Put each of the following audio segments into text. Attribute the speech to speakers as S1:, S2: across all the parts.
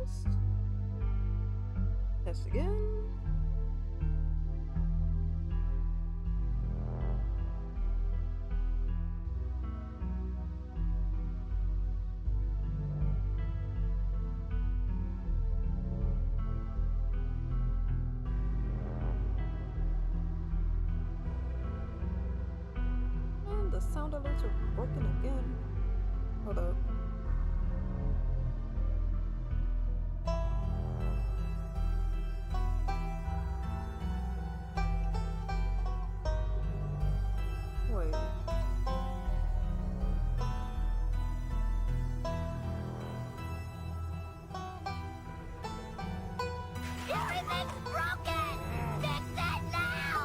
S1: test. Test again. And the sound alerts are working again. Hold up. Wait.
S2: Everything's broken! Fix it now!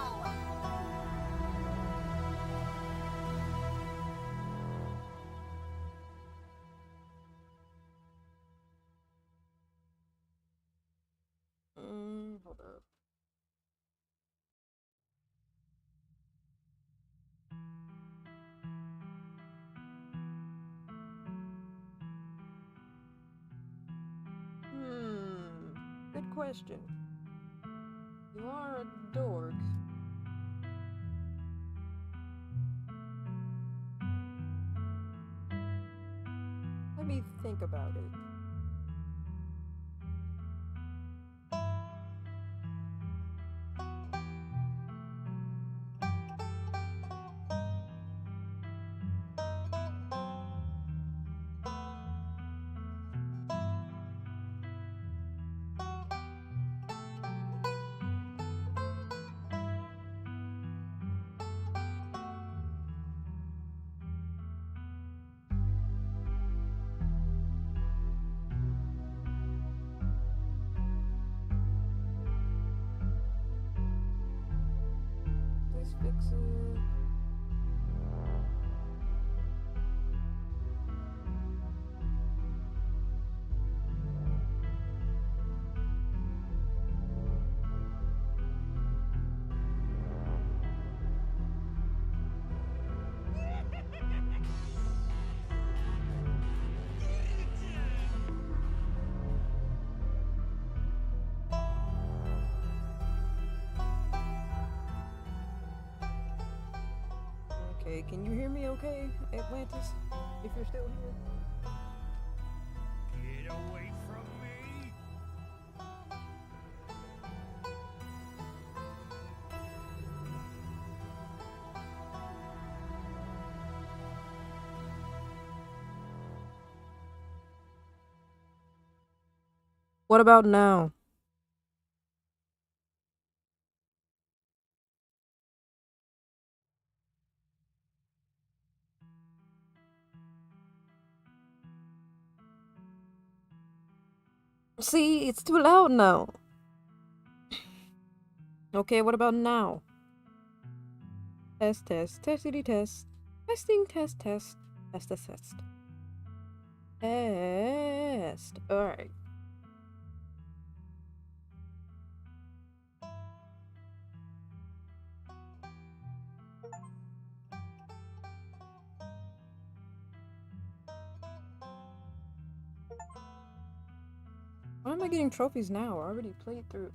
S1: Hold up. Good question. You are a dork. Let me think about it. This fix it. Okay, can you hear me okay, Atlantis? If you're still here?
S3: Get away from me!
S1: What about now? See, it's too loud now. Okay, what about now? Test, test, testity test. Testing, test, test. Test, test, test. Test. Alright. Why am I getting trophies now? I already played through.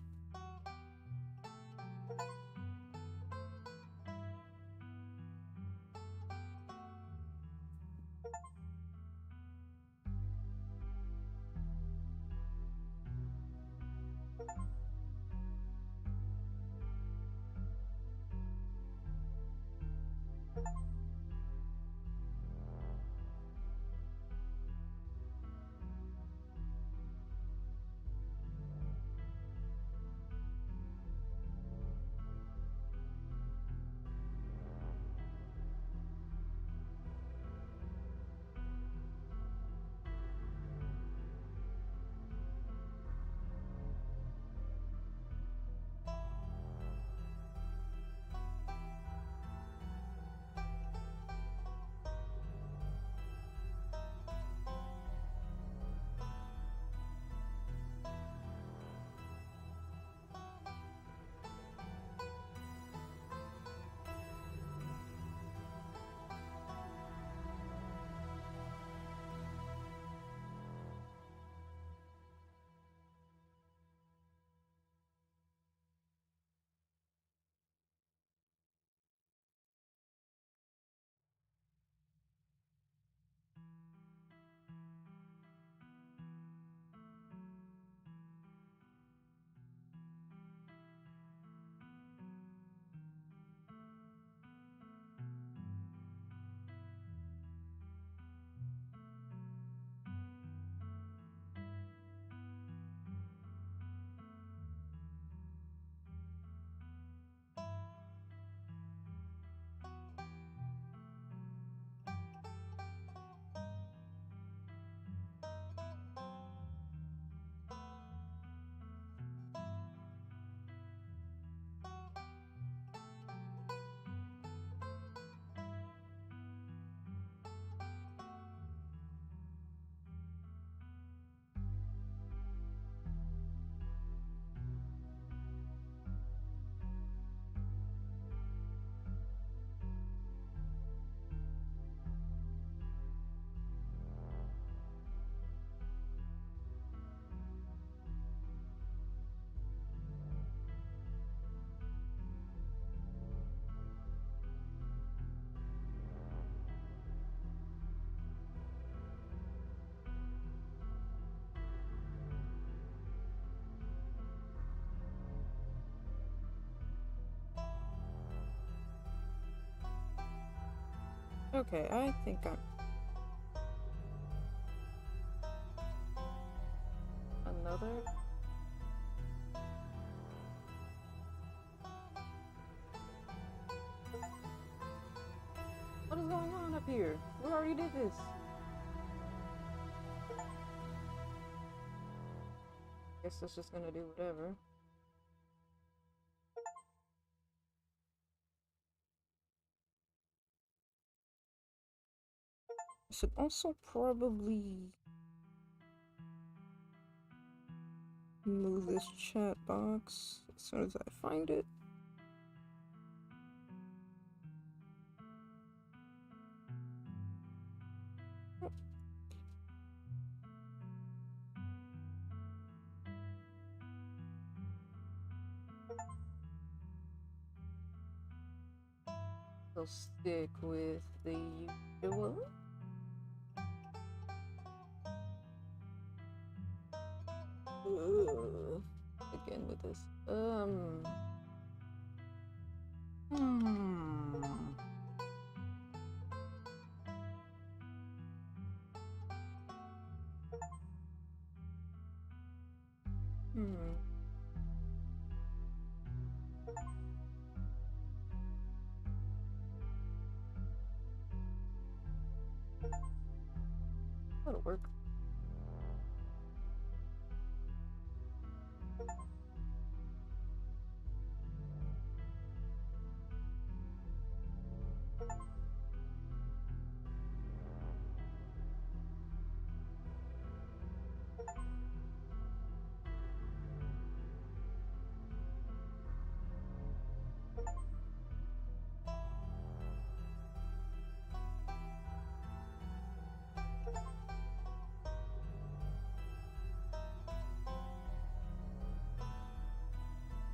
S1: Okay, I think I'm... Another? What is going on up here? We already did this. Guess it's just gonna do whatever. I should also probably move this chat box as soon as I find it. I'll stick with the usual. Again with this. Hmm. That'll work.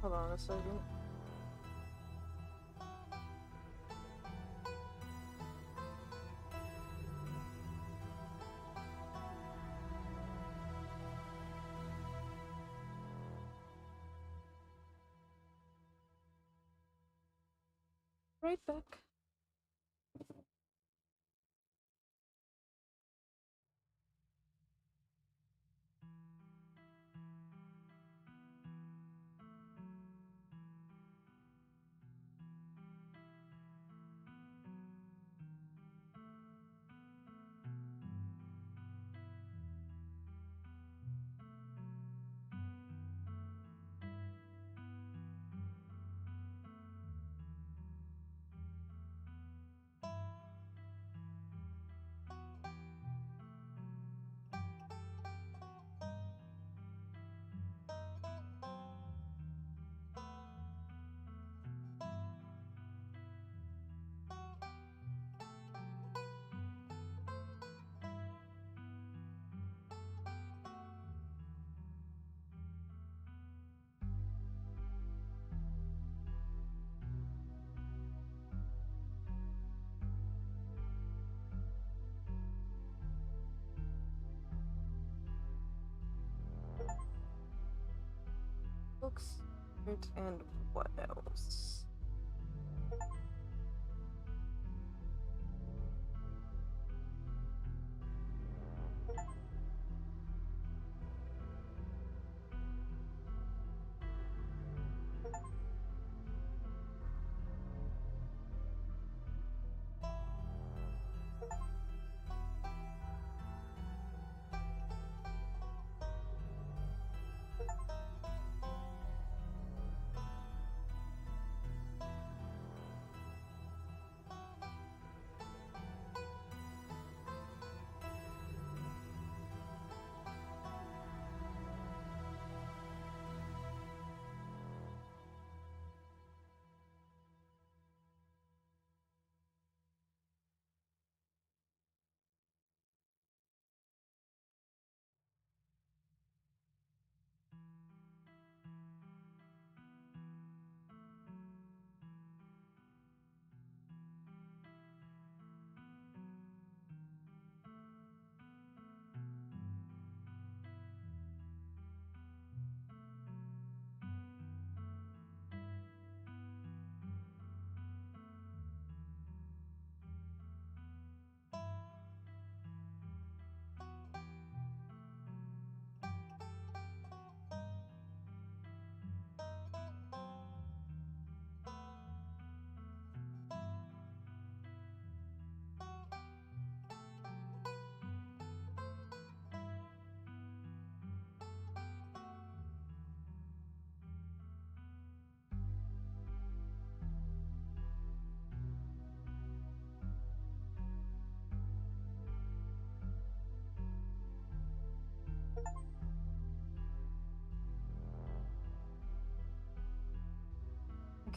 S1: Hold on a second. Right back. Books and what else?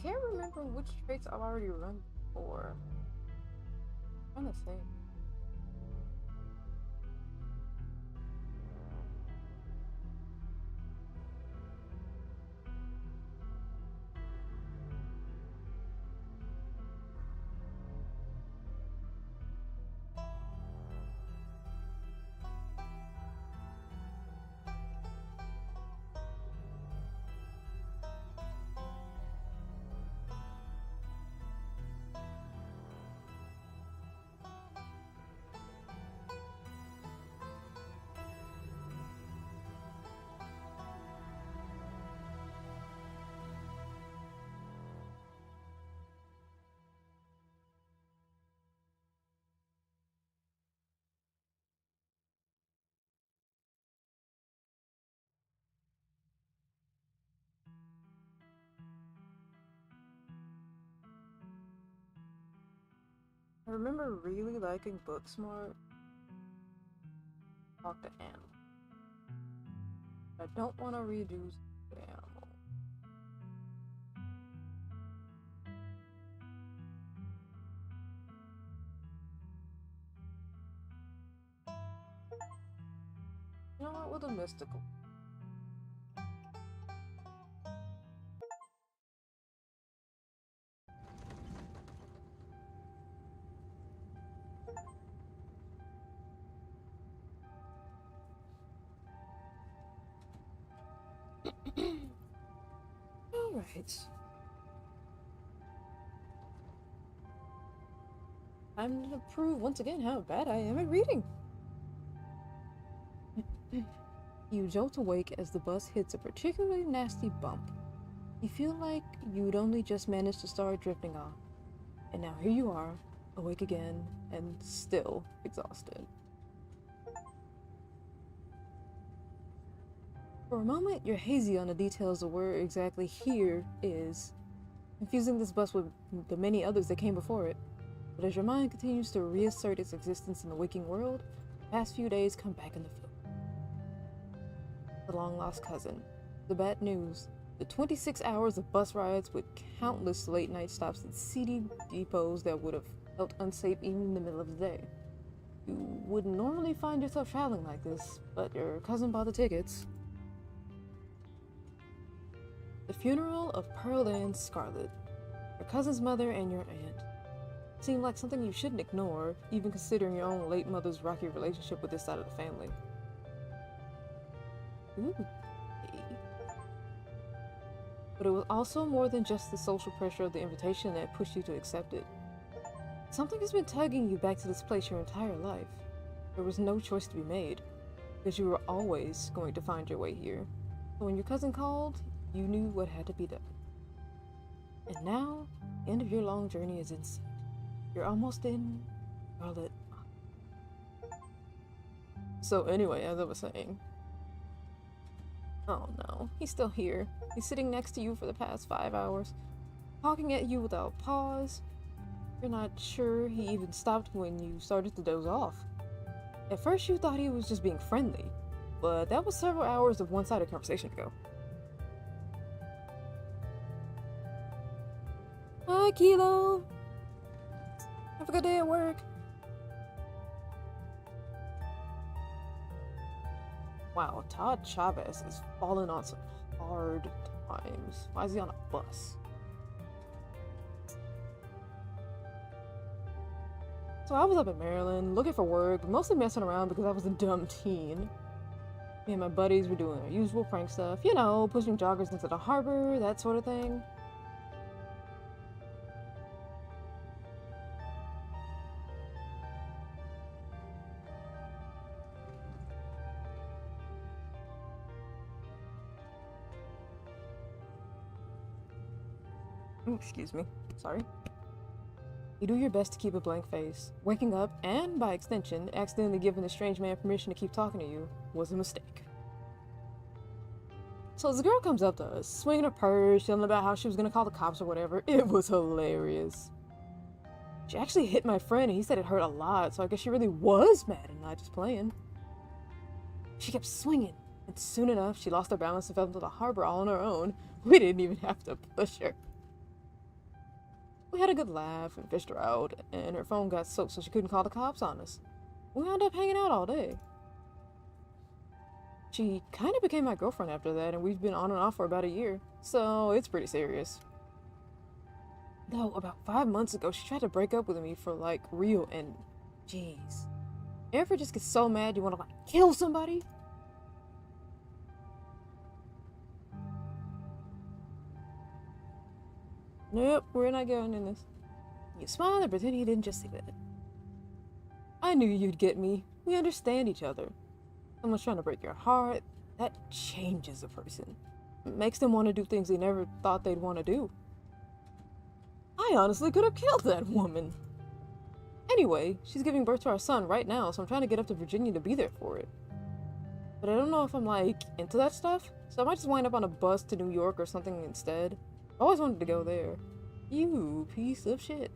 S1: can't remember which traits I've already run before. I'm trying to think. I remember really liking Booksmart. Talk to Animal. I don't want to redo the Animal. You know what? With a mystical. Alright. Time to prove once again how bad I am at reading. You jolt awake as the bus hits a particularly nasty bump. You feel like you'd only just managed to start drifting off. And now here you are, awake again, and still exhausted. For a moment, you're hazy on the details of where exactly here is, confusing this bus with the many others that came before it. But as your mind continues to reassert its existence in the waking world, the past few days come back into view. The long-lost cousin, the bad news, the 26 hours of bus rides with countless late-night stops at seedy depots that would have felt unsafe even in the middle of the day. You wouldn't normally find yourself traveling like this, but your cousin bought the tickets. The funeral of Pearl and Scarlet, your cousin's mother and your aunt, seemed like something you shouldn't ignore, even considering your own late mother's rocky relationship with this side of the family. Ooh. But it was also more than just the social pressure of the invitation that pushed you to accept it. Something has been tugging you back to this place your entire life. There was no choice to be made, because you were always going to find your way here. So when your cousin called, you knew what had to be done. And now, the end of your long journey is in sight. You're almost in Scarlet. So anyway, as I was saying, oh no, he's still here. He's sitting next to you for the past 5 hours, talking at you without pause. You're not sure he even stopped when you started to doze off. At first you thought he was just being friendly, but that was several hours of one-sided conversation ago. Hi, Kilo! Have a good day at work. Wow, Todd Chavez is falling on some hard times. Why is he on a bus? So I was up in Maryland, looking for work, mostly messing around because I was a dumb teen. Me and my buddies were doing our usual prank stuff, you know, pushing joggers into the harbor, that sort of thing. Excuse me, sorry. You do your best to keep a blank face. Waking up, and by extension, accidentally giving the strange man permission to keep talking to you, was a mistake. So this girl comes up to us, swinging her purse, yelling about how she was gonna call the cops or whatever. It was hilarious. She actually hit my friend and he said it hurt a lot, so I guess she really was mad and not just playing. She kept swinging, and soon enough she lost her balance and fell into the harbor all on her own. We didn't even have to push her. We had a good laugh and fished her out, and her phone got soaked so she couldn't call the cops on us. We wound up hanging out all day. She kind of became my girlfriend after that, and we've been on and off for about a year, so it's pretty serious. Though, about 5 months ago, she tried to break up with me for, like, real, and jeez. You ever just get so mad you want to, like, kill somebody? Nope, we're not going in this. You smiled and pretended you didn't just see that. I knew you'd get me. We understand each other. Someone's trying to break your heart. That changes a person. It makes them want to do things they never thought they'd want to do. I honestly could have killed that woman. Anyway, she's giving birth to our son right now, so I'm trying to get up to Virginia to be there for it. But I don't know if I'm, like, into that stuff, so I might just wind up on a bus to New York or something instead. I always wanted to go there. You piece of shit.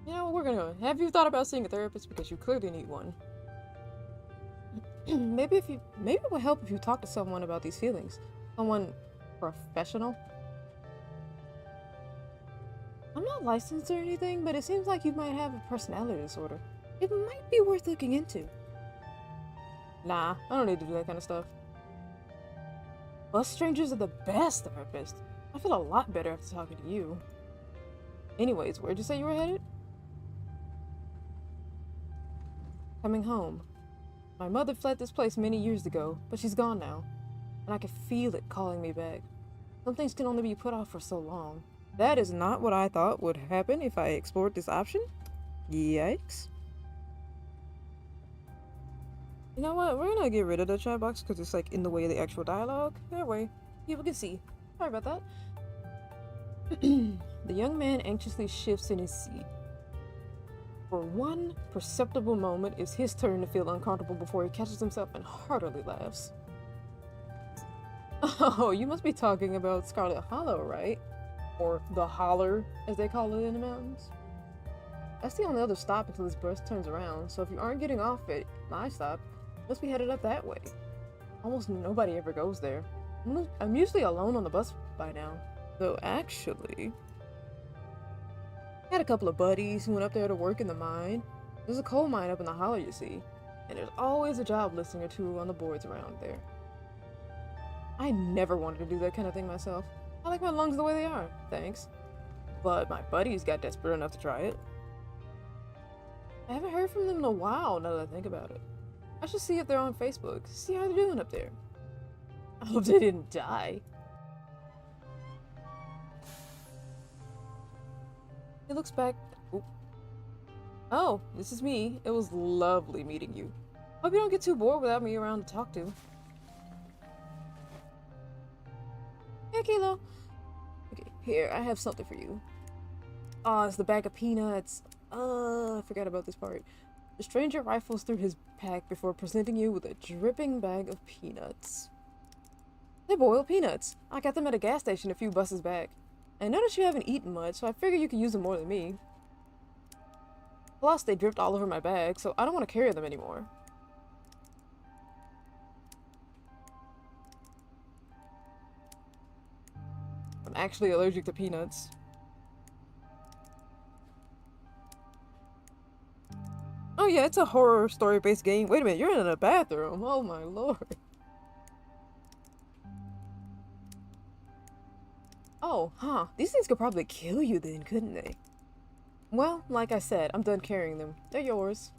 S1: You know what, we're gonna go. Have you thought about seeing a therapist? Because you clearly need one. maybe it would help if you talk to someone about these feelings. Someone professional. I'm not licensed or anything, but it seems like you might have a personality disorder. It might be worth looking into. Nah, I don't need to do that kind of stuff. Bus strangers are the best therapists. I feel a lot better after talking to you. Anyways, where'd you say you were headed? Coming home. My mother fled this place many years ago, but she's gone now. And I can feel it calling me back. Some things can only be put off for so long. That is not what I thought would happen if I explored this option. Yikes. You know what? We're gonna get rid of the chat box because it's like in the way of the actual dialogue. That way, people can see. Sorry about that. The young man anxiously shifts in his seat. For one perceptible moment, it's his turn to feel uncomfortable before he catches himself and heartily laughs. Oh, you must be talking about Scarlet Hollow, right? Or the Holler, as they call it in the mountains. That's the only other stop until this bus turns around, so if you aren't getting off at my stop, you must be headed up that way. Almost nobody ever goes there. I'm usually alone on the bus by now. Though actually, I had a couple of buddies who went up there to work in the mine. There's a coal mine up in the Holler, you see, and there's always a job listing or two on the boards around there. I never wanted to do that kind of thing myself. I like my lungs the way they are, thanks. But my buddies got desperate enough to try it. I haven't heard from them in a while now that I think about it. I should see if they're on Facebook, see how they're doing up there. I hope they didn't die. He looks back. Oop. Oh, this is me. It was lovely meeting you. Hope you don't get too bored without me around to talk to. Hey, Kilo. Okay, here, I have something for you. Oh, it's the bag of peanuts. I forgot about this part. The stranger rifles through his pack before presenting you with a dripping bag of peanuts. They're boiled peanuts. I got them at a gas station a few buses back. I noticed you haven't eaten much, so I figured you could use them more than me. Plus, they dripped all over my bag, so I don't want to carry them anymore. I'm actually allergic to peanuts. Oh yeah, it's a horror story-based game. Wait a minute, you're in a bathroom. Oh my lord. Oh, huh. These things could probably kill you then, couldn't they? Well, like I said, I'm done carrying them. They're yours.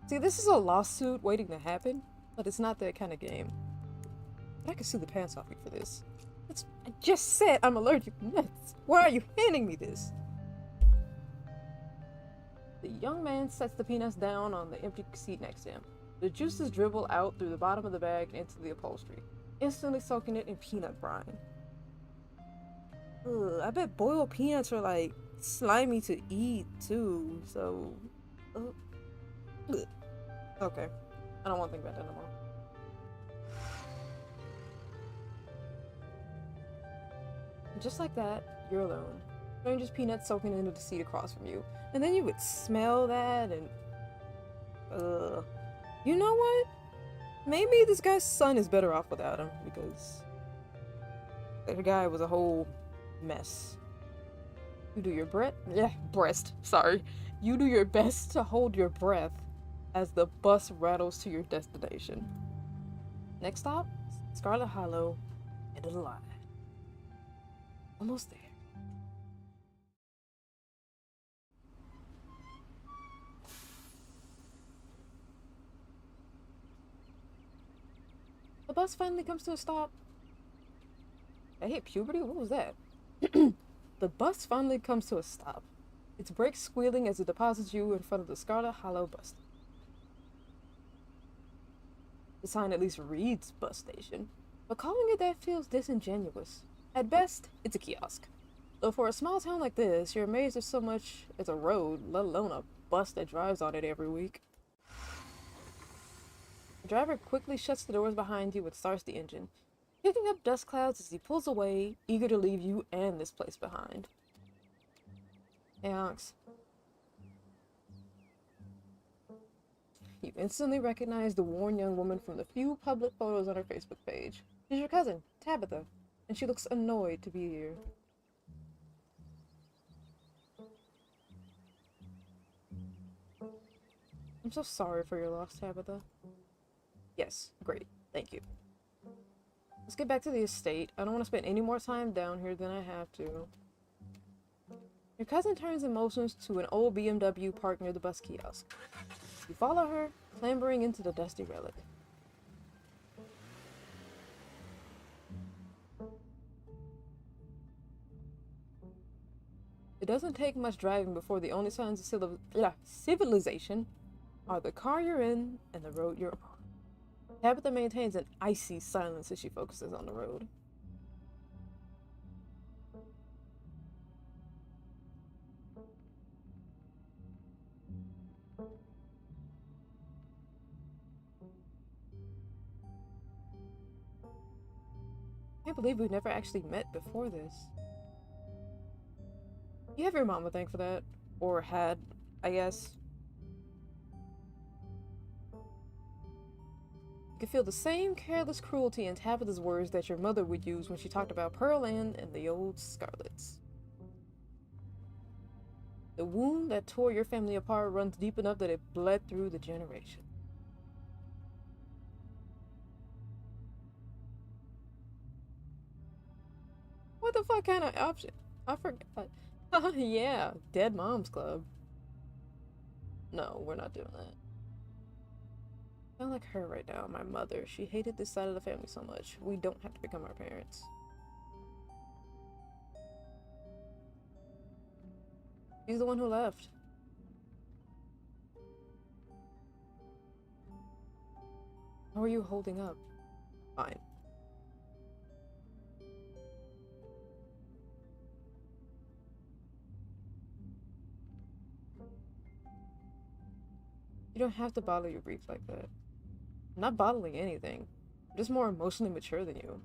S1: See, this is a lawsuit waiting to happen, but it's not that kind of game. But I can sue the pants off you for this. I just said I'm allergic to nuts. Why are you handing me this? The young man sets the peanuts down on the empty seat next to him. The juices dribble out through the bottom of the bag and into the upholstery, instantly soaking it in peanut brine. Ugh, I bet boiled peanuts are like slimy to eat too, so... Ugh. Okay, I don't want to think about that no more. And just like that, you're alone. Stranger's peanuts soaking into the seat across from you. And then you would smell that and... You know what? Maybe this guy's son is better off without him, because that guy was a whole mess. You do your breast, sorry. You do your best to hold your breath as the bus rattles to your destination. Next stop, Scarlet Hollow, end of the line. Almost there. The bus finally comes to a stop. I hit puberty? What was that? The bus finally comes to a stop. Its brakes squealing as it deposits you in front of the Scarlet Hollow bus stop. The sign at least reads bus station, but calling it that feels disingenuous. At best, it's a kiosk. Though for a small town like this, you're amazed there's so much as a road, let alone a bus that drives on it every week. The driver quickly shuts the doors behind you and starts the engine, kicking up dust clouds as he pulls away, eager to leave you and this place behind. Hey, Alex. You instantly recognize the worn young woman from the few public photos on her Facebook page. She's your cousin, Tabitha, and she looks annoyed to be here. I'm so sorry for your loss, Tabitha. Yes, great, thank you. Let's get back to the estate. I don't want to spend any more time down here than I have to. Your cousin turns in motions to an old BMW parked near the bus kiosk. You follow her, clambering into the dusty relic. It doesn't take much driving before the only signs of civilization are the car you're in and the road you're on. Tabitha maintains an icy silence as she focuses on the road. I can't believe we've never actually met before this. You have your mom to thank for that. Or had, I guess. You could feel the same careless cruelty in Tabitha's words that your mother would use when she talked about Pearl Ann and the old Scarlets. The wound that tore your family apart runs deep enough that it bled through the generation. What the fuck kind of option? I forgot. Yeah, Dead Moms Club. No, we're not doing that. I sound like her right now, my mother. She hated this side of the family so much. We don't have to become our parents. She's the one who left. How are you holding up? Fine. You don't have to bottle your grief like that. I'm not bottling anything. I'm just more emotionally mature than you.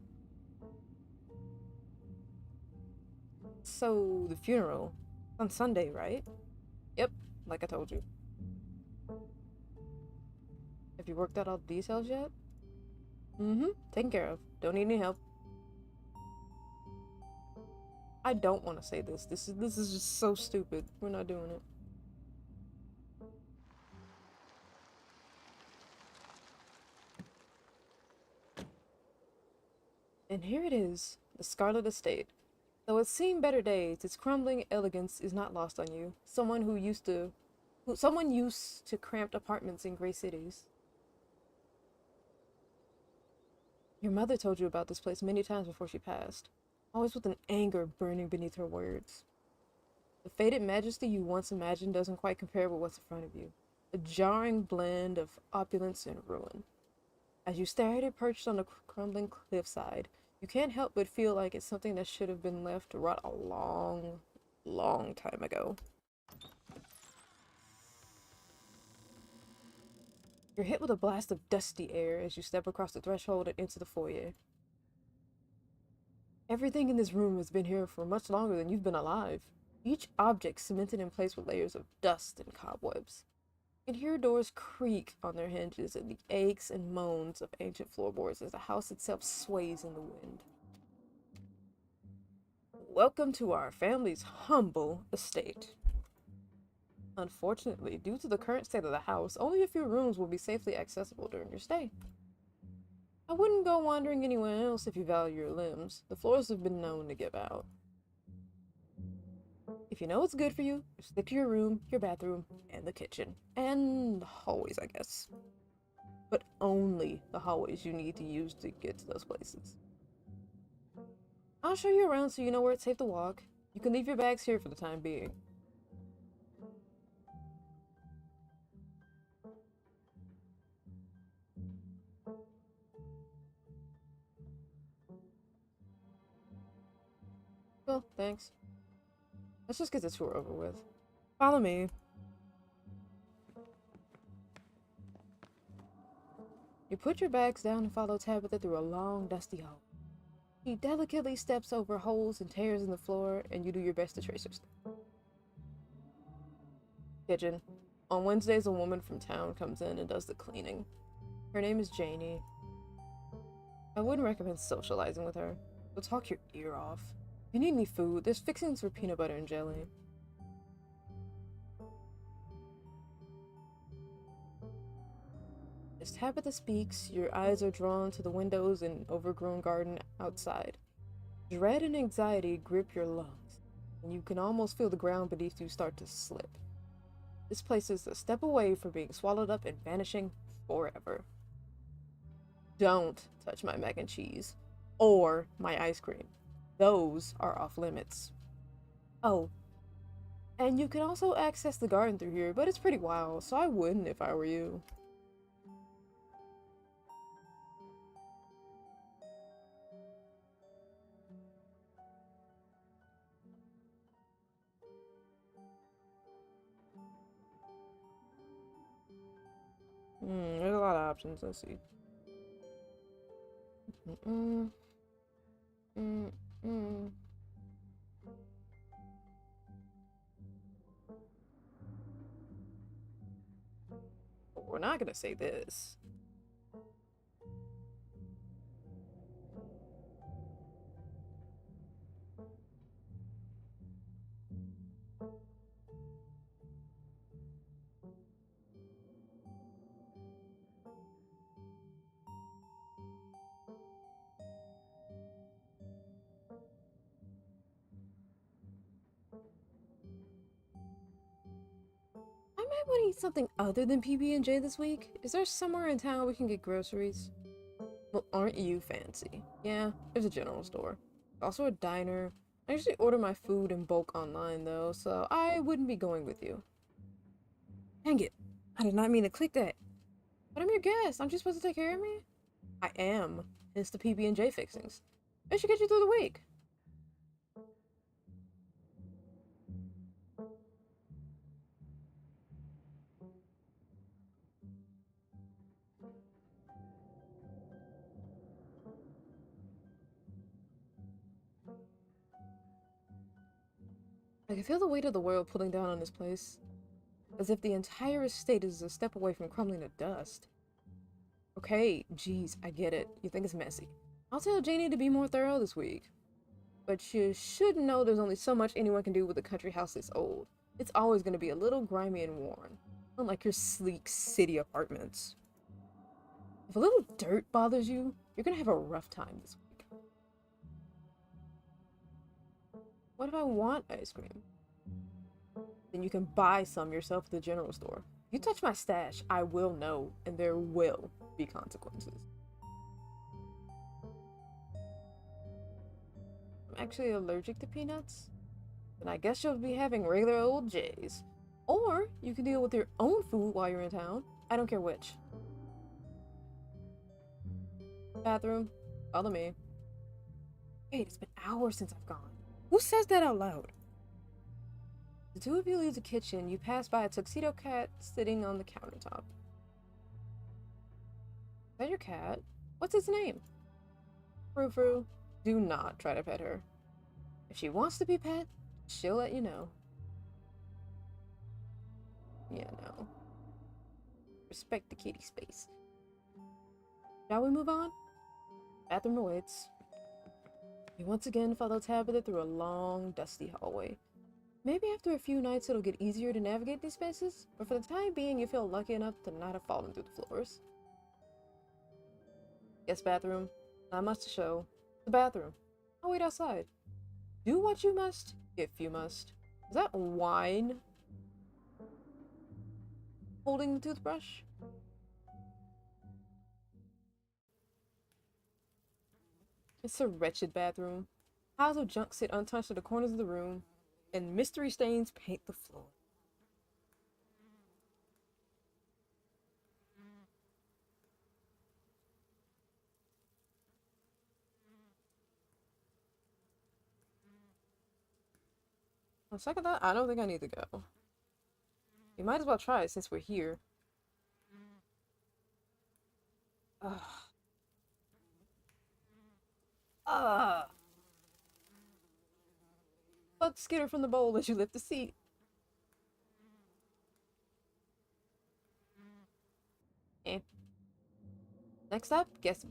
S1: So, the funeral. On Sunday, right? Yep, like I told you. Have you worked out all the details yet? Mm-hmm, taken care of. Don't need any help. I don't want to say this. This is just so stupid. We're not doing it. And here it is, the Scarlet Estate. Though it's seen better days, its crumbling elegance is not lost on you. Someone used to cramped apartments in gray cities. Your mother told you about this place many times before she passed, always with an anger burning beneath her words. The faded majesty you once imagined doesn't quite compare with what's in front of you. A jarring blend of opulence and ruin. As you stare at it perched on the crumbling cliffside, you can't help but feel like it's something that should have been left to rot a long, long time ago. You're hit with a blast of dusty air as you step across the threshold and into the foyer. Everything in this room has been here for much longer than you've been alive. Each object cemented in place with layers of dust and cobwebs. You can hear doors creak on their hinges and the aches and moans of ancient floorboards as the house itself sways in the wind. Welcome to our family's humble estate. Unfortunately, due to the current state of the house, only a few rooms will be safely accessible during your stay. I wouldn't go wandering anywhere else if you value your limbs. The floors have been known to give out. If you know what's good for you, stick to your room, your bathroom, and the kitchen. And hallways, I guess. But only the hallways you need to use to get to those places. I'll show you around so you know where it's safe to walk. You can leave your bags here for the time being. Well, thanks. Let's just get the tour over with. Follow me. You put your bags down and follow Tabitha through a long, dusty hall. She delicately steps over holes and tears in the floor, and you do your best to trace her step. Kitchen. On Wednesdays, a woman from town comes in and does the cleaning. Her name is Janie. I wouldn't recommend socializing with her. She'll talk your ear off. If you need any food, there's fixings for peanut butter and jelly. As Tabitha speaks, your eyes are drawn to the windows and overgrown garden outside. Dread and anxiety grip your lungs, and you can almost feel the ground beneath you start to slip. This place is a step away from being swallowed up and vanishing forever. Don't touch my mac and cheese, or my ice cream. Those are off limits. Oh, and you can also access the garden through here, but it's pretty wild, so I wouldn't if I were you. There's a lot of options. Let's see. We're not gonna say this. I might want to eat something other than PB&J this week. Is there somewhere in town we can get groceries? Well, aren't you fancy? Yeah, there's a general store. Also a diner. I usually order my food in bulk online though, so I wouldn't be going with you. Dang it. I did not mean to click that. But I'm your guest. Aren't you supposed to take care of me? I am. It's the PB&J fixings. It should get you through the week. I can feel the weight of the world pulling down on this place, as if the entire estate is a step away from crumbling to dust. Okay, geez, I get it. You think it's messy. I'll tell Janie to be more thorough this week. But you should know there's only so much anyone can do with a country house this old. It's always going to be a little grimy and worn, unlike your sleek city apartments. If a little dirt bothers you, you're going to have a rough time this week. What if I want ice cream? Then you can buy some yourself at the general store. You touch my stash, I will know, and there will be consequences. I'm actually allergic to peanuts. Then I guess you'll be having regular old J's. Or you can deal with your own food while you're in town. I don't care which. Bathroom, follow me. Wait, it's been hours since I've gone. Who says that out loud? The two of you leave the kitchen. You pass by a tuxedo cat sitting on the countertop. Is that your cat? What's its name? Frou-Frou. Do not try to pet her. If she wants to be pet, she'll let you know. Yeah, no. Respect the kitty space. Shall we move on? Bathroom awaits. You once again follow Tabitha through a long, dusty hallway. Maybe after a few nights it'll get easier to navigate these spaces, but for the time being you feel lucky enough to not have fallen through the floors. Guest bathroom. Not much to show. The bathroom. I'll wait outside. Do what you must, if you must. Is that wine? Holding the toothbrush? It's a wretched bathroom. Piles of junk sit untouched in the corners of the room, and mystery stains paint the floor. On second thought, I don't think I need to go. We might as well try it since we're here. Ugh. Ugh. Pluck Skitter from the bowl as you lift the seat. Eh. Next up, guest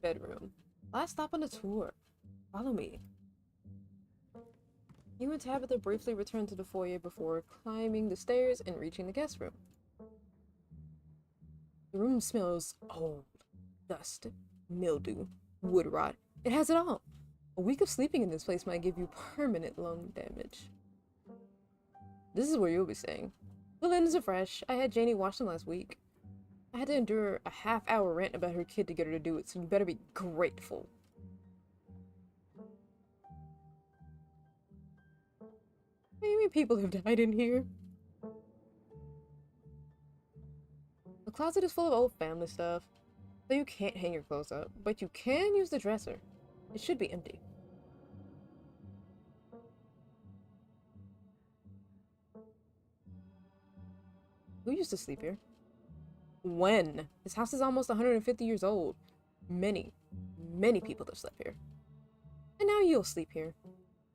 S1: bedroom. Last stop on the tour. Follow me. You and Tabitha briefly return to the foyer before climbing the stairs and reaching the guest room. The room smells old. Dust, mildew, wood rot. It has it all. A week of sleeping in this place might give you permanent lung damage. This is where you'll be staying. The linens are fresh. I had Janie wash them last week. I had to endure a half-hour rant about her kid to get her to do it, so you better be grateful. What do you mean people have died in here? The closet is full of old family stuff, so you can't hang your clothes up, but you can use the dresser. It should be empty. Who used to sleep here? When? This house is almost 150 years old. Many, many people have slept here. And now you'll sleep here,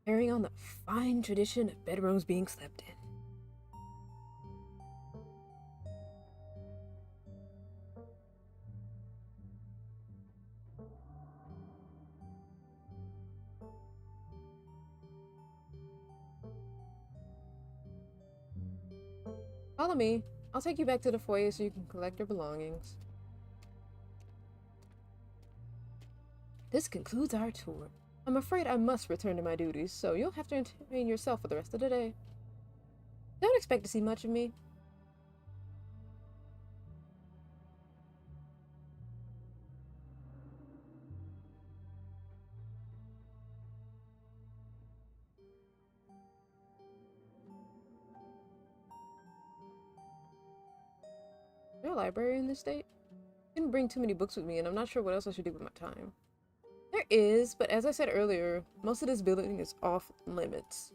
S1: carrying on the fine tradition of bedrooms being slept in. Follow me. I'll take you back to the foyer so you can collect your belongings. This concludes our tour. I'm afraid I must return to my duties, so you'll have to entertain yourself for the rest of the day. Don't expect to see much of me. Is there a library in this state? I didn't bring too many books with me, and I'm not sure what else I should do with my time. There is, but as I said earlier, most of this building is off limits.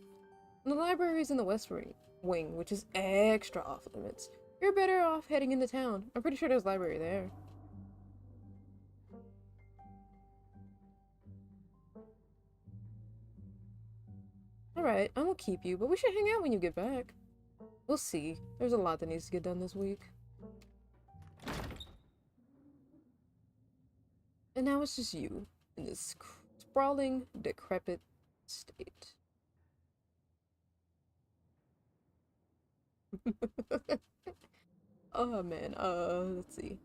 S1: And the library is in the west wing, which is extra off limits. You're better off heading into town. I'm pretty sure there's a library there. Alright, I won't keep you, but we should hang out when you get back. We'll see. There's a lot that needs to get done this week. And now it's just you, in this sprawling, decrepit state. Oh man, let's see.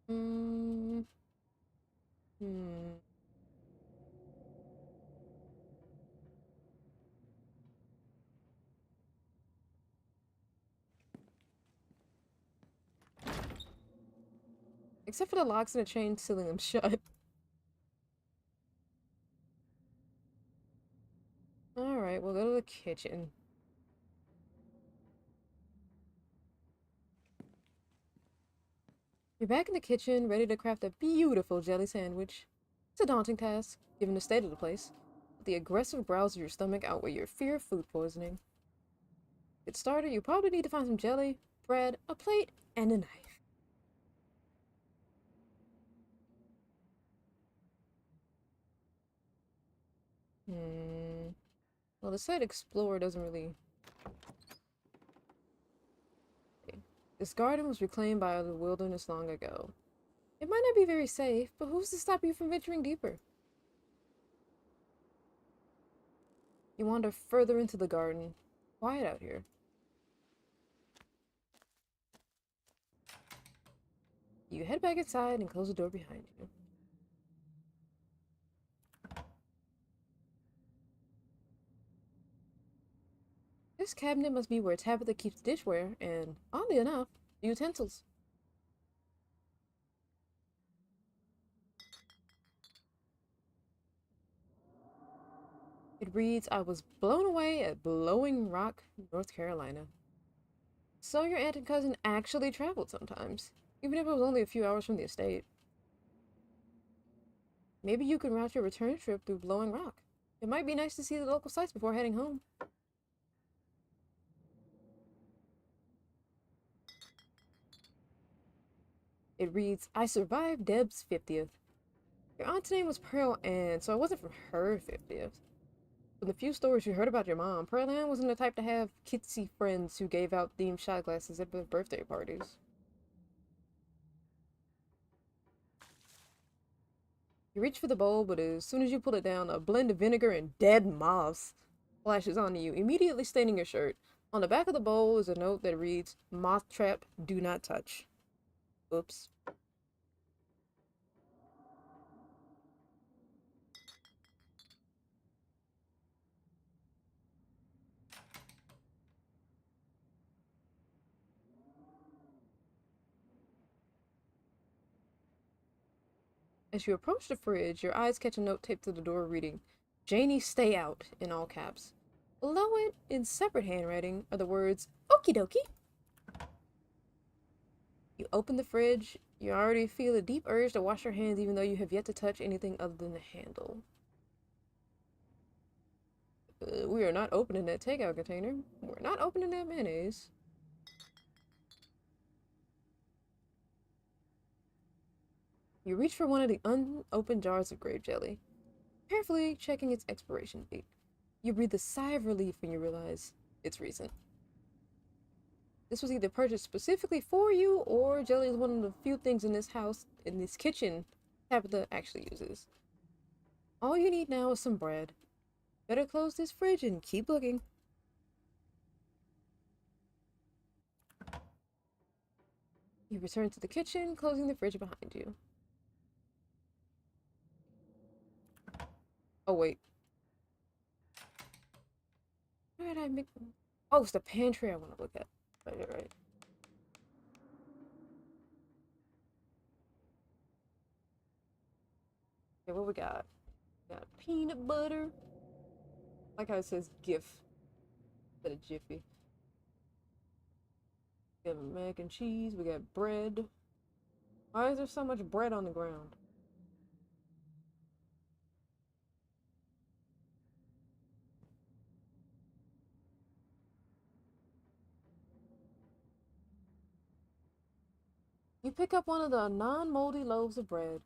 S1: Hmm. Except for the locks and the chain sealing them shut. Alright, we'll go to the kitchen. You're back in the kitchen, ready to craft a beautiful jelly sandwich. It's a daunting task, given the state of the place, but the aggressive growls of your stomach outweigh your fear of food poisoning. To get started, you probably need to find some jelly, bread, a plate, and a knife. Well, the site Explorer doesn't really... Okay. This garden was reclaimed by the wilderness long ago. It might not be very safe, but who's to stop you from venturing deeper? You wander further into the garden. Quiet out here. You head back inside and close the door behind you. This cabinet must be where Tabitha keeps the dishware and, oddly enough, the utensils. It reads, I was blown away at Blowing Rock, North Carolina. So your aunt and cousin actually traveled sometimes, even if it was only a few hours from the estate. Maybe you can route your return trip through Blowing Rock. It might be nice to see the local sights before heading home. It reads, I survived Deb's 50th. Your aunt's name was Pearl Ann, so it wasn't from her 50th. From the few stories you heard about your mom, Pearl Ann wasn't the type to have kitsy friends who gave out themed shot glasses at their birthday parties. You reach for the bowl, but as soon as you pull it down, a blend of vinegar and dead moths flashes onto you, immediately staining your shirt. On the back of the bowl is a note that reads, Moth trap, do not touch. Oops. As you approach the fridge, your eyes catch a note taped to the door reading, Janie, stay out, in all caps. Below it, in separate handwriting, are the words, Okie dokie. You open the fridge. You already feel a deep urge to wash your hands even though you have yet to touch anything other than the handle. We are not opening that takeout container. We're not opening that mayonnaise. You reach for one of the unopened jars of grape jelly, carefully checking its expiration date. You breathe a sigh of relief when you realize it's recent. This was either purchased specifically for you, or jelly is one of the few things in this house, in this kitchen, Tabitha actually uses. All you need now is some bread. Better close this fridge and keep looking. You return to the kitchen, closing the fridge behind you. Oh, wait. Where did I make them? Oh, it's the pantry I want to look at. Right. Okay, what we got? We got peanut butter. Like how it says GIF instead of Jiffy. We got mac and cheese. We got bread. Why is there so much bread on the ground? You pick up one of the non-moldy loaves of bread.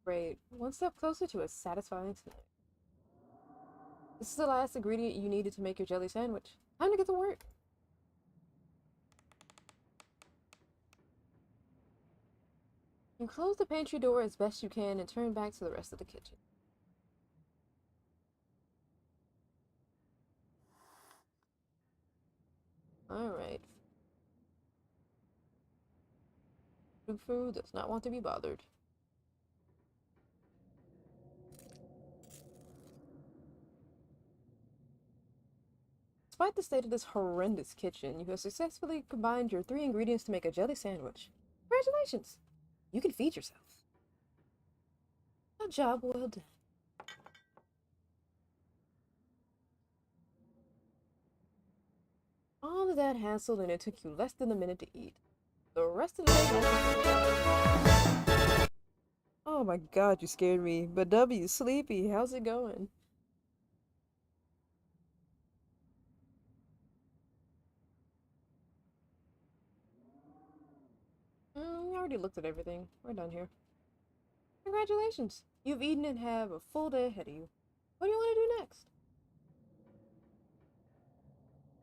S1: Great. One step closer to a satisfying snack. This is the last ingredient you needed to make your jelly sandwich. Time to get to work. You close the pantry door as best you can and turn back to the rest of the kitchen. Alright. Fufu does not want to be bothered. Despite the state of this horrendous kitchen, you have successfully combined your 3 ingredients to make a jelly sandwich. Congratulations! You can feed yourself. A job well done. All of that hassle and it took you less than a minute to eat. The rest of the day... Oh my god, you scared me. But W, sleepy, how's it going? We already looked at everything. We're done here. Congratulations! You've eaten and have a full day ahead of you. What do you want to do next?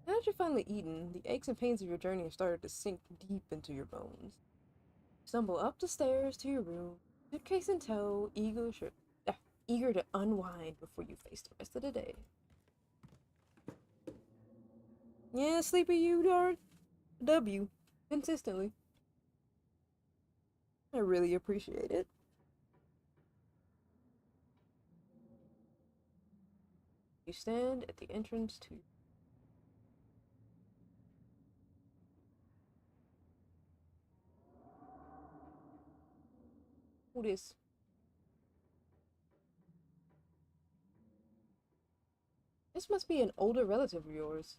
S1: Now that you've finally eaten, the aches and pains of your journey have started to sink deep into your bones. Stumble up the stairs to your room, suitcase in tow, eager to unwind before you face the rest of the day. Yeah, sleepy you are W. Consistently. I really appreciate it. You stand at the entrance to... Who this? This must be an older relative of yours,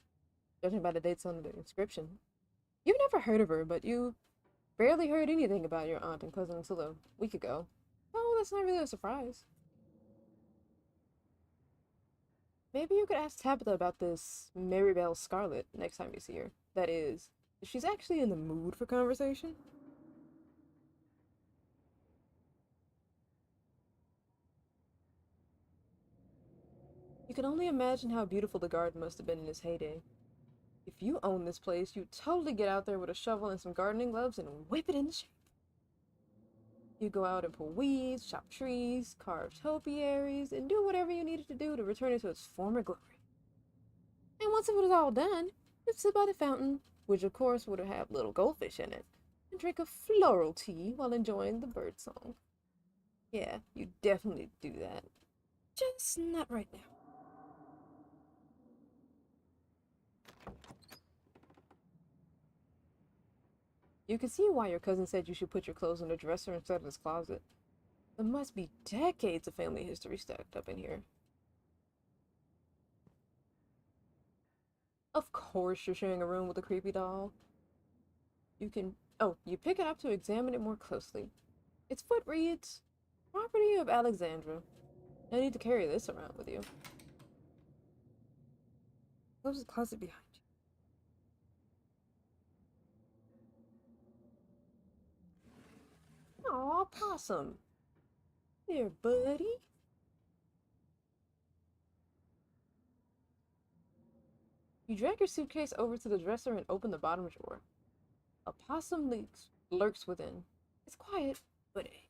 S1: judging by the dates on the inscription. You've never heard of her, but you barely heard anything about your aunt and cousin until a week ago. Oh, that's not really a surprise. Maybe you could ask Tabitha about this Maribel Scarlet next time you see her. That is, if she's actually in the mood for conversation. You can only imagine how beautiful the garden must have been in its heyday. If you own this place, you'd totally get out there with a shovel and some gardening gloves and whip it into shape. You go out and pull weeds, chop trees, carve topiaries, and do whatever you needed to do to return it to its former glory. And once it was all done, you'd sit by the fountain, which of course would have little goldfish in it, and drink a floral tea while enjoying the bird song. Yeah, you definitely do that. Just not right now. You can see why your cousin said you should put your clothes in the dresser instead of this closet. There must be decades of family history stacked up in here. Of course you're sharing a room with a creepy doll. You pick it up to examine it more closely. Its foot reads, "Property of Alexandra." No need to carry this around with you. Close the closet behind you. Aw, Possum. There, buddy. You drag your suitcase over to the dresser and open the bottom drawer. A possum lurks within. It's quiet, but angry.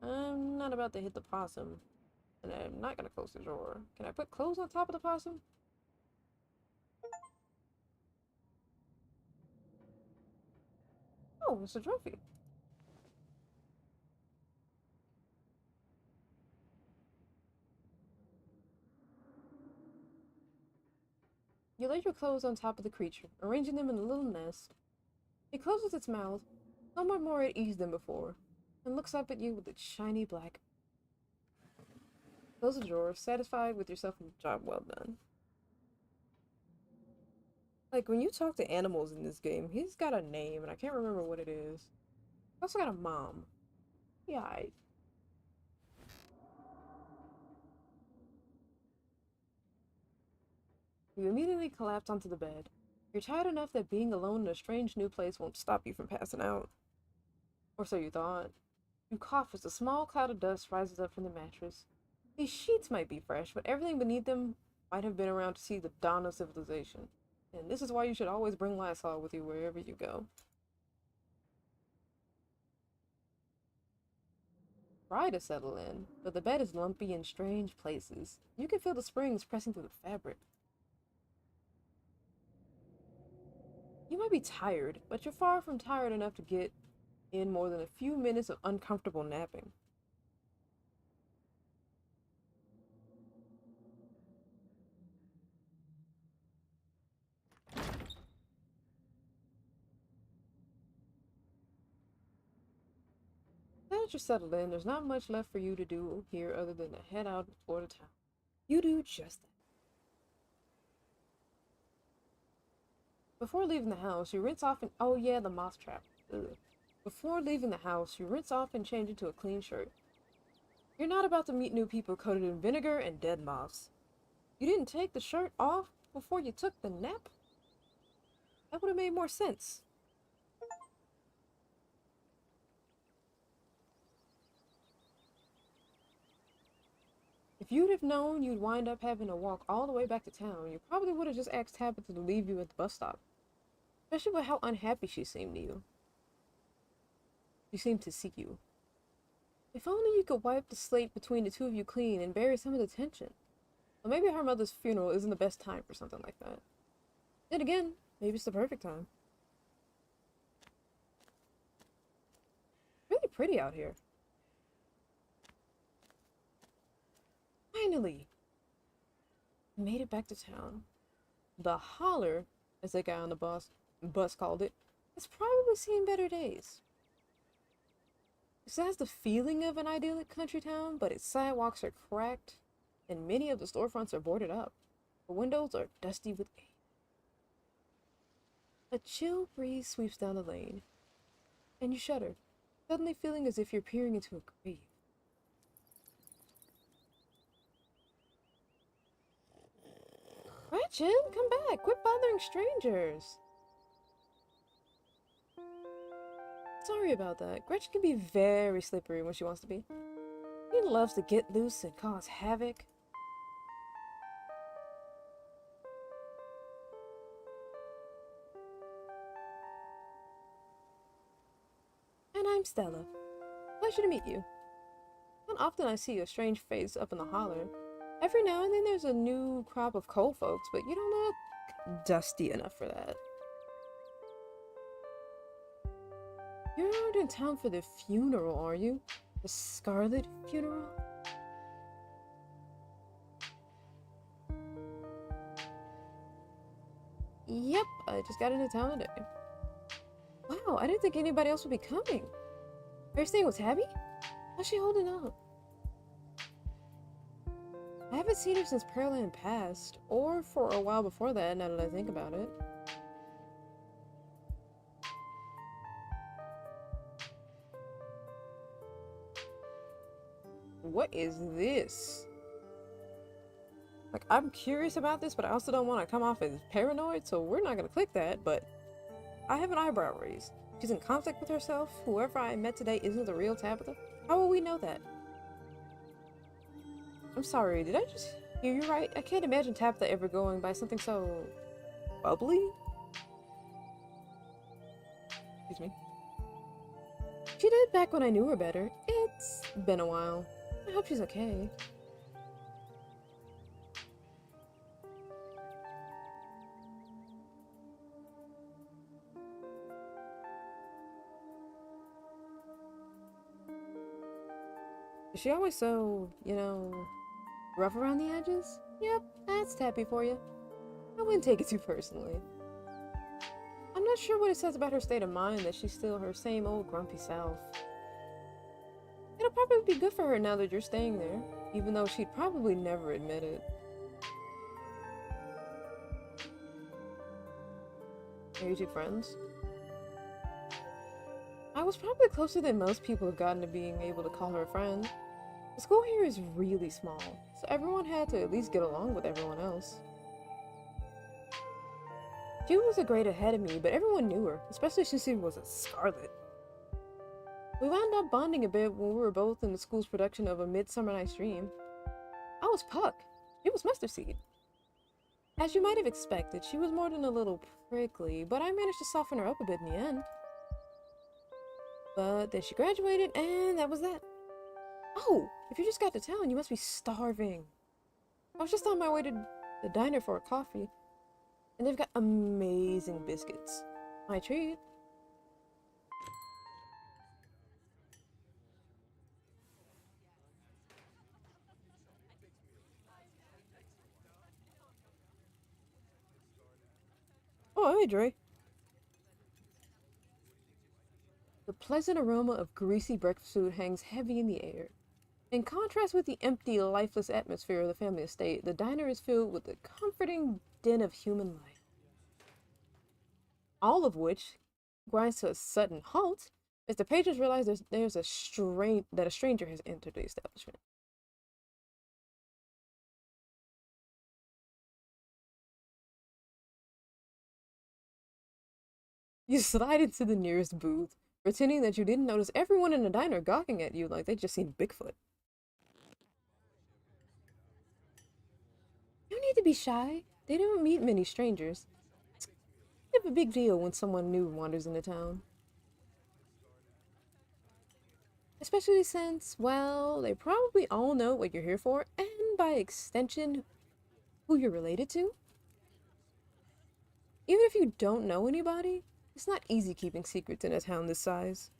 S1: I'm not about to hit the possum, and I'm not gonna close the drawer. Can I put clothes on top of the possum? Oh, it's a trophy. You lay your clothes on top of the creature, arranging them in a little nest. It closes its mouth, somewhat more at ease than before, and looks up at you with its shiny black. Close the drawer, satisfied with yourself and job well done. Like, when you talk to animals in this game, he's got a name, and I can't remember what it is. He's also got a mom. Yeah, You immediately collapse onto the bed. You're tired enough that being alone in a strange new place won't stop you from passing out. Or so you thought. You cough as a small cloud of dust rises up from the mattress. These sheets might be fresh, but everything beneath them might have been around to see the dawn of civilization. And this is why you should always bring Lysol with you wherever you go. Try to settle in, but the bed is lumpy in strange places. You can feel the springs pressing through the fabric. You might be tired, but you're far from tired enough to get in more than a few minutes of uncomfortable napping. Now that you're settled in, there's not much left for you to do here other than to head out and explore the town. You do just that. Before leaving the house, you rinse off and oh yeah, the moth trap. Ugh. Before leaving the house, you rinse off and change into a clean shirt. You're not about to meet new people coated in vinegar and dead moths. You didn't take the shirt off before you took the nap? That would have made more sense. If you'd have known you'd wind up having to walk all the way back to town, you probably would have just asked Tabitha to leave you at the bus stop. Especially with how unhappy she seemed to you. She seemed to see you. If only you could wipe the slate between the two of you clean and bury some of the tension. Or maybe her mother's funeral isn't the best time for something like that. Then again, maybe it's the perfect time. Really pretty out here. Finally! Made it back to town. The holler, as the guy on the bus called it, has probably seen better days. It has the feeling of an idyllic country town, but its sidewalks are cracked, and many of the storefronts are boarded up. The windows are dusty with age. A chill breeze sweeps down the lane, and you shudder, suddenly feeling as if you're peering into a grave. Gretchen, come back! Quit bothering strangers! Sorry about that. Gretchen can be very slippery when she wants to be. She loves to get loose and cause havoc. And I'm Stella. Pleasure to meet you. Not often I see a strange face up in the holler. Every now and then there's a new crop of coal folks, but you don't look dusty enough for that. You're not in town for the funeral, are you? The Scarlet funeral? Yep, I just got into town today. Wow, I didn't think anybody else would be coming. Are you staying with Tabby? How's she holding up? I haven't seen her since Pearland passed, or for a while before that, now that I think about it. What is this? Like, I'm curious about this, but I also don't want to come off as paranoid, so we're not gonna click that, but I have an eyebrow raised. She's in conflict with herself. Whoever I met today isn't the real Tabitha. How will we know that? I'm sorry, did I just hear you right? I can't imagine Tabitha ever going by something so bubbly. Excuse me. She did back when I knew her better. It's been a while. I hope she's okay. Is she always so, you know, rough around the edges? Yep, that's Tappy for you. I wouldn't take it too personally. I'm not sure what it says about her state of mind that she's still her same old grumpy self. It'll probably be good for her now that you're staying there, even though she'd probably never admit it. Are you two friends? I was probably closer than most people have gotten to being able to call her a friend. The school here is really small, so everyone had to at least get along with everyone else. She was a grade ahead of me, but everyone knew her, especially since she was a Scarlet. We wound up bonding a bit when we were both in the school's production of A Midsummer Night's Dream. I was Puck. She was Mustard Seed. As you might have expected, she was more than a little prickly, but I managed to soften her up a bit in the end. But then she graduated, and that was that. Oh, if you just got to town, you must be starving. I was just on my way to the diner for a coffee, and they've got amazing biscuits. My treat. Oh, hey, Dre. The pleasant aroma of greasy breakfast food hangs heavy in the air. In contrast with the empty, lifeless atmosphere of the family estate, the diner is filled with the comforting din of human life. All of which grinds to a sudden halt as the patrons realize that a stranger has entered the establishment. You slide into the nearest booth, pretending that you didn't notice everyone in the diner gawking at you like they just seen Bigfoot. don't need to be shy. They don't meet many strangers. It's kind of a big deal when someone new wanders into town. Especially since, well, they probably all know what you're here for, and by extension, who you're related to. Even if you don't know anybody, it's not easy keeping secrets in a town this size.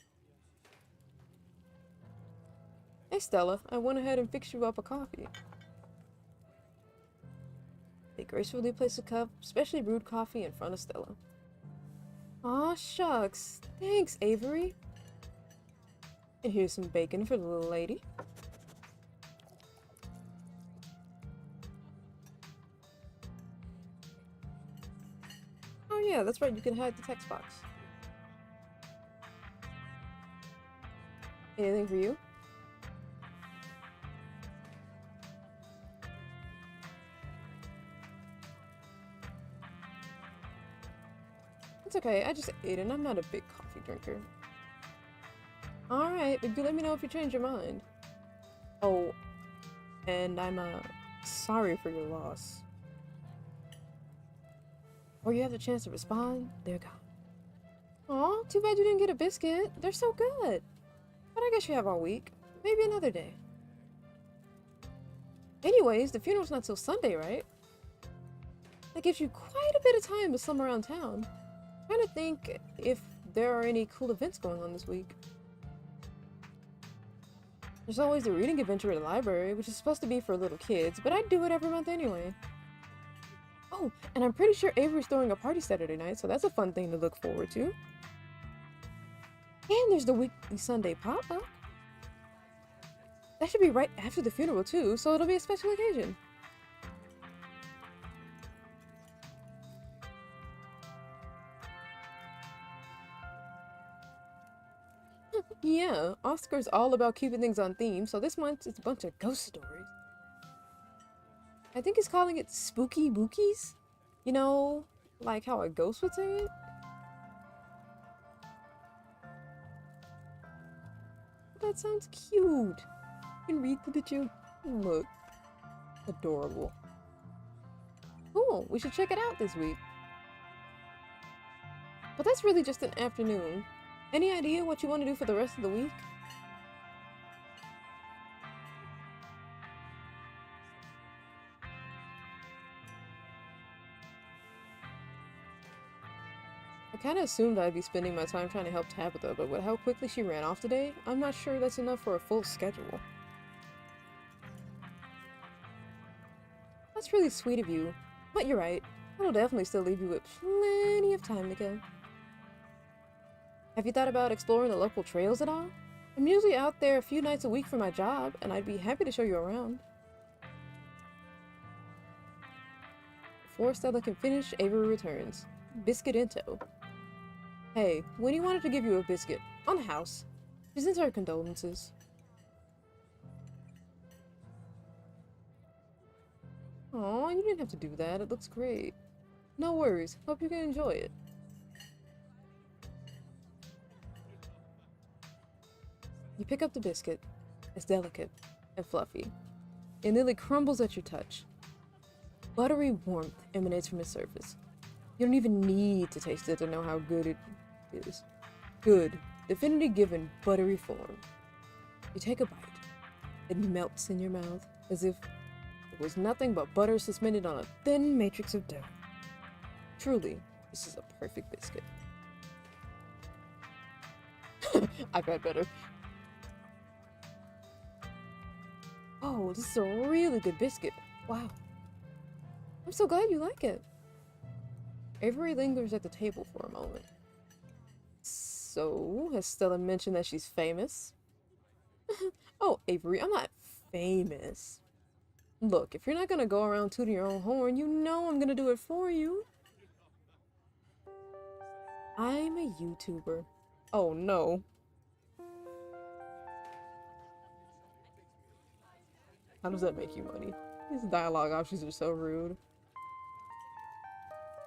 S1: Hey Stella, I went ahead and fixed you up a coffee. They gracefully placed a cup, specially brewed coffee in front of Stella. Aw, shucks. Thanks, Avery. And here's some bacon for the little lady. Oh yeah, that's right, you can hide the text box. Anything for you? It's okay, I just ate and I'm not a big coffee drinker. Alright, but you let me know if you change your mind. Oh, and I'm sorry for your loss. Or you have the chance to respond, they're gone. Aw, too bad you didn't get a biscuit. They're so good. But I guess you have all week. Maybe another day. Anyways, the funeral's not till Sunday, right? That gives you quite a bit of time to slum around town. I'm trying to think if there are any cool events going on this week. There's always the reading adventure at the library, which is supposed to be for little kids, but I do it every month anyway. Oh, and I'm pretty sure Avery's throwing a party Saturday night, so that's a fun thing to look forward to. And there's the weekly Sunday pop-up. That should be right after the funeral too, so it'll be a special occasion. Yeah, Oscar's all about keeping things on theme, so this month it's a bunch of ghost stories. I think he's calling it spooky bookies. You know, like how a ghost would say it. That sounds cute. You can read to the children. Look. Adorable. Cool, we should check it out this week. But that's really just an afternoon. Any idea what you want to do for the rest of the week? I kinda assumed I'd be spending my time trying to help Tabitha, but with how quickly she ran off today, I'm not sure that's enough for a full schedule. That's really sweet of you, but you're right. That'll definitely still leave you with plenty of time to kill. Have you thought about exploring the local trails at all? I'm usually out there a few nights a week for my job, and I'd be happy to show you around. Before Stella can finish, Avery returns. Biscuit in tow. Hey, Winnie wanted to give you a biscuit. On the house. Presents her condolences. Aw, you didn't have to do that. It looks great. No worries. Hope you can enjoy it. You pick up the biscuit. It's delicate and fluffy. It nearly crumbles at your touch. Buttery warmth emanates from its surface. You don't even need to taste it to know how good it is. Good, definitely given buttery form. You take a bite. It melts in your mouth as if it was nothing but butter suspended on a thin matrix of dough. Truly, this is a perfect biscuit. I've had better. Oh, this is a really good biscuit. Wow. I'm so glad you like it. Avery lingers at the table for a moment. So, has Stella mentioned that she's famous? Oh, Avery, I'm not famous. Look, if you're not gonna go around tooting your own horn, you know I'm gonna do it for you. I'm a YouTuber. Oh no. How does that make you money? These dialogue options are so rude.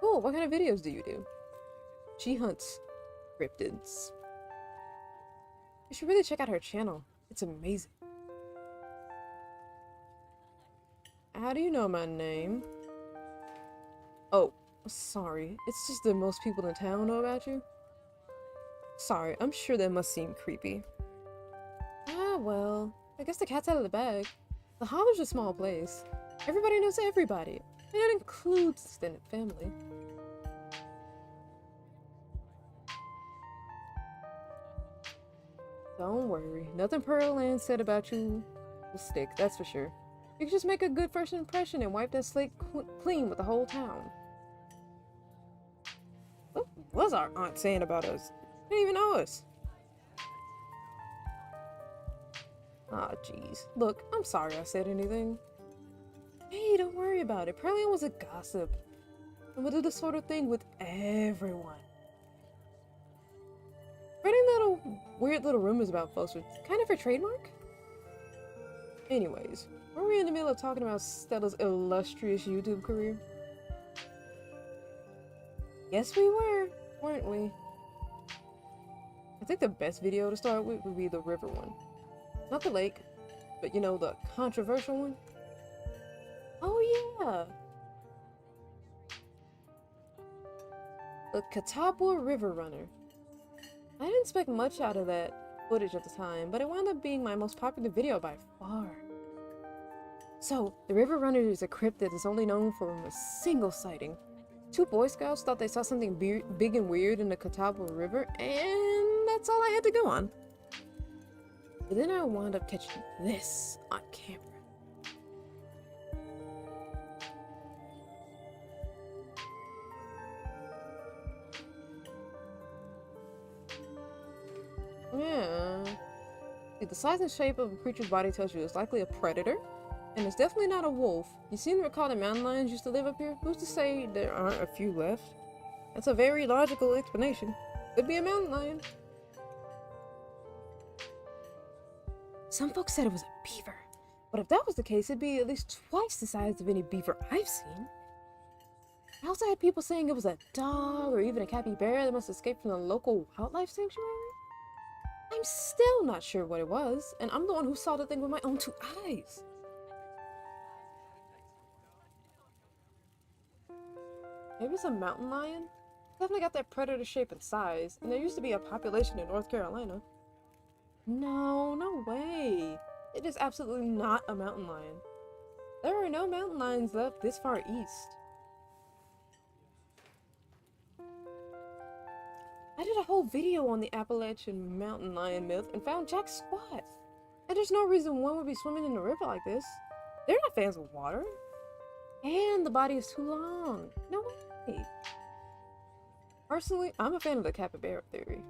S1: Cool, what kind of videos do you do? She hunts cryptids. You should really check out her channel. It's amazing. How do you know my name? Oh, sorry. It's just that most people in town know about you. Sorry, I'm sure that must seem creepy. Ah, well, I guess the cat's out of the bag. The Hollow's a small place. Everybody knows everybody. And that includes extended family. Don't worry. Nothing Pearl Ann said about you will stick, that's for sure. You can just make a good first impression and wipe that slate clean with the whole town. What was our aunt saying about us? Didn't even know us. Ah, jeez. Look, I'm sorry I said anything. Hey, don't worry about it. Pearl Ann was a gossip. And would do this sort of thing with everyone. Spreading weird little rumors about folks was kind of her trademark. Anyways, were we in the middle of talking about Stella's illustrious YouTube career? Yes, we were, weren't we? I think the best video to start with would be the river one. Not the lake, but you know, the controversial one. Oh yeah! The Catawba River Runner. I didn't expect much out of that footage at the time, but it wound up being my most popular video by far. So, the River Runner is a crypt that is only known from a single sighting. 2 Boy Scouts thought they saw something big and weird in the Catawba River, and that's all I had to go on. But then I wound up catching this on camera. Yeah. See, the size and shape of a creature's body tells you it's likely a predator, and it's definitely not a wolf. You seem to recall that mountain lions used to live up here? Who's to say there aren't a few left? That's a very logical explanation. Could be a mountain lion. Some folks said it was a beaver, but if that was the case, it'd be at least twice the size of any beaver I've seen. I also had people saying it was a dog or even a capybara that must have escaped from the local wildlife sanctuary. I'm still not sure what it was, and I'm the one who saw the thing with my own 2 eyes. Maybe it's a mountain lion? Definitely got that predator shape and size, and there used to be a population in North Carolina. No, no way. It is absolutely not a mountain lion. There are no mountain lions left this far east. I did a whole video on the Appalachian mountain lion myth and found Jack's spot. And there's no reason one would be swimming in a river like this. They're not fans of water. And the body is too long. No way. Personally, I'm a fan of the capybara theory.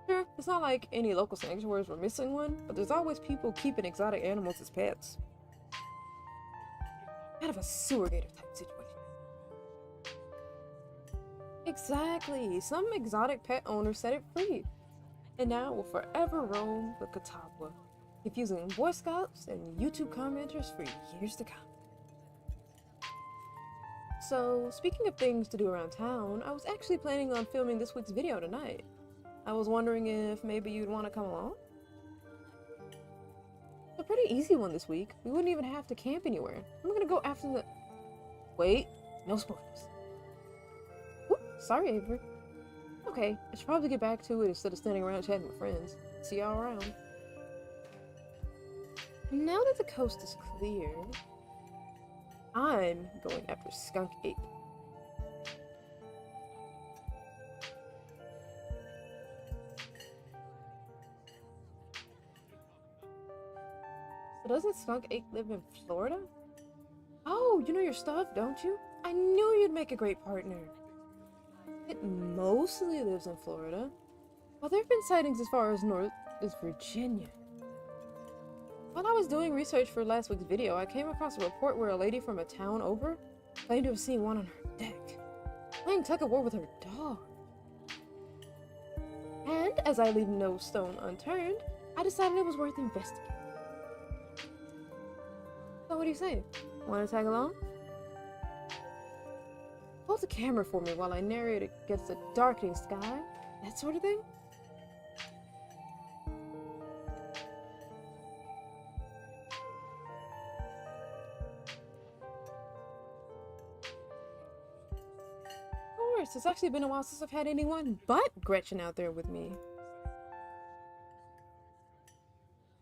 S1: Sure, it's not like any local sanctuaries were missing one, but there's always people keeping exotic animals as pets. Kind of a sewer gator type situation. Exactly. Some exotic pet owner set it free. And now it will forever roam the Catawba, confusing Boy Scouts and YouTube commenters for years to come. So, speaking of things to do around town, I was actually planning on filming this week's video tonight. I was wondering if maybe you'd want to come along? It's a pretty easy one this week. We wouldn't even have to camp anywhere. I'm gonna go after the... Wait, no spoilers. Sorry, Avery. Okay, I should probably get back to it instead of standing around chatting with friends. See y'all around. Now that the coast is clear, I'm going after Skunk Ape. So doesn't Skunk Ape live in Florida? Oh, you know your stuff, don't you? I knew you'd make a great partner. It mostly lives in Florida, but there have been sightings as far as north as Virginia. While I was doing research for last week's video, I came across a report where a lady from a town over claimed to have seen one on her deck, playing tug-of-war with her dog. And as I leave no stone unturned, I decided it was worth investigating. So what do you say? Want to tag along? Hold the camera for me while I narrate against the darkening sky, that sort of thing. It's actually been a while since I've had anyone but Gretchen out there with me.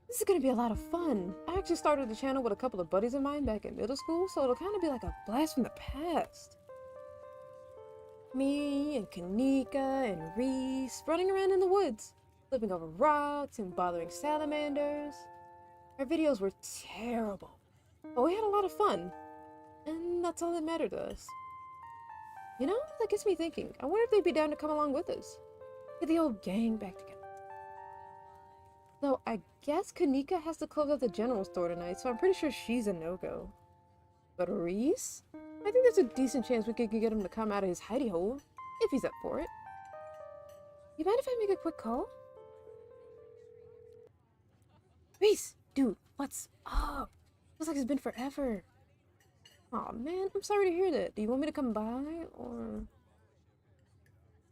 S1: This is gonna be a lot of fun. I actually started the channel with a couple of buddies of mine back in middle school, so it'll kind of be like a blast from the past. Me and Kanika and Reese running around in the woods, flipping over rocks and bothering salamanders. Our videos were terrible, but we had a lot of fun, and that's all that mattered to us. You know, that gets me thinking, I wonder if they'd be down to come along with us. Get the old gang back together. Though I guess Kanika has to close at the general store tonight, so I'm pretty sure she's a no-go. But Reese? I think there's a decent chance we could get him to come out of his hidey hole, if he's up for it. You mind if I make a quick call? Reese! Dude, what's up? Feels like it's been forever. Aw, man, I'm sorry to hear that. Do you want me to come by, or...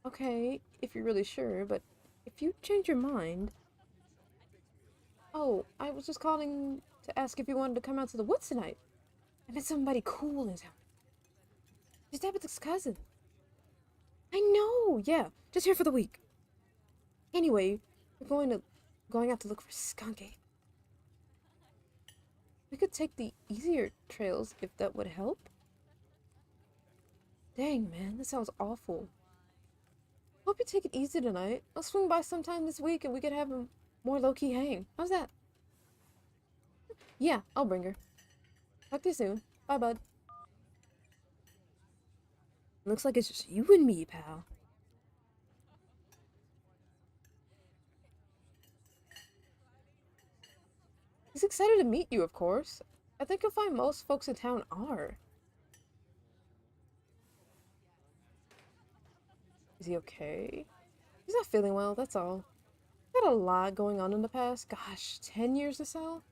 S1: Okay, if you're really sure, but if you change your mind... Oh, I was just calling to ask if you wanted to come out to the woods tonight. I met somebody cool in town. She's Tabitha's cousin. I know, yeah, just here for the week. Anyway, we're going out to look for skunky. We could take the easier trails if that would help. Dang, man, this sounds awful. Hope you take it easy tonight. I'll swing by sometime this week and we could have a more low-key hang. How's that? Yeah, I'll bring her. Talk to you soon. Bye, bud. Looks like it's just you and me, pal. He's excited to meet you, of course. I think you'll find most folks in town are. Is he okay? He's not feeling well, that's all. Had a lot going on in the past, gosh, 10 years or so?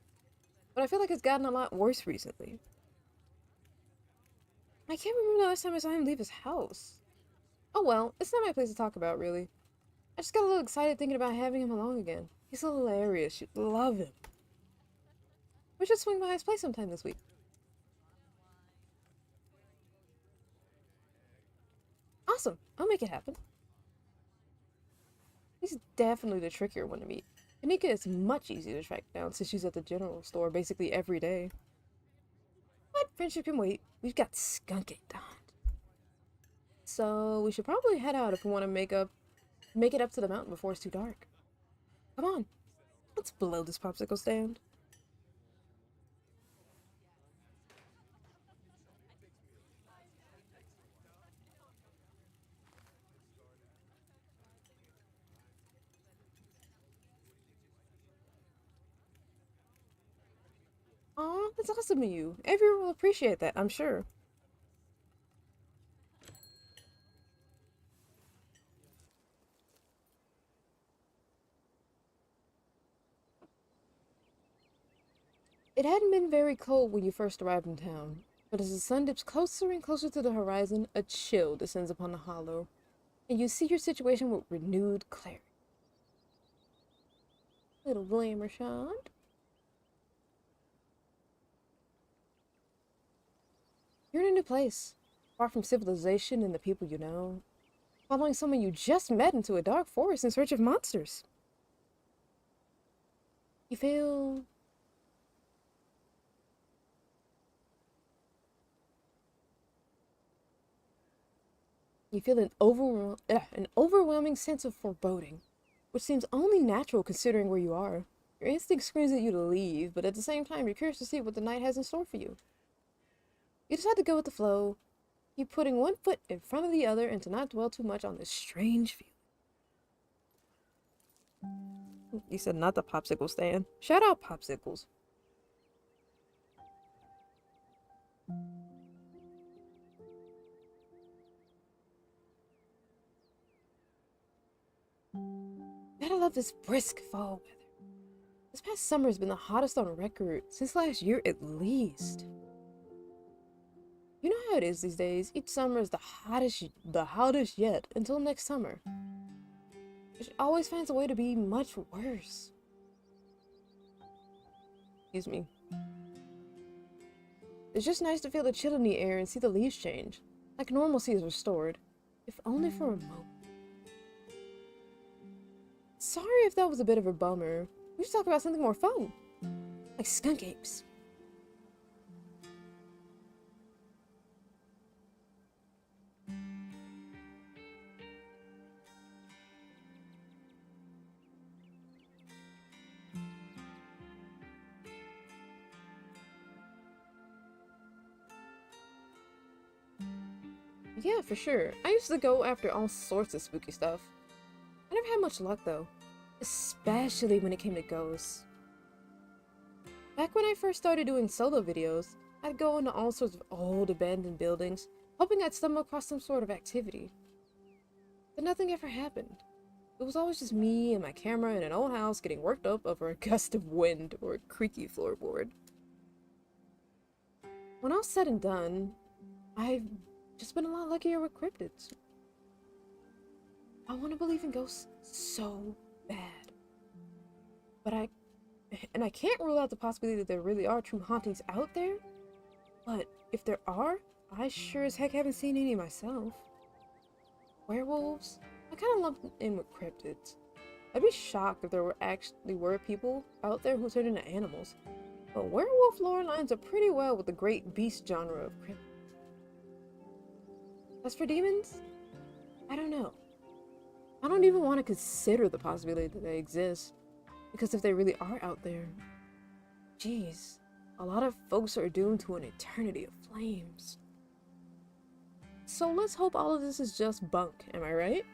S1: But I feel like it's gotten a lot worse recently. I can't remember the last time I saw him leave his house. Oh well, it's not my place to talk about, really. I just got a little excited thinking about having him along again. He's hilarious, you'd love him. We should swing by his place sometime this week. Awesome, I'll make it happen. He's definitely the trickier one to meet. Kanika is much easier to track down since she's at the general store basically every day. But friendship can wait. We've got skunk it done. So we should probably head out if we want to make it up to the mountain before it's too dark. Come on, let's blow this popsicle stand. Aw, that's awesome of you. Everyone will appreciate that, I'm sure. It hadn't been very cold when you first arrived in town, but as the sun dips closer and closer to the horizon, a chill descends upon the hollow, and you see your situation with renewed clarity. Little glamour shot. You're in a new place, far from civilization and the people you know, following someone you just met into a dark forest in search of monsters. You feel... an overwhelming sense of foreboding, which seems only natural considering where you are. Your instinct screams at you to leave, but at the same time, you're curious to see what the night has in store for you. You decide to go with the flow, keep putting one foot in front of the other and to not dwell too much on this strange feeling. You said not the popsicle stand. Shout out popsicles. Gotta love this brisk fall weather. This past summer has been the hottest on record since last year at least. You know how it is these days. Each summer is the hottest yet until next summer. It always finds a way to be much worse. Excuse me. It's just nice to feel the chill in the air and see the leaves change, like normalcy is restored. If only for a moment. Sorry if that was a bit of a bummer. We should talk about something more fun. Like skunk apes. Yeah, for sure. I used to go after all sorts of spooky stuff. I never had much luck though, especially when it came to ghosts. Back when I first started doing solo videos, I'd go into all sorts of old abandoned buildings, hoping I'd stumble across some sort of activity. But nothing ever happened. It was always just me and my camera in an old house getting worked up over a gust of wind or a creaky floorboard. When all said and done, I've just been a lot luckier with cryptids. I want to believe in ghosts so bad. But I can't rule out the possibility that there really are true hauntings out there. But if there are, I sure as heck haven't seen any myself. Werewolves? I kind of lump them in with cryptids. I'd be shocked if there were people out there who turned into animals. But werewolf lore lines up pretty well with the great beast genre of cryptids. As for demons, I don't know. I don't even want to consider the possibility that they exist. Because if they really are out there, geez, a lot of folks are doomed to an eternity of flames. So let's hope all of this is just bunk, am I right?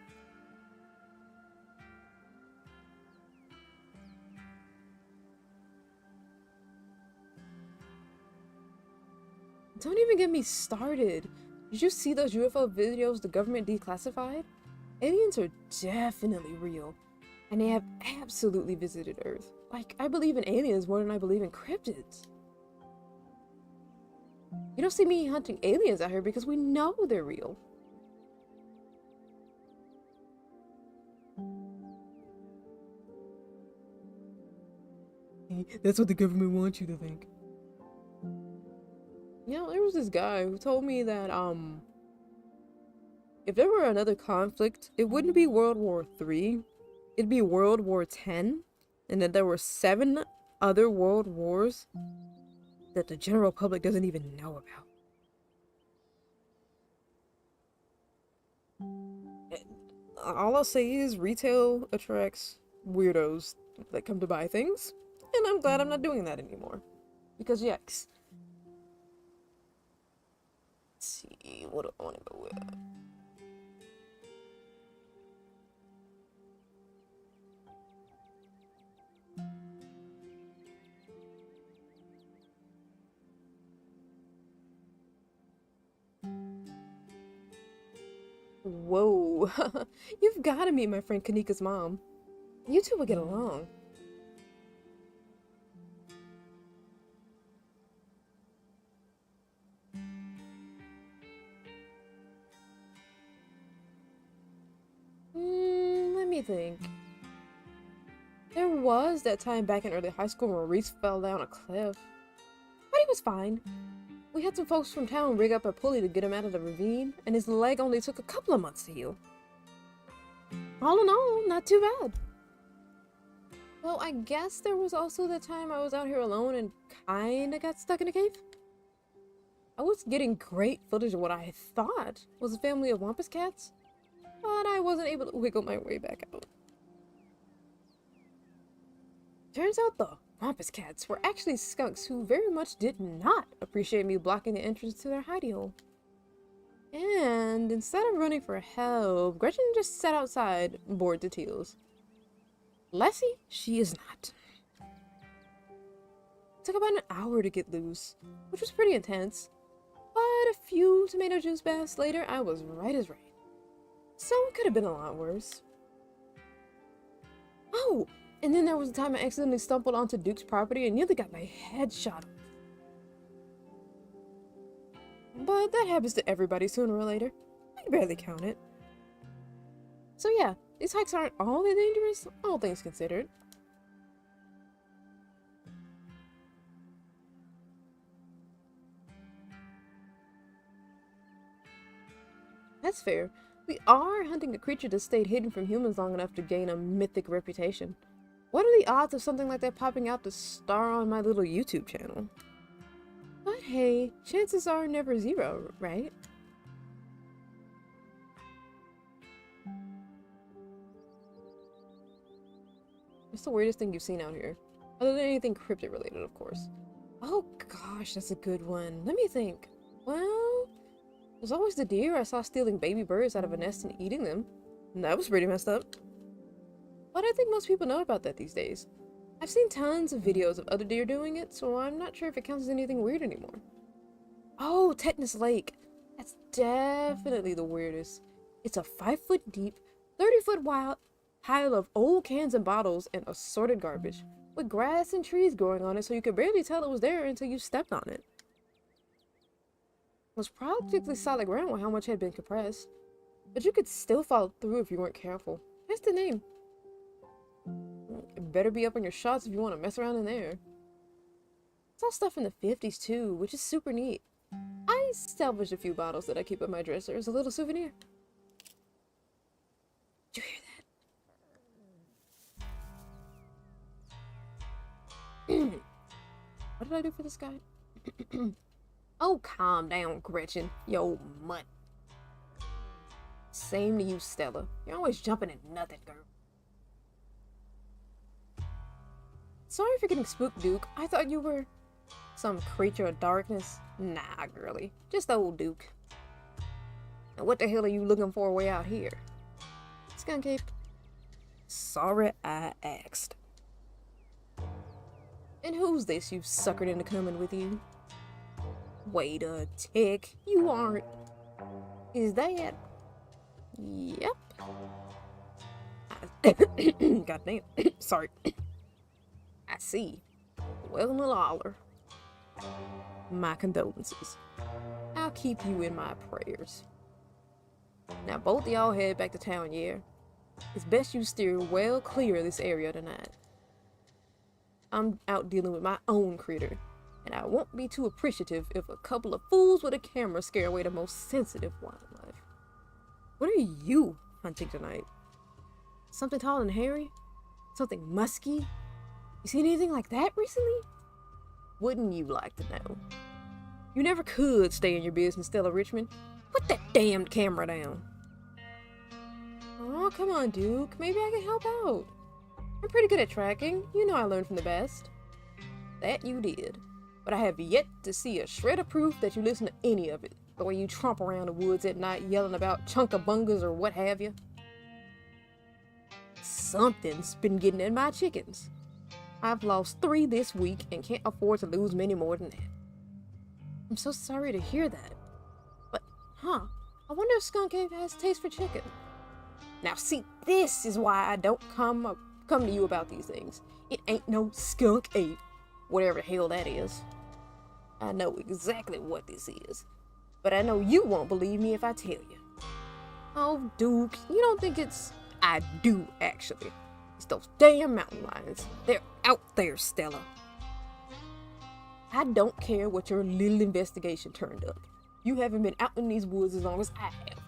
S1: Don't even get me started. Did you see those UFO videos the government declassified? Aliens are definitely real, and they have absolutely visited Earth. Like, I believe in aliens more than I believe in cryptids. You don't see me hunting aliens out here because we know they're real. That's what the government wants you to think. You know, there was this guy who told me that, if there were another conflict, it wouldn't be World War III, it'd be World War X, and that there were 7 other world wars that the general public doesn't even know about. All I'll say is retail attracts weirdos that come to buy things, and I'm glad I'm not doing that anymore. Because yikes. Let's see, what do I want to go with? Whoa, you've got to meet my friend Kanika's mom. You two will get along. Let me think. There was that time back in early high school where Reese fell down a cliff. But he was fine. We had some folks from town rig up a pulley to get him out of the ravine, and his leg only took a couple of months to heal. All in all, not too bad. Well, I guess there was also the time I was out here alone and kinda got stuck in a cave. I was getting great footage of what I thought was a family of wampus cats, but I wasn't able to wiggle my way back out. Turns out the wampus cats were actually skunks who very much did not appreciate me blocking the entrance to their hidey hole. And instead of running for help, Gretchen just sat outside, bored to tears. Lessie, she is not. It took about an hour to get loose, which was pretty intense. But a few tomato juice baths later, I was right as rain. So it could have been a lot worse. Oh, and then there was a time I accidentally stumbled onto Duke's property and nearly got my head shot off. But that happens to everybody sooner or later. I can barely count it. So yeah, these hikes aren't all that dangerous, all things considered. That's fair. We are hunting a creature that stayed hidden from humans long enough to gain a mythic reputation. What are the odds of something like that popping out to star on my little YouTube channel? But hey, chances are never zero, right? What's the weirdest thing you've seen out here? Other than anything cryptid related, of course. Oh gosh, that's a good one. Let me think. Well, there's always the deer I saw stealing baby birds out of a nest and eating them. And that was pretty messed up. But I think most people know about that these days. I've seen tons of videos of other deer doing it, so I'm not sure if it counts as anything weird anymore. Oh, Tetanus Lake. That's definitely the weirdest. It's a 5-foot deep, 30-foot wide pile of old cans and bottles and assorted garbage, with grass and trees growing on it so you could barely tell it was there until you stepped on it. It was practically solid ground with how much had been compressed, but you could still fall through if you weren't careful. That's the name. It better be up on your shots if you want to mess around in there. It's all stuff in the 50s too, which is super neat. I salvaged a few bottles that I keep in my dresser as a little souvenir. Did you hear that? What did I do for this guy? Oh, calm down, Gretchen. Yo, mutt. Same to you, Stella. You're always jumping at nothing, girl. Sorry for getting spooked, Duke. I thought you were some creature of darkness. Nah, girlie. Just old Duke. And what the hell are you looking for way out here? Skunk Ape. Sorry I asked. And who's this you've suckered into coming with you? Wait a tick. You aren't. Is that? Yep. Goddamn. Sorry. I see. Well, Lawler. My condolences. I'll keep you in my prayers. Now, both of y'all head back to town, yeah? It's best you steer well clear of this area tonight. I'm out dealing with my own critter, and I won't be too appreciative if a couple of fools with a camera scare away the most sensitive wildlife. What are you hunting tonight? Something tall and hairy? Something musky? You seen anything like that recently? Wouldn't you like to know? You never could stay in your business, Stella Richmond. Put that damned camera down. Oh, come on, Duke. Maybe I can help out. I'm pretty good at tracking. You know I learned from the best. That you did. But I have yet to see a shred of proof that you listen to any of it. The way you tromp around the woods at night yelling about chunkabungas or what have you. Something's been getting in my chickens. I've lost 3 this week and can't afford to lose many more than that. I'm so sorry to hear that. But, I wonder if Skunk Ape has taste for chicken. Now see, this is why I don't come to you about these things. It ain't no Skunk Ape, whatever the hell that is. I know exactly what this is, but I know you won't believe me if I tell you. Oh, Duke, you don't think it's... I do, actually. It's those damn mountain lions. They're out there, Stella. I don't care what your little investigation turned up. You haven't been out in these woods as long as I have.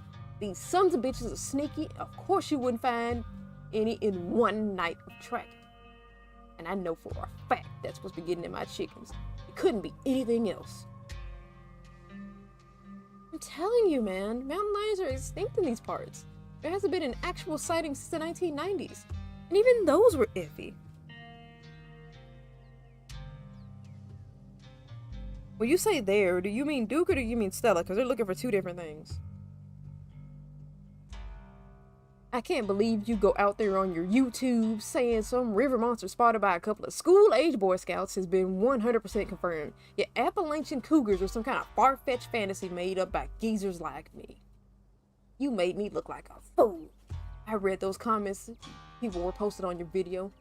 S1: These sons of bitches are sneaky. Of course you wouldn't find any in one night of tracking. And I know for a fact that's what's been getting in my chickens. It couldn't be anything else. I'm telling you, man, mountain lions are extinct in these parts. There hasn't been an actual sighting since the 1990s. And even those were iffy. When you say there, do you mean Duke or do you mean Stella? Because they're looking for 2 different things. I can't believe you go out there on your YouTube saying some river monster spotted by a couple of school-age Boy Scouts has been 100% confirmed. Yet Appalachian cougars are some kind of far-fetched fantasy made up by geezers like me. You made me look like a fool. I read those comments people were posted on your video.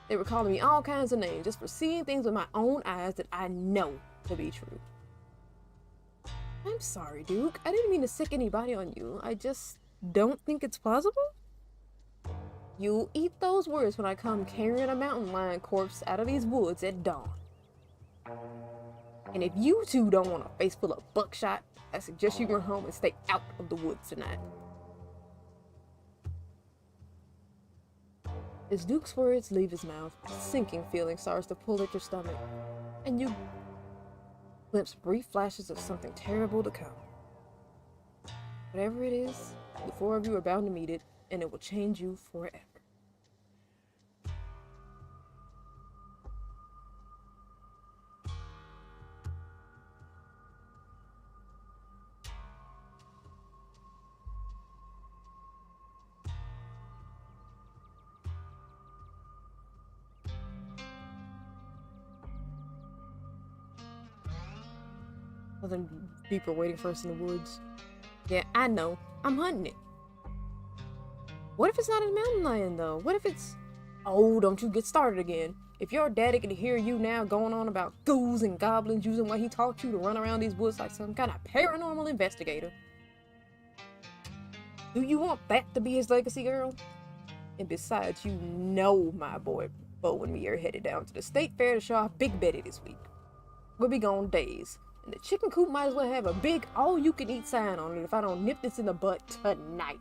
S1: They were calling me all kinds of names just for seeing things with my own eyes that I know to be true. I'm sorry, Duke. I didn't mean to sick anybody on you. I just don't think it's plausible. You'll eat those words when I come carrying a mountain lion corpse out of these woods at dawn. And if you 2 don't want a face full of buckshot, I suggest you go home and stay out of the woods tonight. As Duke's words leave his mouth, a sinking feeling starts to pull at your stomach, and you glimpse brief flashes of something terrible to come. Whatever it is, the four of you are bound to meet it, and it will change you forever. Nothing beeper waiting for us in the woods. Yeah, I know. I'm hunting it. What if it's not a mountain lion, though? What if it's... Oh, don't you get started again. If your daddy could hear you now going on about ghouls and goblins using what he taught you to run around these woods like some kind of paranormal investigator. Do you want that to be his legacy, girl? And besides, you know my boy Bo and me are headed down to the state fair to show off Big Betty this week. We'll be gone days. And the chicken coop might as well have a big all-you-can-eat sign on it if I don't nip this in the butt tonight.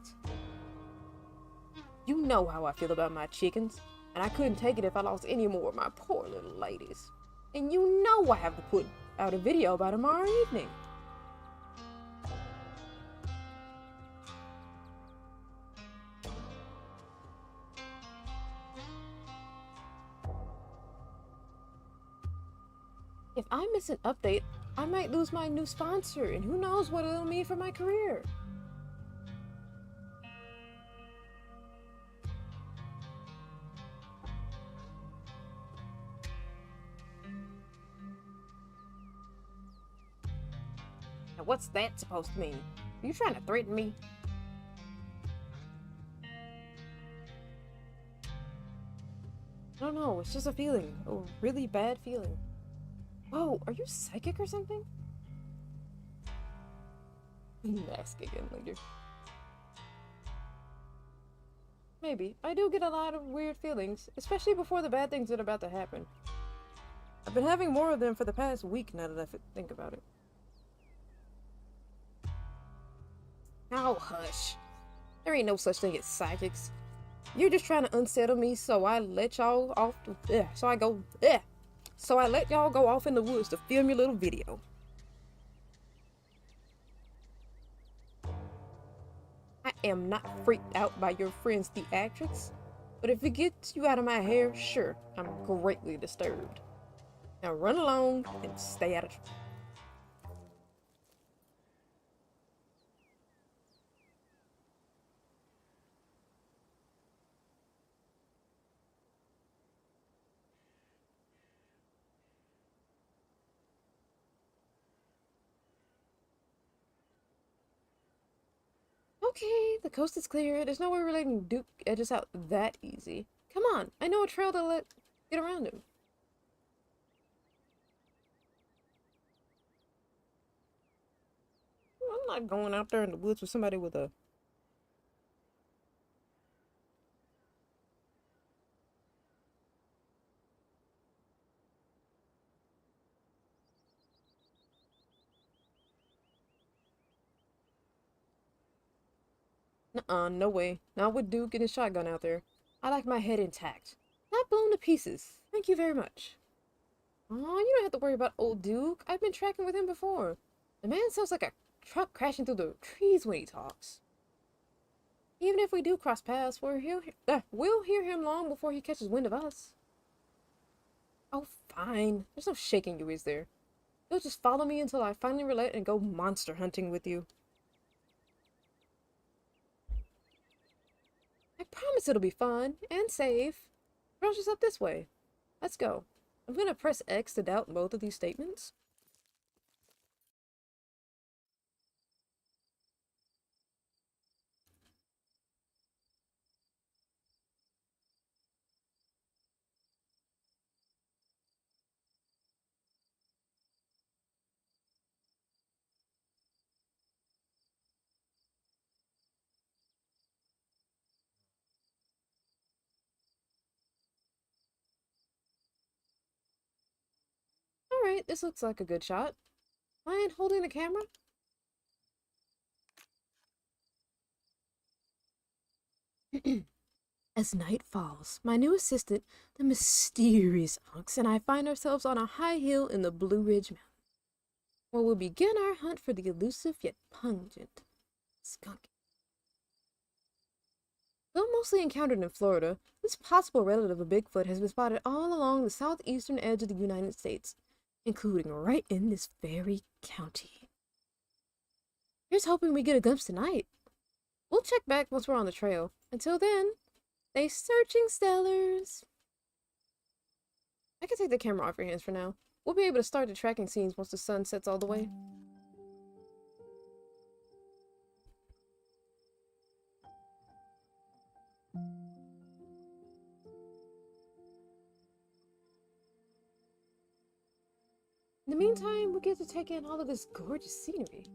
S1: You know how I feel about my chickens, and I couldn't take it if I lost any more of my poor little ladies. And you know I have to put out a video by tomorrow evening. If I miss an update, I might lose my new sponsor, and who knows what it'll mean for my career. Now what's that supposed to mean? Are you trying to threaten me? I don't know, it's just a feeling. A really bad feeling. Whoa, are you psychic or something? Ask again later. Maybe. I do get a lot of weird feelings, especially before the bad things that are about to happen. I've been having more of them for the past week now that I think about it. Oh, hush. There ain't no such thing as psychics. You're just trying to unsettle me, so I let y'all off. So I let y'all go off in the woods to film your little video. I am not freaked out by your friend's theatrics, but if it gets you out of my hair, sure, I'm greatly disturbed. Now run along and stay out of trouble. Okay, the coast is clear. There's no way we're letting Duke edge us out that easy. Come on, I know a trail to get around him. I'm not going out there in the woods with somebody with a... Nuh-uh, no way. Not with Duke and his shotgun out there. I like my head intact. Not blown to pieces. Thank you very much. Aw, you don't have to worry about old Duke. I've been tracking with him before. The man sounds like a truck crashing through the trees when he talks. Even if we do cross paths, we'll hear him long before he catches wind of us. Oh, fine. There's no shaking you, is there? You'll just follow me until I finally relent and go monster hunting with you. I promise it'll be fun and safe. Rush us up this way. Let's go. I'm gonna press X to doubt both of these statements. Alright, this looks like a good shot. Mind holding the camera? As night falls, my new assistant, the mysterious Unks, and I find ourselves on a high hill in the Blue Ridge Mountains, where we'll begin our hunt for the elusive yet pungent skunk. Though mostly encountered in Florida, this possible relative of Bigfoot has been spotted all along the southeastern edge of the United States, including right in this very county. Here's hoping we get a glimpse tonight. We'll check back once we're on the trail. Until then, stay searching, Stellars. I can take the camera off your hands for now. We'll be able to start the tracking scenes once the sun sets all the way. In the meantime, we get to take in all of this gorgeous scenery.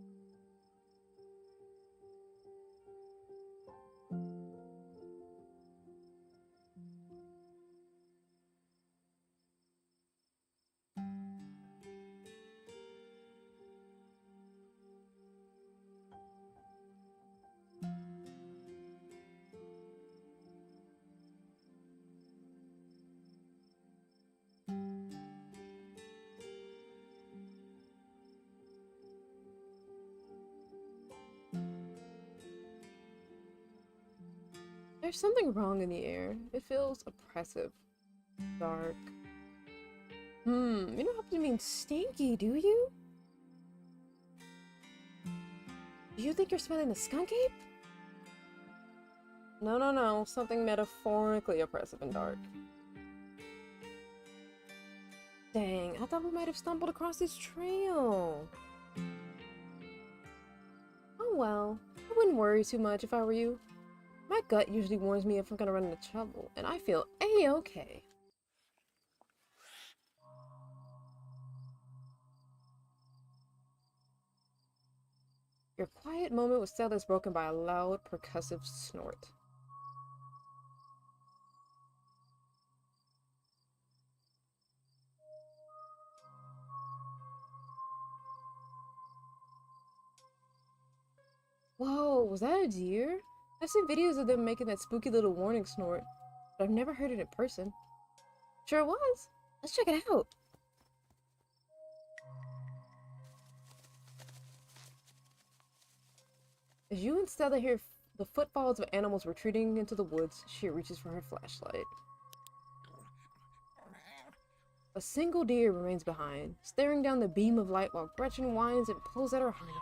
S1: There's something wrong in the air. It feels oppressive. Dark. You don't have to mean stinky, do you? Do you think you're smelling a skunk ape? No, no, no. Something metaphorically oppressive and dark. Dang, I thought we might have stumbled across this trail. Oh well, I wouldn't worry too much if I were you. My gut usually warns me if I'm gonna run into trouble, and I feel A-okay. Your quiet moment with Stella is broken by a loud, percussive snort. Whoa, was that a deer? I've seen videos of them making that spooky little warning snort, but I've never heard it in person. Sure was. Let's check it out. As you and Stella hear the footfalls of animals retreating into the woods, she reaches for her flashlight. A single deer remains behind, staring down the beam of light while Gretchen whines and pulls at her harness.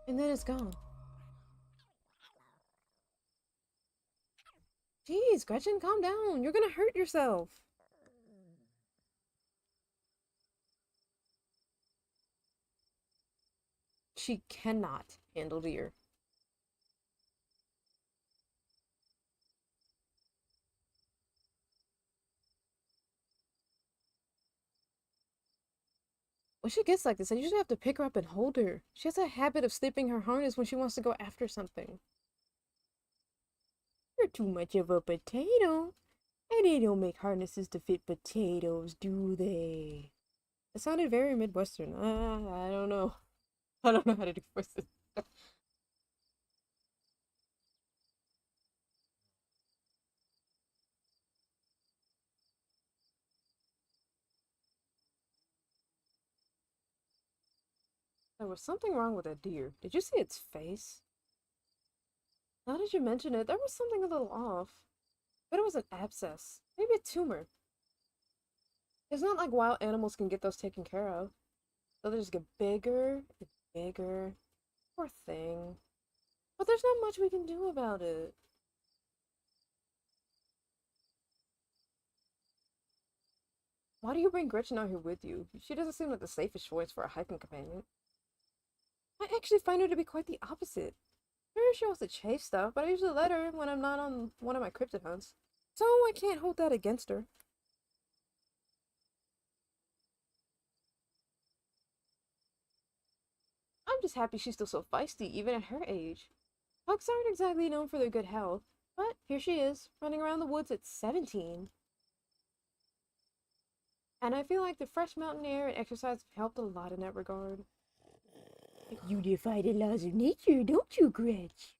S1: And then it's gone. Jeez, Gretchen, calm down. You're gonna hurt yourself. She cannot handle deer. When she gets like this, I usually have to pick her up and hold her. She has a habit of slipping her harness when she wants to go after something. You're too much of a potato. And they don't make harnesses to fit potatoes, do they? It sounded very Midwestern. I don't know. I don't know how to do voices. There was something wrong with that deer. Did you see its face? Now that you mention it, there was something a little off. But it was an abscess. Maybe a tumor. It's not like wild animals can get those taken care of. So they just get bigger and bigger. Poor thing. But there's not much we can do about it. Why do you bring Gretchen out here with you? She doesn't seem like the safest choice for a hiking companion. I actually find her to be quite the opposite. Sure, she wants to chase stuff, but I usually let her when I'm not on one of my cryptid hunts. So I can't hold that against her. I'm just happy she's still so feisty, even at her age. Pugs aren't exactly known for their good health, but here she is, running around the woods at 17. And I feel like the fresh mountain air and exercise helped a lot in that regard. You defy the laws of nature, don't you, Gretch?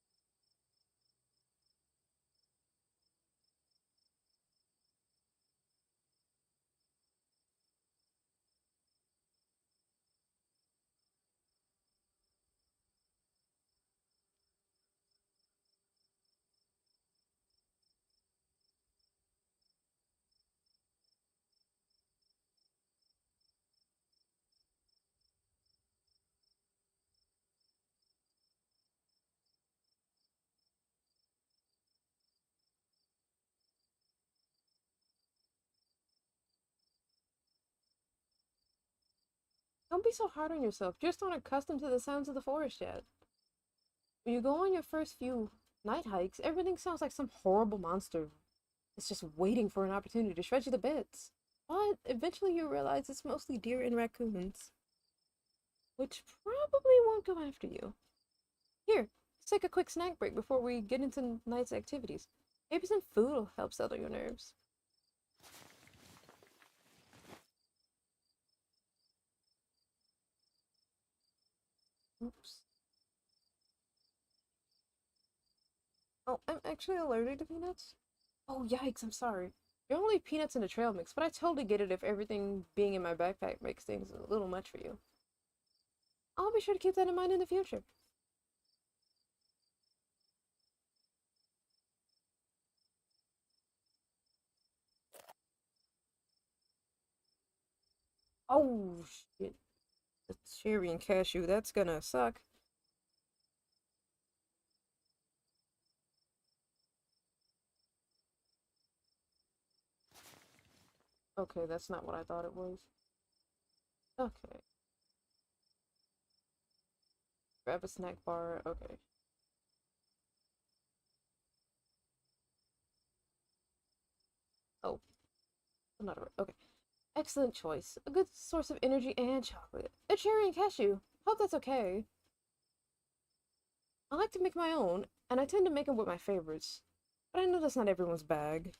S1: Don't be so hard on yourself. You just aren't accustomed to the sounds of the forest yet. When you go on your first few night hikes, everything sounds like some horrible monster. It's just waiting for an opportunity to shred you to bits. But eventually you realize it's mostly deer and raccoons, which probably won't go after you. Here, let's take a quick snack break before we get into night's activities. Maybe some food will help settle your nerves. Oops. Oh, I'm actually allergic to peanuts. Oh, yikes, I'm sorry. You're only peanuts in the trail mix, but I totally get it if everything being in my backpack makes things a little much for you. I'll be sure to keep that in mind in the future. Oh, shit. The cherry and cashew, that's gonna suck. Okay, that's not what I thought it was. Okay. Grab a snack bar. Okay. Oh, another. Okay. Excellent choice. A good source of energy and chocolate. A cherry and cashew. Hope that's okay. I like to make my own, and I tend to make them with my favorites. But I know that's not everyone's bag.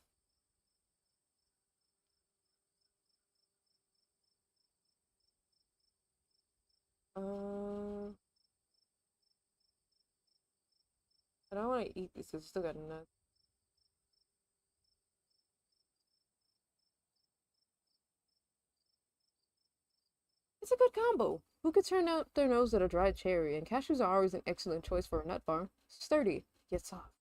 S1: Uh, I don't want to eat these because I still got nuts. It's a good combo. Who could turn out their nose at a dried cherry? And cashews are always an excellent choice for a nut bar. Sturdy, yet soft.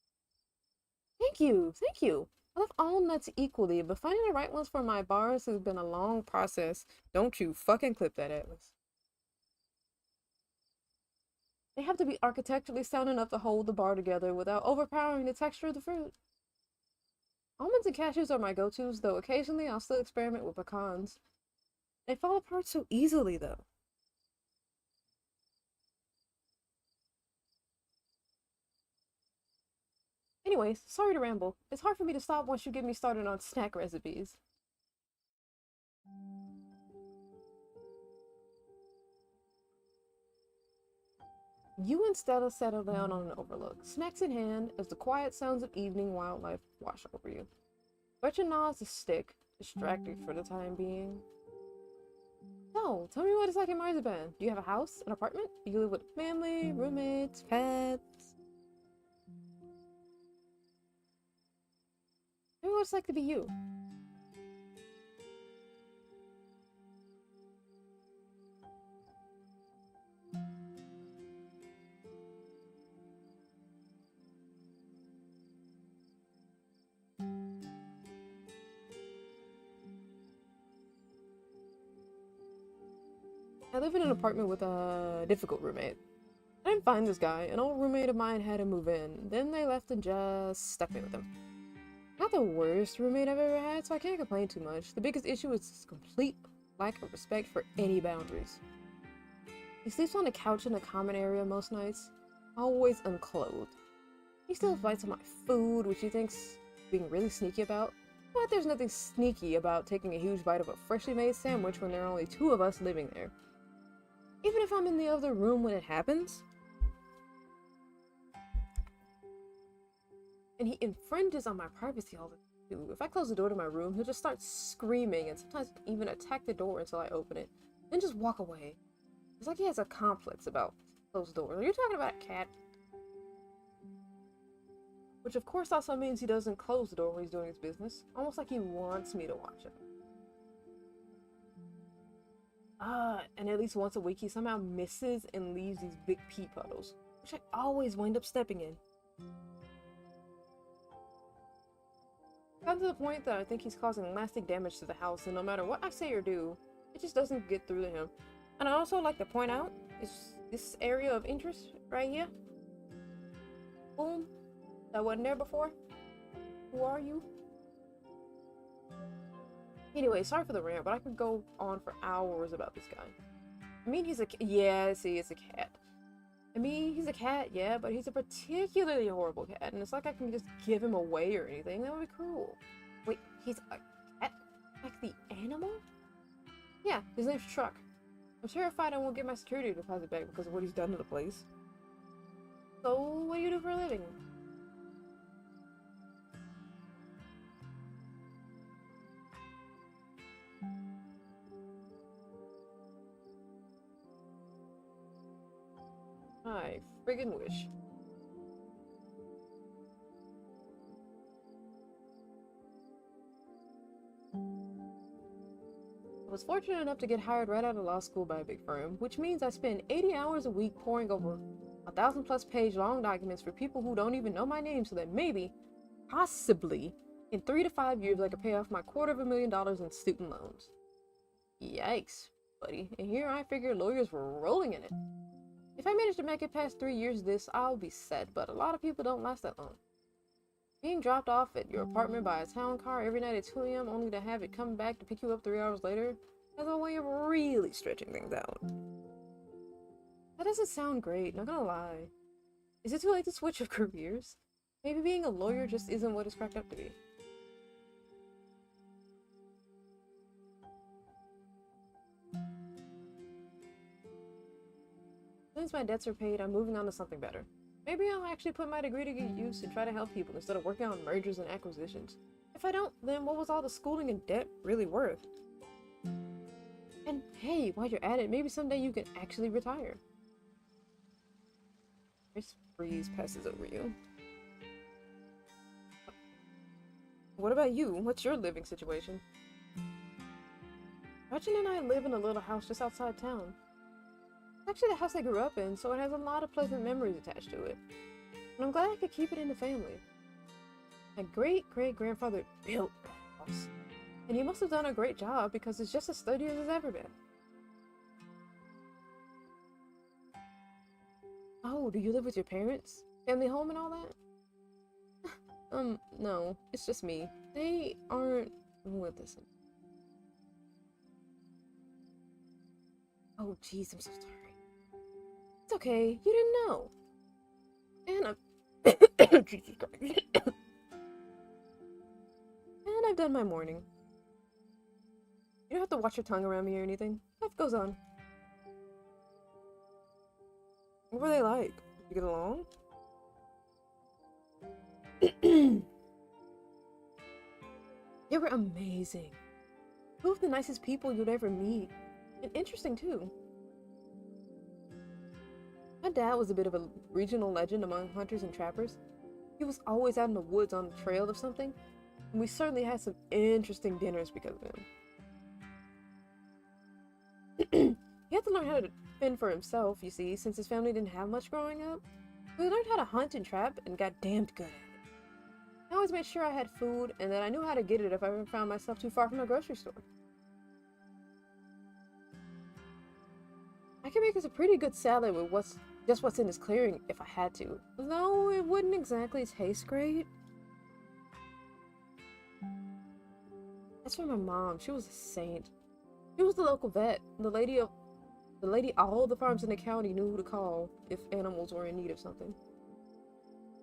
S1: Thank you, thank you. I love all nuts equally, but finding the right ones for my bars has been a long process. Don't you fucking clip that, Atlas. They have to be architecturally sound enough to hold the bar together without overpowering the texture of the fruit. Almonds and cashews are my go-tos, though occasionally I'll still experiment with pecans. They fall apart so easily, though. Anyways, sorry to ramble. It's hard for me to stop once you get me started on snack recipes. You and Stella settle down on an overlook, snacks in hand, as the quiet sounds of evening wildlife wash over you. Gretchen gnaws a stick, distracted for the time being. No, tell me what it's like in Marzipan. Do you have a house, an apartment? Do you live with family, roommates, pets? Tell me what it's like to be you. I live in an apartment with a difficult roommate. I didn't find this guy. An old roommate of mine had to move in. Then they left and just stuck me with him. Not the worst roommate I've ever had, so I can't complain too much. The biggest issue is his complete lack of respect for any boundaries. He sleeps on the couch in the common area most nights, always unclothed. He still bites on my food, which he thinks being really sneaky about. But there's nothing sneaky about taking a huge bite of a freshly made sandwich when there are only two of us living there. Even if I'm in the other room when it happens. And he infringes on my privacy all the time. too. If I close the door to my room, he'll just start screaming and sometimes even attack the door until I open it, then just walk away. It's like he has a complex about closed doors. Are you talking about a cat? Which of course also means he doesn't close the door when he's doing his business. Almost like he wants me to watch him. And at least once a week he somehow misses and leaves these big pee puddles, which I always wind up stepping in. Gotten to the point that I think he's causing lasting damage to the house, and no matter what I say or do, it just doesn't get through to him. And I also like to point out, is this area of interest right here. Boom. That wasn't there before. Who are you? Anyway, sorry for the rant, but I could go on for hours about this guy. I mean, he's a yeah, see, it's a cat. I mean, he's a cat, yeah, but he's a particularly horrible cat, and it's like I can just give him away or anything. That would be cruel. Wait, he's a cat? Like the animal? Yeah, his name's Truck. I'm terrified I won't get my security deposit back because of what he's done to the place. So, what do you do for a living? I friggin' wish. I was fortunate enough to get hired right out of law school by a big firm, which means I spend 80 hours a week poring over 1,000+ page long documents for people who don't even know my name so that maybe, possibly, in 3 to 5 years I could pay off my $250,000 in student loans. Yikes, buddy. And here I figure lawyers were rolling in it. If I manage to make it past 3 years of this, I'll be set, but a lot of people don't last that long. Being dropped off at your apartment by a town car every night at 2 a.m. only to have it come back to pick you up 3 hours later has a way of really stretching things out. That doesn't sound great, not gonna lie. Is it too late to switch of careers? Maybe being a lawyer just isn't what it's cracked up to be. Since my debts are paid, I'm moving on to something better. Maybe I'll actually put my degree to good use and try to help people instead of working on mergers and acquisitions. If I don't, then what was all the schooling and debt really worth? And hey, while you're at it, maybe someday you can actually retire. This breeze passes over you. What about you? What's your living situation? Gretchen and I live in a little house just outside town. It's actually the house I grew up in, so it has a lot of pleasant memories attached to it. And I'm glad I could keep it in the family. My great-great-grandfather built the house. And he must have done a great job because it's just as sturdy as it's ever been. Oh, do you live with your parents? Family home and all that? No, it's just me. They aren't with us. Oh, jeez, I'm so sorry. It's okay, you didn't know. And I'm Jesus Christ. And I've done my morning. You don't have to watch your tongue around me or anything. Life goes on. What were they like? Did you get along? They were amazing. Two of the nicest people you'd ever meet. And interesting too. My dad was a bit of a regional legend among hunters and trappers. He was always out in the woods on the trail of something, and we certainly had some interesting dinners because of him. He had to learn how to fend for himself, you see, since his family didn't have much growing up. So he learned how to hunt and trap and got damned good at it. I always made sure I had food and that I knew how to get it if I ever found myself too far from a grocery store. I can make us a pretty good salad with what's in this clearing if I had to, though it wouldn't exactly taste great. As for my mom, she was a saint. She was the local vet, the lady all the farms in the county knew who to call if animals were in need of something.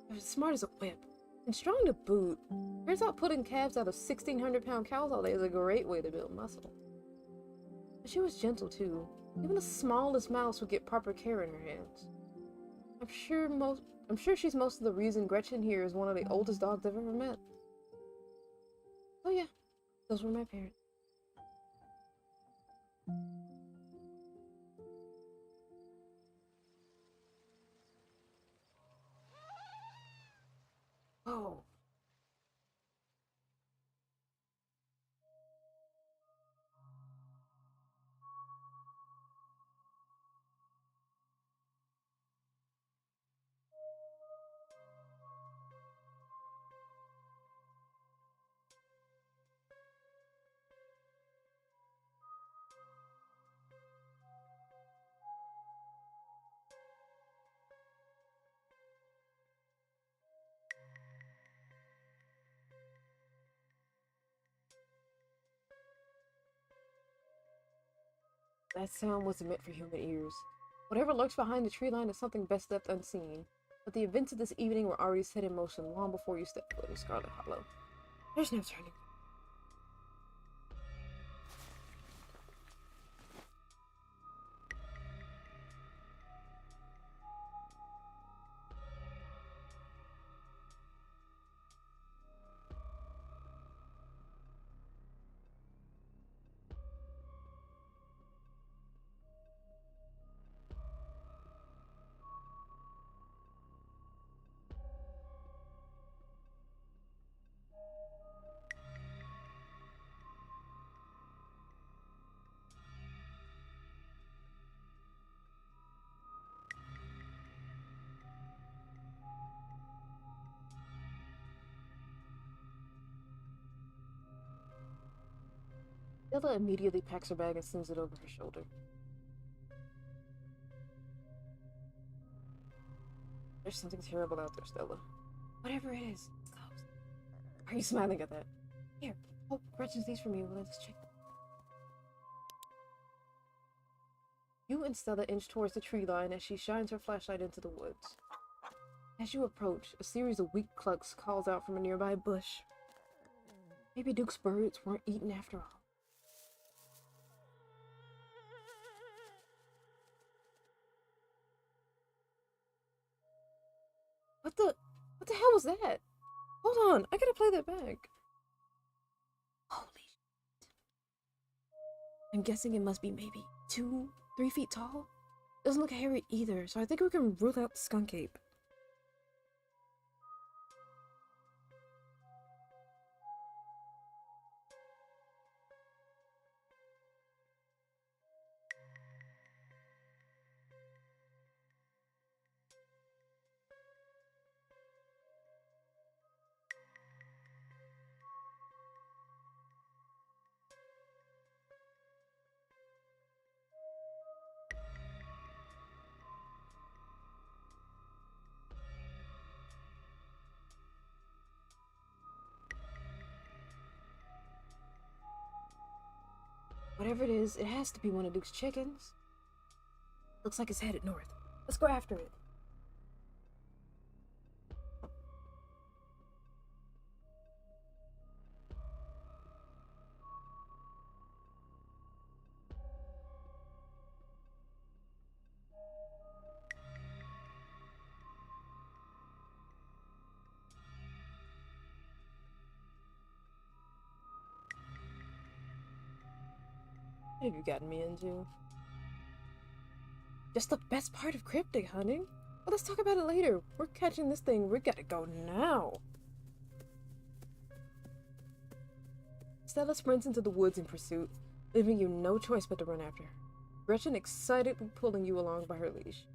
S1: She was smart as a whip, and strong to boot. Turns out putting calves out of 1,600-pound cows all day is a great way to build muscle. But she was gentle too. Even the smallest mouse would get proper care in her hands. I'm sure she's most of the reason Gretchen here is one of the oldest dogs I've ever met. Oh yeah, those were my parents. Oh. That sound wasn't meant for human ears. Whatever lurks behind the tree line is something best left unseen. But the events of this evening were already set in motion long before you stepped foot in Scarlet Hollow. There's no turning. Stella immediately packs her bag and slings it over her shoulder. There's something terrible out there, Stella. Whatever it is, it's close. Are you smiling at that? Here, hold Gretchen's these for me while I just check. You and Stella inch towards the tree line as she shines her flashlight into the woods. As you approach, a series of weak clucks calls out from a nearby bush. Maybe Duke's birds weren't eaten after all. What the hell was that? Hold on, I gotta play that back. Holy shit. I'm guessing it must be maybe 2-3 feet tall. Doesn't look hairy either, so I think we can rule out the skunk ape. Whatever it is, it has to be one of Duke's chickens. Looks like it's headed north. Let's go after it. What have you gotten me into? Just the best part of cryptic hunting? Well, let's talk about it later. We're catching this thing. We gotta go now. Stella sprints into the woods in pursuit, leaving you no choice but to run after her. Gretchen excitedly pulling you along by her leash.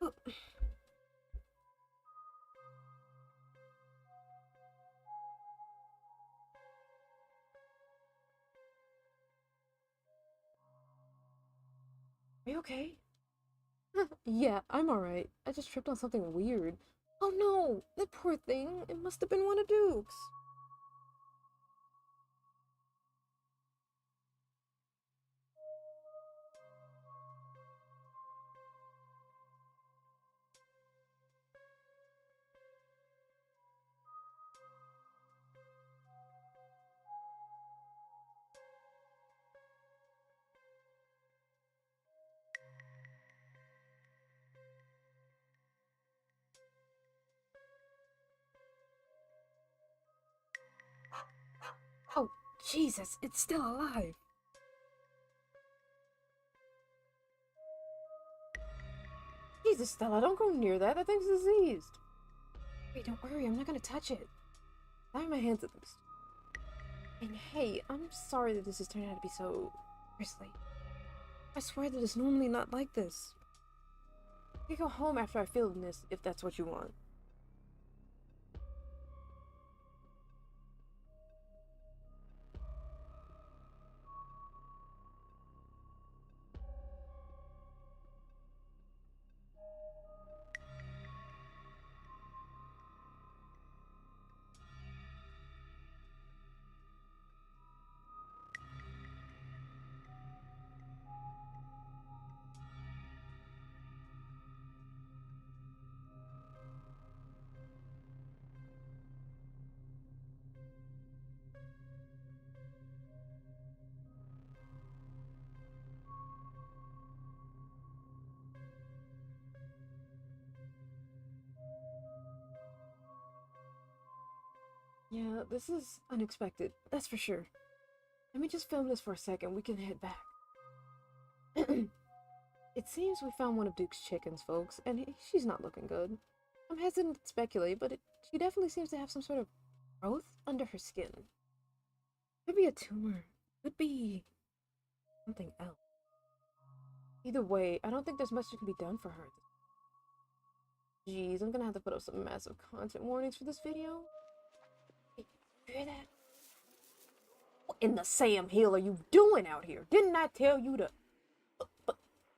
S1: Oh. Are you okay? Yeah, I'm alright. I just tripped on something weird. Oh no! That poor thing! It must have been one of Duke's! Jesus, it's still alive. Jesus, Stella, don't go near that. That thing's diseased. Wait, don't worry. I'm not gonna touch it. I have my hands at least. And hey, I'm sorry that this has turned out to be so grisly. I swear that it's normally not like this. You can go home after I film this, if that's what you want. Yeah, this is unexpected, that's for sure. Let me just film this for a second, we can head back. It seems we found one of Duke's chickens, folks, and she's not looking good. I'm hesitant to speculate, but she definitely seems to have some sort of growth under her skin. Could be a tumor, could be something else. Either way, I don't think there's much that can be done for her. Jeez, I'm gonna have to put up some massive content warnings for this video. Hey, you hear that? What in the Sam Hill are you doing out here? Didn't I tell you to...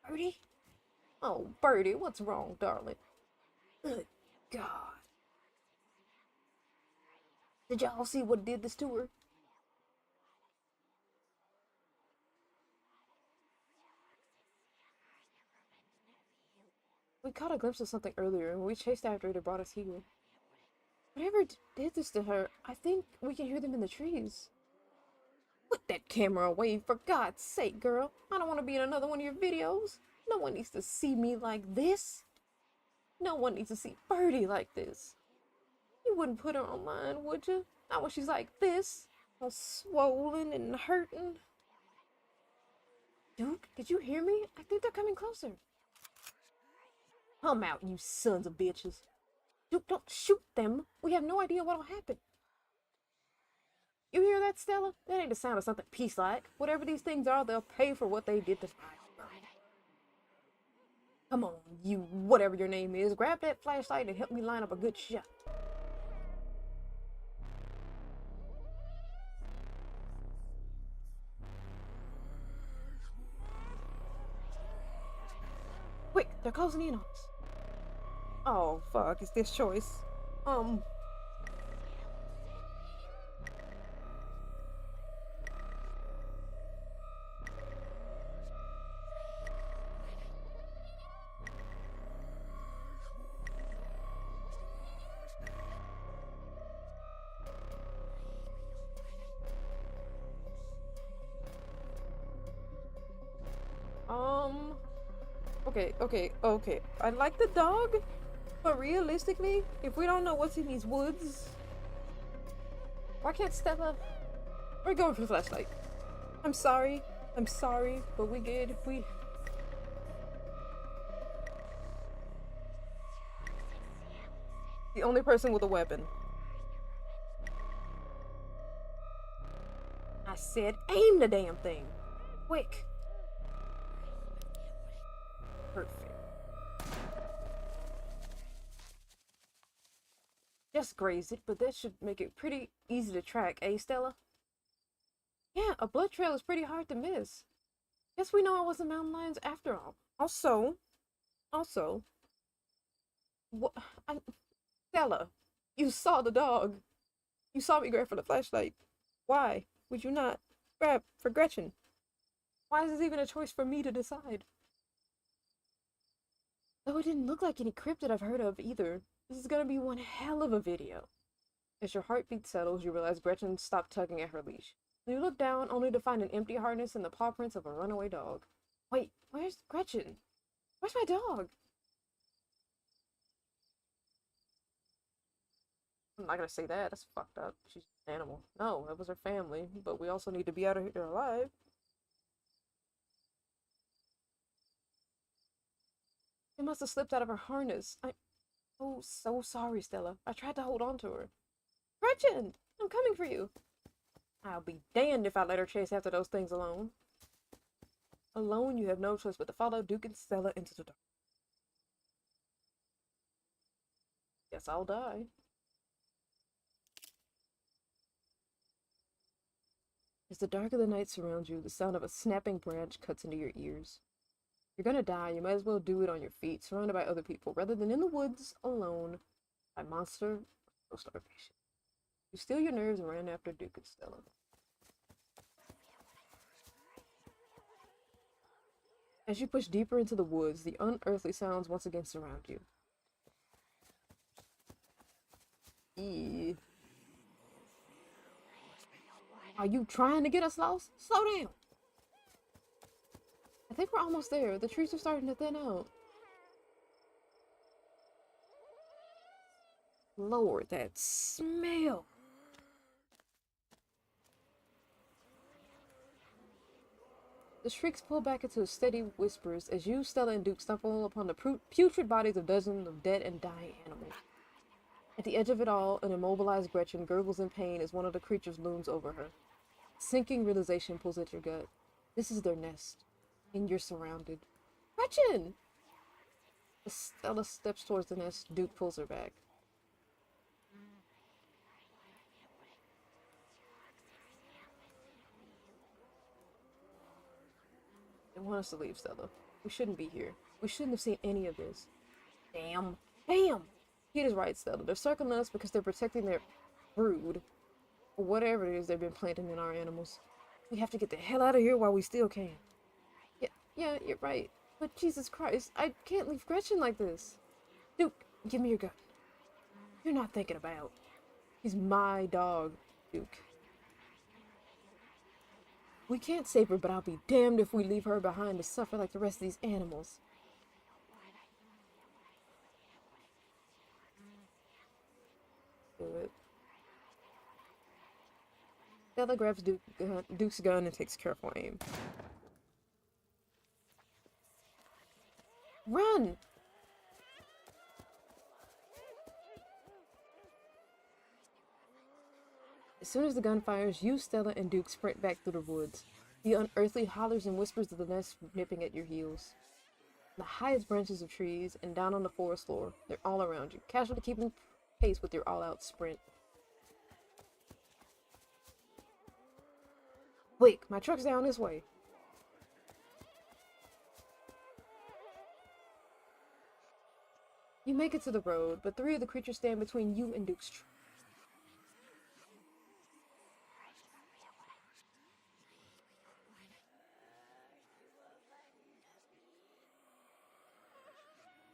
S1: Birdie? Oh, Birdie, what's wrong, darling? Good God. Did y'all see what did this to her? We caught a glimpse of something earlier, and we chased after it and brought us here. Whatever did this to her, I think we can hear them in the trees. Put that camera away, for God's sake, girl. I don't want to be in another one of your videos. No one needs to see me like this. No one needs to see Birdie like this. You wouldn't put her online, would you? Not when she's like this, all swollen and hurting. Duke, did you hear me? I think they're coming closer. Come out, you sons of bitches. Duke, don't shoot them. We have no idea what'll happen. You hear that, Stella? That ain't the sound of something peace-like. Whatever these things are, they'll pay for what they did to... Come on, you whatever your name is. Grab that flashlight and help me line up a good shot. Quick, they're closing in on us. Oh, fuck, it's this choice. Okay. I like the dog, but realistically, if we don't know what's in these woods, why can't Stella... We're going for the flashlight. I'm sorry, but we did. The only person with a weapon. I said aim the damn thing. Quick. Perfect. Just graze it, but that should make it pretty easy to track, eh, Stella? Yeah, a blood trail is pretty hard to miss. Guess we know it wasn't mountain lions after all. Also, what? Stella, you saw the dog. You saw me grab for the flashlight. Why would you not grab for Gretchen? Why is this even a choice for me to decide? Though it didn't look like any cryptid I've heard of either. This is gonna be one hell of a video. As your heartbeat settles, you realize Gretchen stopped tugging at her leash. You look down, only to find an empty harness and the paw prints of a runaway dog. Wait, where's Gretchen? Where's my dog? I'm not gonna say that. That's fucked up. She's an animal. No, that was her family. But we also need to be out of here alive. She must have slipped out of her harness. I'm so sorry, Stella. I tried to hold on to her. Gretchen! I'm coming for you. I'll be damned if I let her chase after those things alone. Alone, you have no choice but to follow Duke and Stella into the dark. Guess I'll die. As the dark of the night surrounds you, the sound of a snapping branch cuts into your ears. You're gonna die, you might as well do it on your feet, surrounded by other people, rather than in the woods, alone, by monster or starvation. You steel your nerves and ran after Duke and Stella. As you push deeper into the woods, the unearthly sounds once again surround you. Eee. Are you trying to get us lost? Slow down! I think we're almost there. The trees are starting to thin out. Lord, that smell! The shrieks pull back into steady whispers as you, Stella, and Duke stumble upon the putrid bodies of dozens of dead and dying animals. At the edge of it all, an immobilized Gretchen gurgles in pain as one of the creatures looms over her. Sinking realization pulls at your gut. This is their nest, and you're surrounded. Gretchen! As Stella steps towards the nest, Duke pulls her back. They want us to leave, Stella. We shouldn't be here. We shouldn't have seen any of this. Damn. Damn! Peter's right, Stella. They're circling us because they're protecting their brood. Or whatever it is they've been planting in our animals. We have to get the hell out of here while we still can. Yeah, you're right. But Jesus Christ, I can't leave Gretchen like this. Duke, give me your gun. You're not thinking about. He's my dog, Duke. We can't save her, but I'll be damned if we leave her behind to suffer like the rest of these animals. Do it. Stella grabs Duke's gun and takes careful aim. Run! As soon as the gun fires, you, Stella, and Duke sprint back through the woods. The unearthly hollers and whispers of the nest nipping at your heels. The highest branches of trees and down on the forest floor, they're all around you, casually keeping pace with your all-out sprint. Quick, my truck's down this way. You make it to the road, but 3 of the creatures stand between you and Duke's truck.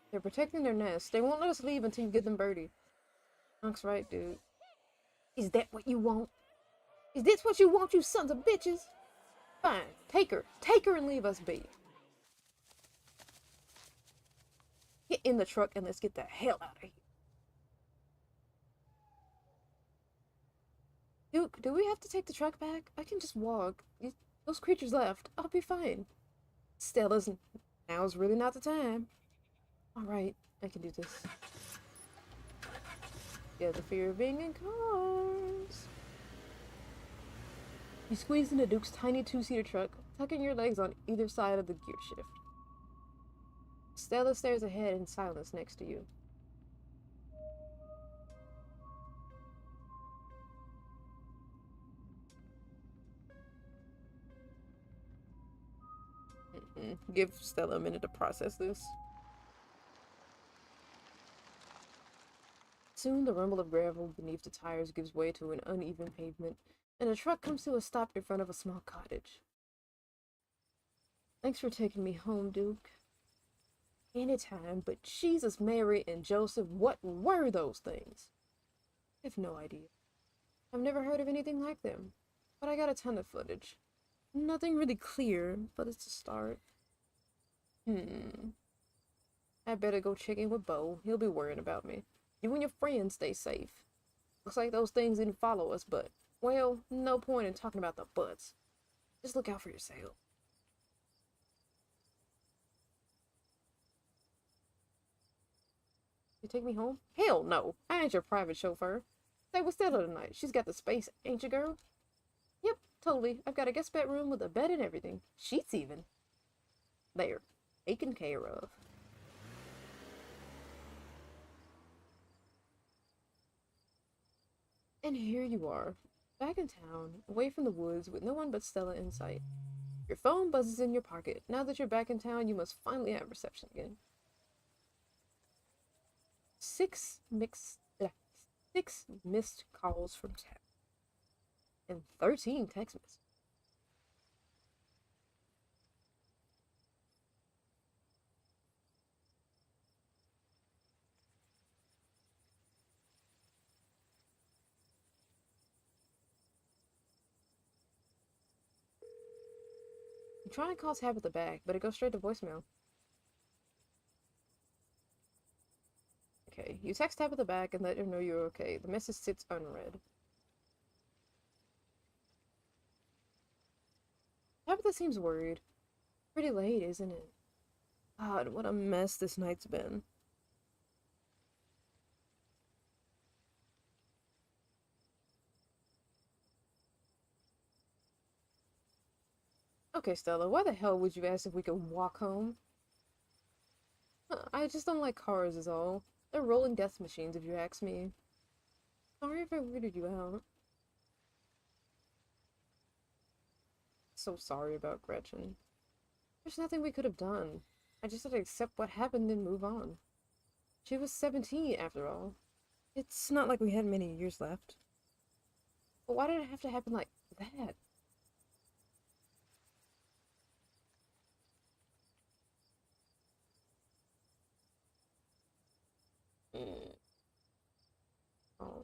S1: They're protecting their nest. They won't let us leave until you give them Birdie. Hunk's right, dude. Is that what you want? Is this what you want, you sons of bitches? Fine, take her. Take her and leave us be. Get in the truck and let's get the hell out of here. Duke, do we have to take the truck back? I can just walk. Those creatures left. I'll be fine. Stella's... Now's really not the time. Alright, I can do this. Yeah, the fear of being in cars. You squeeze into Duke's tiny 2-seater truck, tucking your legs on either side of the gear shift. Stella stares ahead in silence next to you. Give Stella a minute to process this. Soon the rumble of gravel beneath the tires gives way to an uneven pavement, and a truck comes to a stop in front of a small cottage. Thanks for taking me home, Duke. Anytime, but Jesus, Mary, and Joseph, what were those things? I have no idea. I've never heard of anything like them, but I got a ton of footage. Nothing really clear, but it's a start. I better go check in with Bo. He'll be worrying about me. You and your friends stay safe. Looks like those things didn't follow us, but, well, no point in talking about the buts. Just look out for yourself. You take me home? Hell no. I ain't your private chauffeur. Stay with Stella tonight. She's got the space, ain't you, girl? Yep, totally. I've got a guest bedroom with a bed and everything. Sheets even. There. Taken care of. And here you are, back in town, away from the woods, with no one but Stella in sight. Your phone buzzes in your pocket. Now that you're back in town, you must finally have reception again. Six missed calls from Tab, and 13 text messages. I'm trying to call Tabitha back, but it goes straight to voicemail. Okay, you text Tabitha back and let her know you're okay. The message sits unread. Tabitha seems worried. Pretty late, isn't it? God, what a mess this night's been. Okay, Stella, why the hell would you ask if we could walk home? I just don't like cars is all. They're rolling death machines if you ask me. Sorry if I weirded you out. So sorry about Gretchen. There's nothing we could have done. I just had to accept what happened and move on. She was 17 after all. It's not like we had many years left. But why did it have to happen like that? Mm. Oh.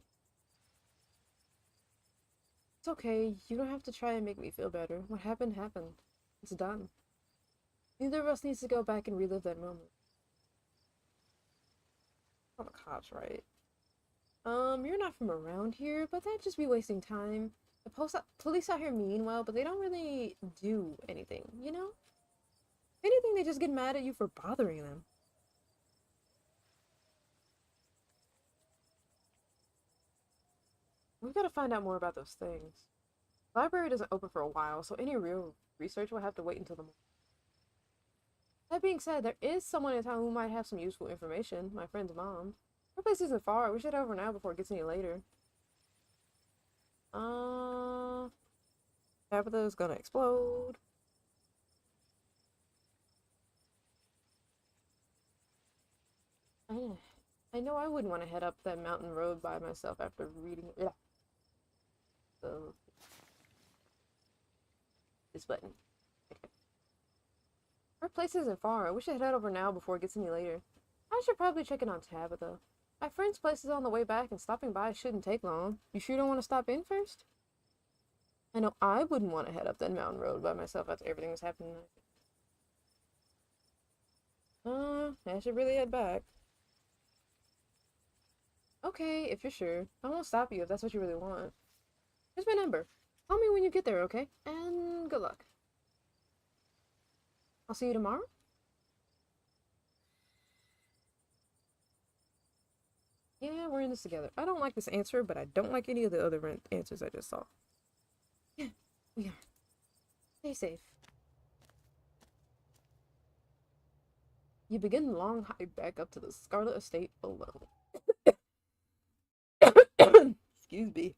S1: It's okay. You don't have to try and make me feel better. What happened happened. It's done. Neither of us needs to go back and relive that moment. Oh, the cops, right? You're not from around here, but that'd just be wasting time. The police out here mean well, but they don't really do anything, you know? If anything, they just get mad at you for bothering them. We've got to find out more about those things. The library doesn't open for a while, so any real research will have to wait until the morning. That being said, there is someone in town who might have some useful information. My friend's mom. Her place isn't far. We should head over now before it gets any later. Tabitha's gonna explode. I know I wouldn't want to head up that mountain road by myself after reading it. So, this button. Okay. Our place isn't far. We should head over now before it gets any later. I should probably check in on Tabitha. My friend's place is on the way back, and stopping by shouldn't take long. You sure don't want to stop in first? I know I wouldn't want to head up that mountain road by myself after everything was happening. I should really head back. Okay, if you're sure. I won't stop you if that's what you really want. Here's my number. Call me when you get there, okay? And good luck. I'll see you tomorrow? Yeah, we're in this together. I don't like this answer, but I don't like any of the other answers I just saw. Yeah, we are. Stay safe. You begin the long hike back up to the Scarlet Estate alone. Excuse me.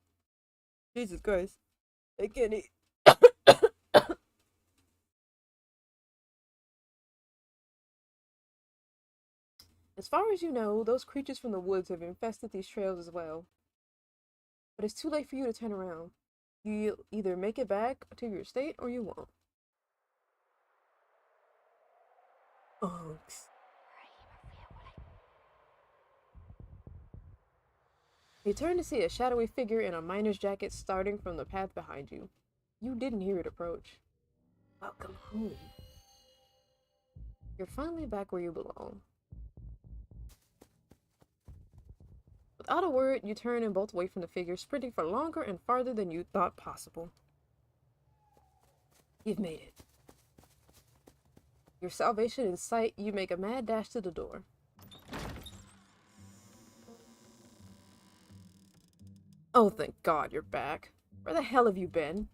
S1: Jesus Christ. I can't eat. As far as you know, those creatures from the woods have infested these trails as well. But it's too late for you to turn around. You either make it back to your estate or you won't. Unks. You turn to see a shadowy figure in a miner's jacket starting from the path behind you. You didn't hear it approach. Welcome home. You're finally back where you belong. With Without a word, you turn and bolt away from the figure, sprinting for longer and farther than you thought possible. You've made it. Your salvation in sight, you make a mad dash to the door. Oh, thank God you're back. Where the hell have you been?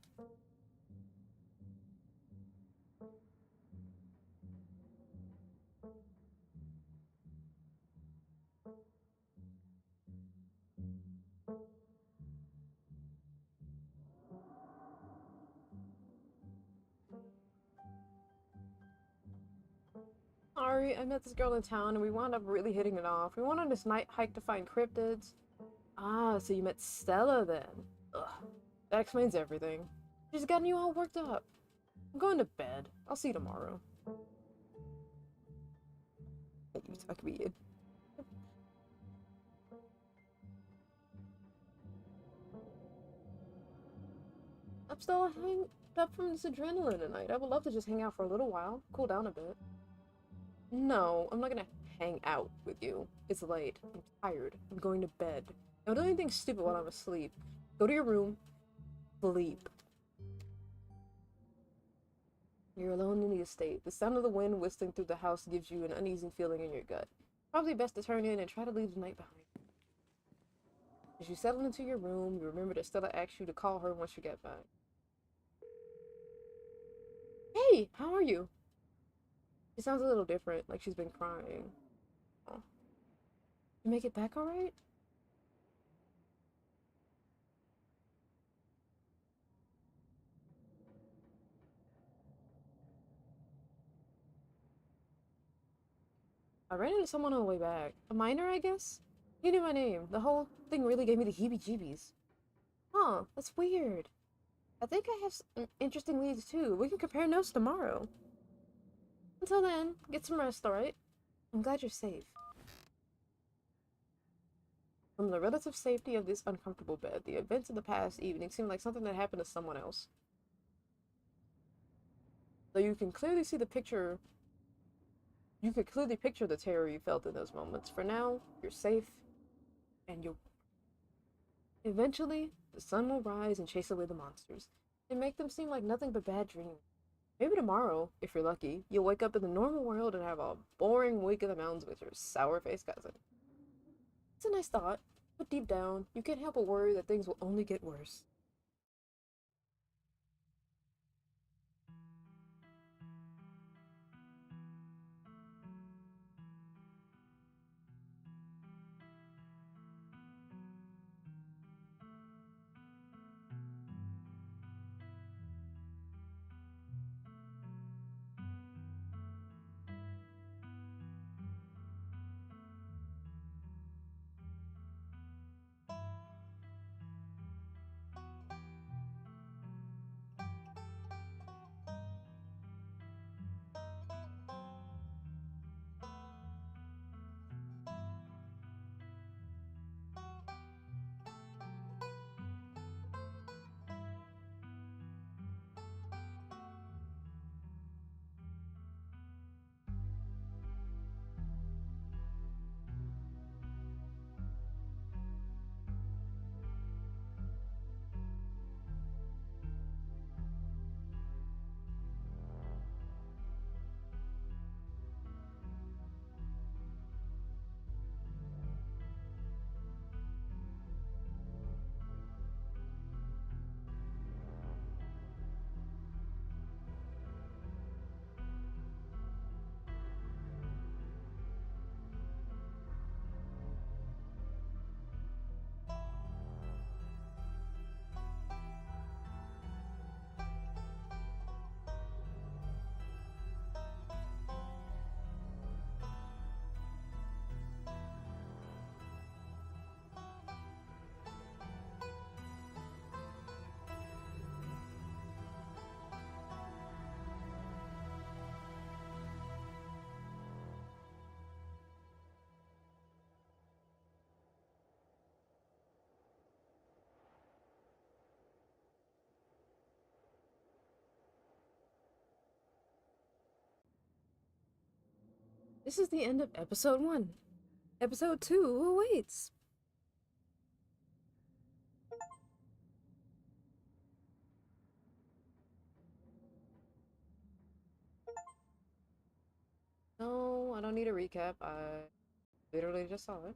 S1: Sorry, I met this girl in town and we wound up really hitting it off. We went on this night hike to find cryptids. Ah, so you met Stella then. Ugh, that explains everything. She's gotten you all worked up. I'm going to bed. I'll see you tomorrow. You tuck me in. I'm still hanged up from this adrenaline tonight. I would love to just hang out for a little while, cool down a bit. No, I'm not gonna hang out with you. It's late. I'm tired. I'm going to bed. Don't do anything stupid while I'm asleep. Go to your room. Sleep. You're alone in the estate. The sound of the wind whistling through the house gives you an uneasy feeling in your gut. Probably best to turn in and try to leave the night behind. As you settle into your room, you remember that Stella asked you to call her once you get back. Hey, how are you? She sounds a little different, like she's been crying. Oh. You make it back alright? I ran into someone on the way back. A miner, I guess? He knew my name. The whole thing really gave me the heebie-jeebies. Huh, that's weird. I think I have some interesting leads too. We can compare notes tomorrow. Until then, get some rest, alright? I'm glad you're safe. From the relative safety of this uncomfortable bed, the events of the past evening seem like something that happened to someone else. Though you can clearly see the picture. You could clearly picture the terror you felt in those moments. For now, you're safe, and you'll. Eventually, the sun will rise and chase away the monsters, and make them seem like nothing but bad dreams. Maybe tomorrow, if you're lucky, you'll wake up in the normal world and have a boring week in the mountains with your sour-faced cousin. It's a nice thought, but deep down, you can't help but worry that things will only get worse. This is the end of episode 1. Episode 2 awaits. don't need a recap. I literally just saw it.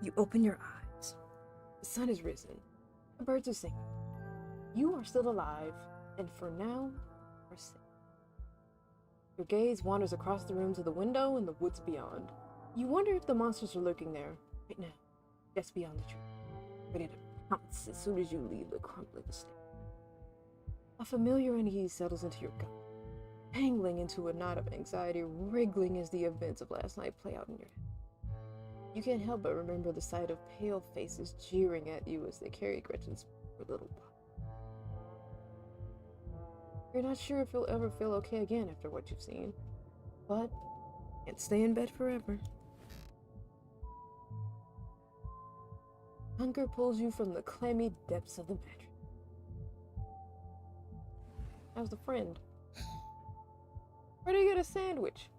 S1: You open your eyes. The sun has risen. The birds are singing. You are still alive, and for now, are safe. Your gaze wanders across the room to the window and the woods beyond. You wonder if the monsters are lurking there, right now, just beyond the tree, ready to pounce as soon as you leave the crumbling estate. A familiar unease settles into your gut, tangling into a knot of anxiety, wriggling as the events of last night play out in your head. You can't help but remember the sight of pale faces jeering at you as they carry Gretchen's poor little body. You're not sure if you'll ever feel okay again after what you've seen, but can't stay in bed forever. Hunger pulls you from the clammy depths of the mattress. How's the friend? Where do you get a sandwich?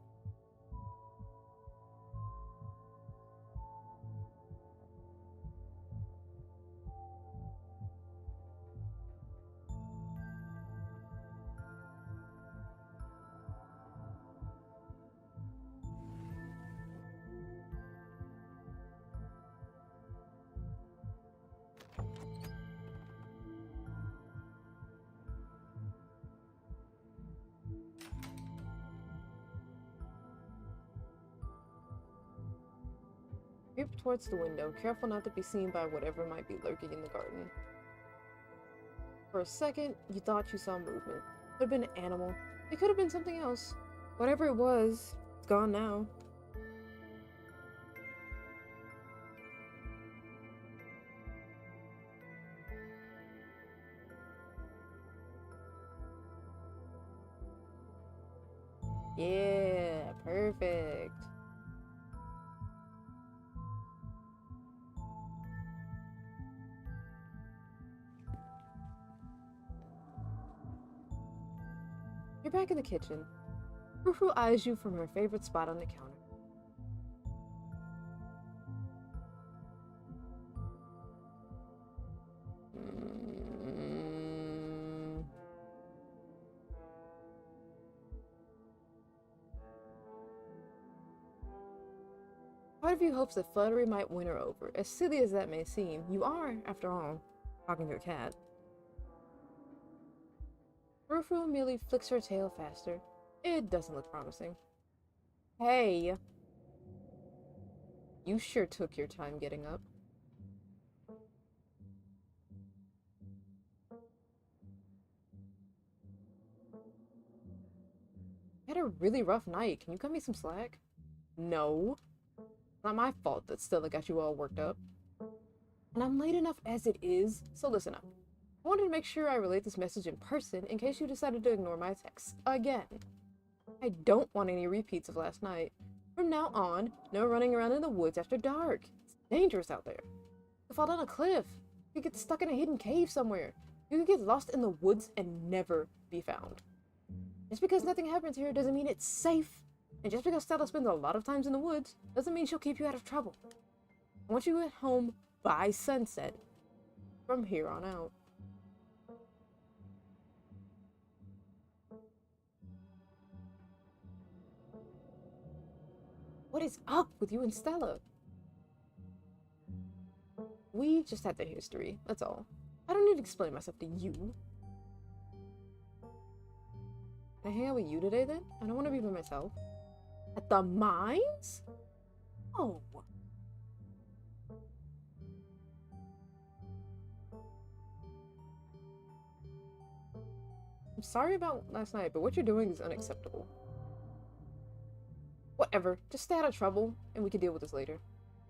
S1: Creep towards the window, careful not to be seen by whatever might be lurking in the garden. For a second, you thought you saw movement. It could have been an animal. It could have been something else. Whatever it was, it's gone now. Yeah, perfect. You're back in the kitchen. Frou-Frou eyes you from her favorite spot on the counter. Part of you hopes that fluttery might win her over. As silly as that may seem, you are, after all, talking to a cat. Frou-Frou merely flicks her tail faster. It doesn't look promising. Hey! You sure took your time getting up. I had a really rough night. Can you cut me some slack? No. It's not my fault that Stella got you all worked up. And I'm late enough as it is, so listen up. I wanted to make sure I relate this message in person in case you decided to ignore my texts again. I don't want any repeats of last night. From now on, no running around in the woods after dark. It's dangerous out there. You could fall down a cliff. You could get stuck in a hidden cave somewhere. You could get lost in the woods and never be found. Just because nothing happens here doesn't mean it's safe. And just because Stella spends a lot of times in the woods doesn't mean she'll keep you out of trouble. I want you at home by sunset from here on out. What is up with you and Stella? We just had the history, that's all. I don't need to explain myself to you. Can I hang out with you today then? I don't want to be by myself. At the mines? Oh. I'm sorry about last night, but what you're doing is unacceptable. Whatever, just stay out of trouble, and we can deal with this later.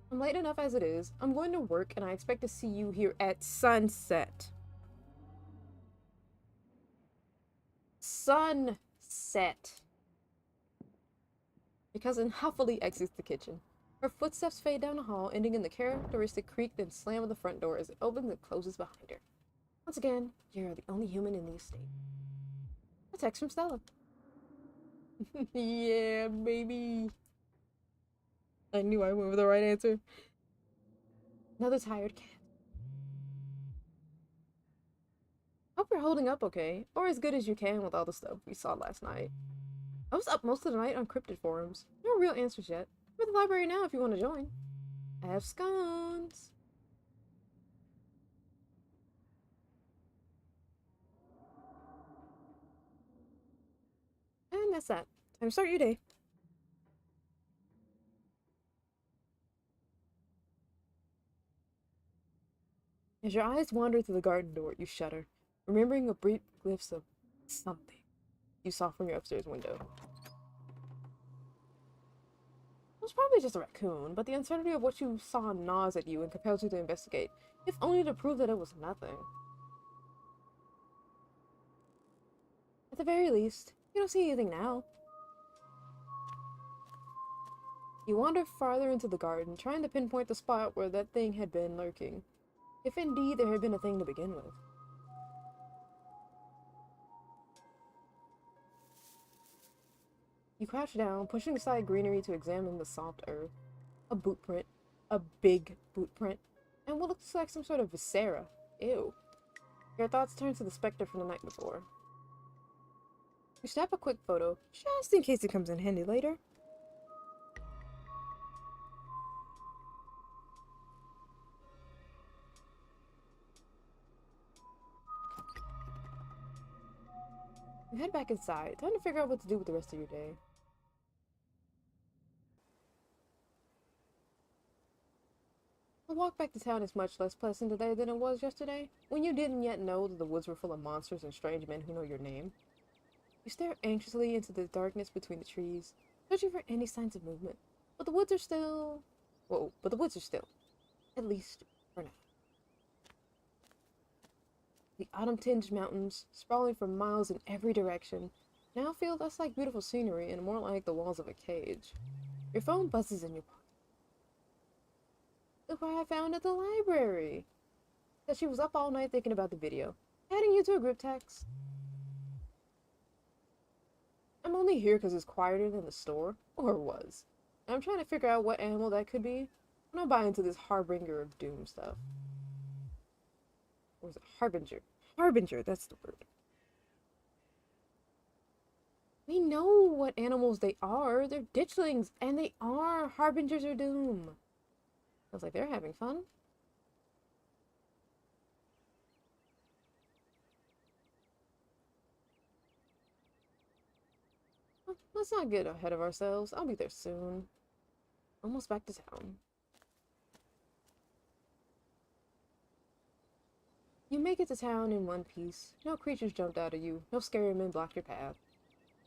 S1: I'm late enough as it is. I'm going to work, and I expect to see you here at sunset. Sunset. Your cousin huffily exits the kitchen. Her footsteps fade down the hall, ending in the characteristic creak then slam of the front door as it opens and closes behind her. Once again, you're the only human in the estate. A text from Stella. Yeah, baby. I knew I went with the right answer. Another tired cat. you're holding up okay, or as good as you can with all the stuff we saw last night. I was up most of the night on cryptid forums. No real answers yet. I'm at the library now if you want to join. I have scones. And that's that. Time to start your day. As your eyes wander through the garden door, you shudder, remembering a brief glimpse of something you saw from your upstairs window. It was probably just a raccoon, but the uncertainty of what you saw gnaws at you and compels you to investigate, if only to prove that it was nothing. At the very least, you don't see anything now. You wander farther into the garden, trying to pinpoint the spot where that thing had been lurking, if indeed there had been a thing to begin with. You crouch down, pushing aside greenery to examine the soft earth. A boot print. A big boot print. And what looks like some sort of viscera. Ew. Your thoughts turn to the specter from the night before. You snap a quick photo, just in case it comes in handy later. You head back inside, trying to figure out what to do with the rest of your day. The walk back to town is much less pleasant today than it was yesterday, when you didn't yet know that the woods were full of monsters and strange men who know your name. You stare anxiously into the darkness between the trees, searching for any signs of movement, but the woods are still... At least, for now. The autumn-tinged mountains, sprawling for miles in every direction, now feel less like beautiful scenery and more like the walls of a cage. Your phone buzzes in your pocket. Look what I found at the library! That she was up all night thinking about the video, adding you to a group text. I'm only here because it's quieter than the store, or was. And I'm trying to figure out what animal that could be. I'm not buying into this harbinger of doom stuff. Or is it harbinger? Harbinger, that's the word. We know what animals they are. They're ditchlings, and they are harbingers of doom. Sounds like they're having fun. Well, let's not get ahead of ourselves. I'll be there soon. Almost back to town. You make it to town in one piece. No creatures jumped out at you. No scary men blocked your path.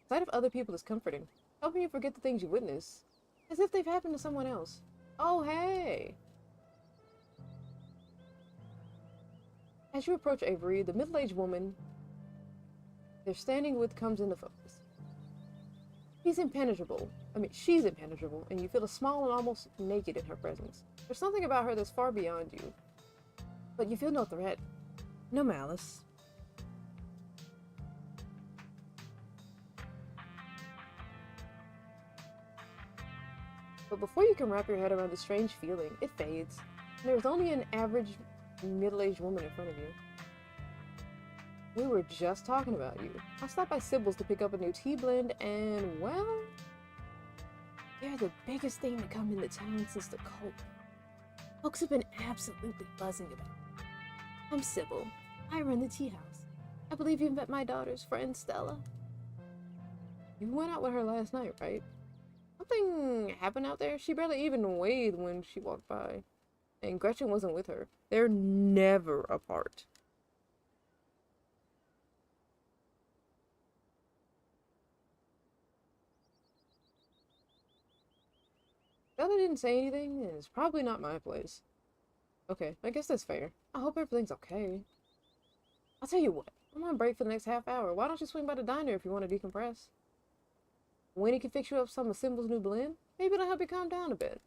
S1: The sight of other people is comforting, helping you forget the things you witness, as if they've happened to someone else. Oh, hey! As you approach Avery, the middle-aged woman they're standing with comes into focus. She's impenetrable, and you feel small and almost naked in her presence. There's something about her that's far beyond you, but you feel no threat, no malice. But before you can wrap your head around the strange feeling, it fades, and there's only an average middle-aged woman in front of you. We were just talking about you. I stopped by Sybil's to pick up a new tea blend, and, well, you're the biggest thing to come into town since the cult. Folks have been absolutely buzzing about it. I'm Sybil. I run the tea house. I believe you met my daughter's friend, Stella. You went out with her last night, right? Something happened out there. She barely even waved when she walked by. And Gretchen wasn't with her. They're never apart. Stella didn't say anything, and it's probably not my place. Okay, I guess that's fair. I hope everything's okay. I'll tell you what. I'm on break for the next half hour. Why don't you swing by the diner if you want to decompress? Winnie can fix you up some of Symbol's new blend. Maybe it'll help you calm down a bit.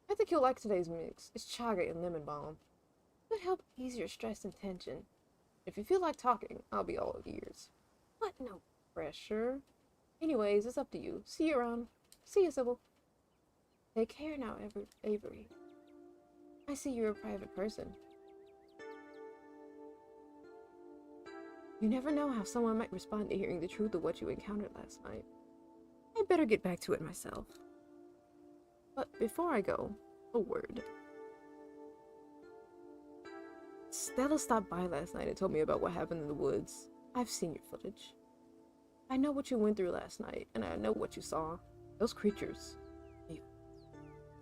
S1: I think you'll like today's mix. It's chaga and lemon balm. It'll help ease your stress and tension. If you feel like talking, I'll be all ears. But no pressure. Anyways, it's up to you. See you around. See you, Sybil. Take care now, Avery. I see you're a private person. You never know how someone might respond to hearing the truth of what you encountered last night. I'd better get back to it myself. But before I go, a word. Stella stopped by last night and told me about what happened in the woods. I've seen your footage. I know what you went through last night, and I know what you saw. Those creatures.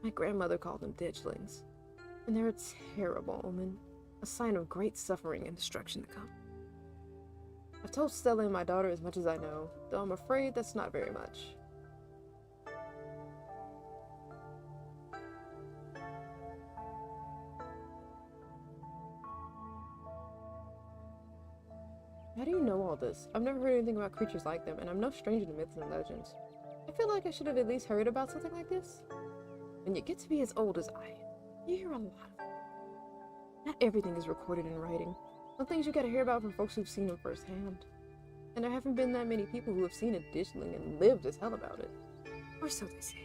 S1: My grandmother called them ditchlings, and they're a terrible omen, a sign of great suffering and destruction to come. I've told Stella and my daughter as much as I know, though I'm afraid that's not very much. How do you know all this? I've never heard anything about creatures like them, and I'm no stranger to myths and legends. I feel like I should have at least heard about something like this. When you get to be as old as I am, you hear a lot of them. Not everything is recorded in writing. Some things you gotta hear about from folks who've seen them firsthand. And there haven't been that many people who have seen a ditchling and lived as hell about it. Or so they say.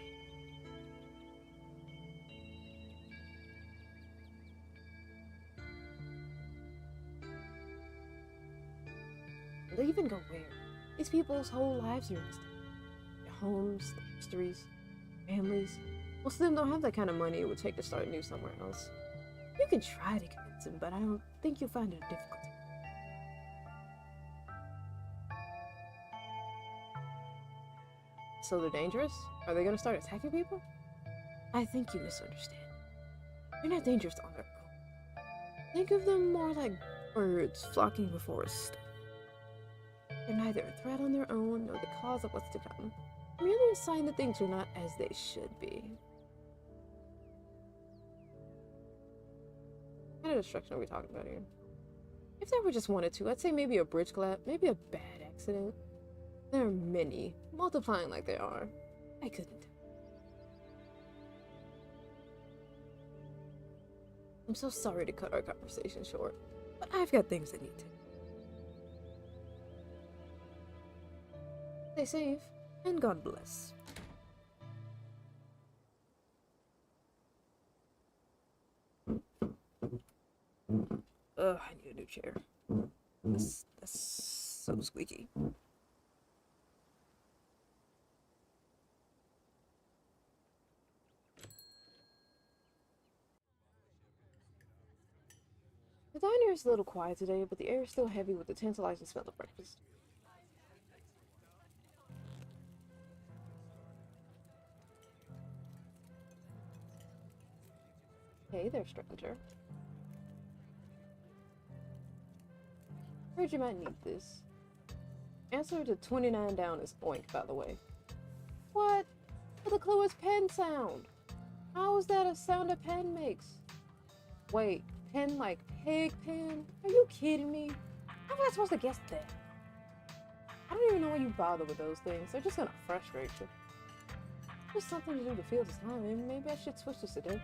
S1: They even go where? These people's whole lives are invested. Their homes, their histories, families. Most of them don't have that kind of money it would take to start new somewhere else. You can try to convince them, but I don't think you'll find it a difficulty. So they're dangerous? Are they gonna start attacking people? I think you misunderstand. They're not dangerous on their own. Think of them more like birds flocking before a storm. They're neither a threat on their own nor the cause of what's to come. Merely a sign that things are not as they should be. What kind of destruction are we talking about here? If there were just one or two, I'd say maybe a bridge collapse, maybe a bad accident. There are many, multiplying like they are. I couldn't. I'm so sorry to cut our conversation short, but I've got things I need to. Stay safe, and God bless. Ugh, I need a new chair. That's so squeaky. The diner is a little quiet today, but the air is still heavy with the tantalizing smell of breakfast. Hey there, stranger. Heard you might need this. Answer to 29 down is oink, by the way. What? Well, the clue is pen sound. How is that a sound a pen makes? Wait, pen like pig pen? Are you kidding me? How am I supposed to guess that? I don't even know why you bother with those things. They're just gonna frustrate you. Just something to do to feel this time, and maybe I should switch to Sudoku.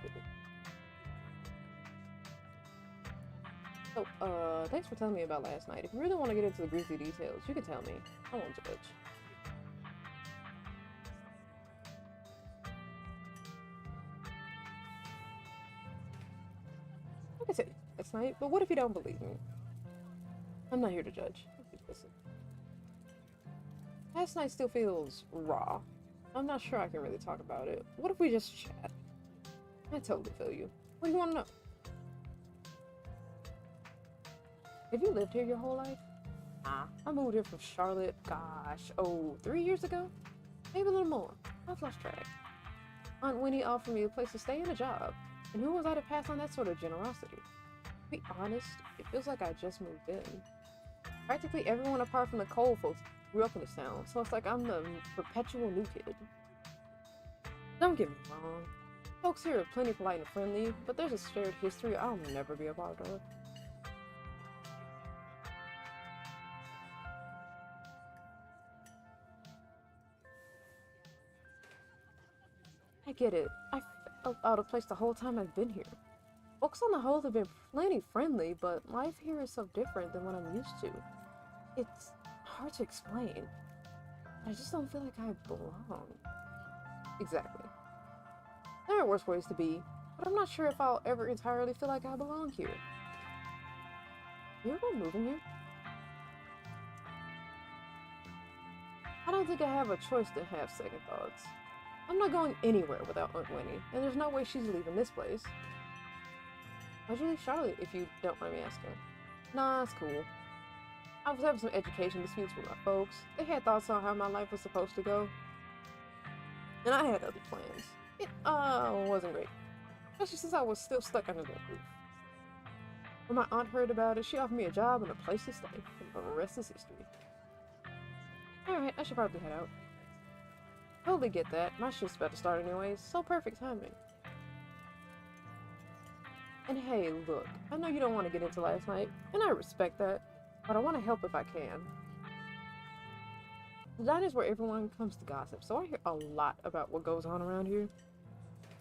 S1: So, thanks for telling me about last night. If you really want to get into the grisly details, you can tell me. I won't judge. I can tell you last night, but what if you don't believe me? I'm not here to judge. Listen. Last night still feels raw. I'm not sure I can really talk about it. What if we just chat? I totally feel you. What do you want to know? Have you lived here your whole life? Nah, I moved here from Charlotte, 3 years ago? Maybe a little more. I've lost track. Aunt Winnie offered me a place to stay and a job, and who was I to pass on that sort of generosity? To be honest, it feels like I just moved in. Practically everyone apart from the Cole folks grew up in this town, so it's like I'm the perpetual new kid. Don't get me wrong, folks here are plenty polite and friendly, but there's a shared history I'll never be a part of. I get it. I felt out of place the whole time I've been here. Folks on the whole have been plenty friendly, but life here is so different than what I'm used to. It's hard to explain. I just don't feel like I belong. Exactly. There are worse ways to be, but I'm not sure if I'll ever entirely feel like I belong here. You're not moving here? don't think I have a choice to have second thoughts. I'm not going anywhere without Aunt Winnie, and there's no way she's leaving this place. Why'd you leave Charlotte, if you don't mind me asking? Nah, it's cool. I was having some education disputes with my folks. They had thoughts on how my life was supposed to go. And I had other plans. It, wasn't great. Especially since I was still stuck under that roof. When my aunt heard about it, she offered me a job and a place to stay. And the rest is history. Alright, I should probably head out. Totally get that. My shift's about to start anyways, so perfect timing. And hey, look, I know you don't want to get into last night, and I respect that, but I want to help if I can. The diner's where everyone comes to gossip, so I hear a lot about what goes on around here.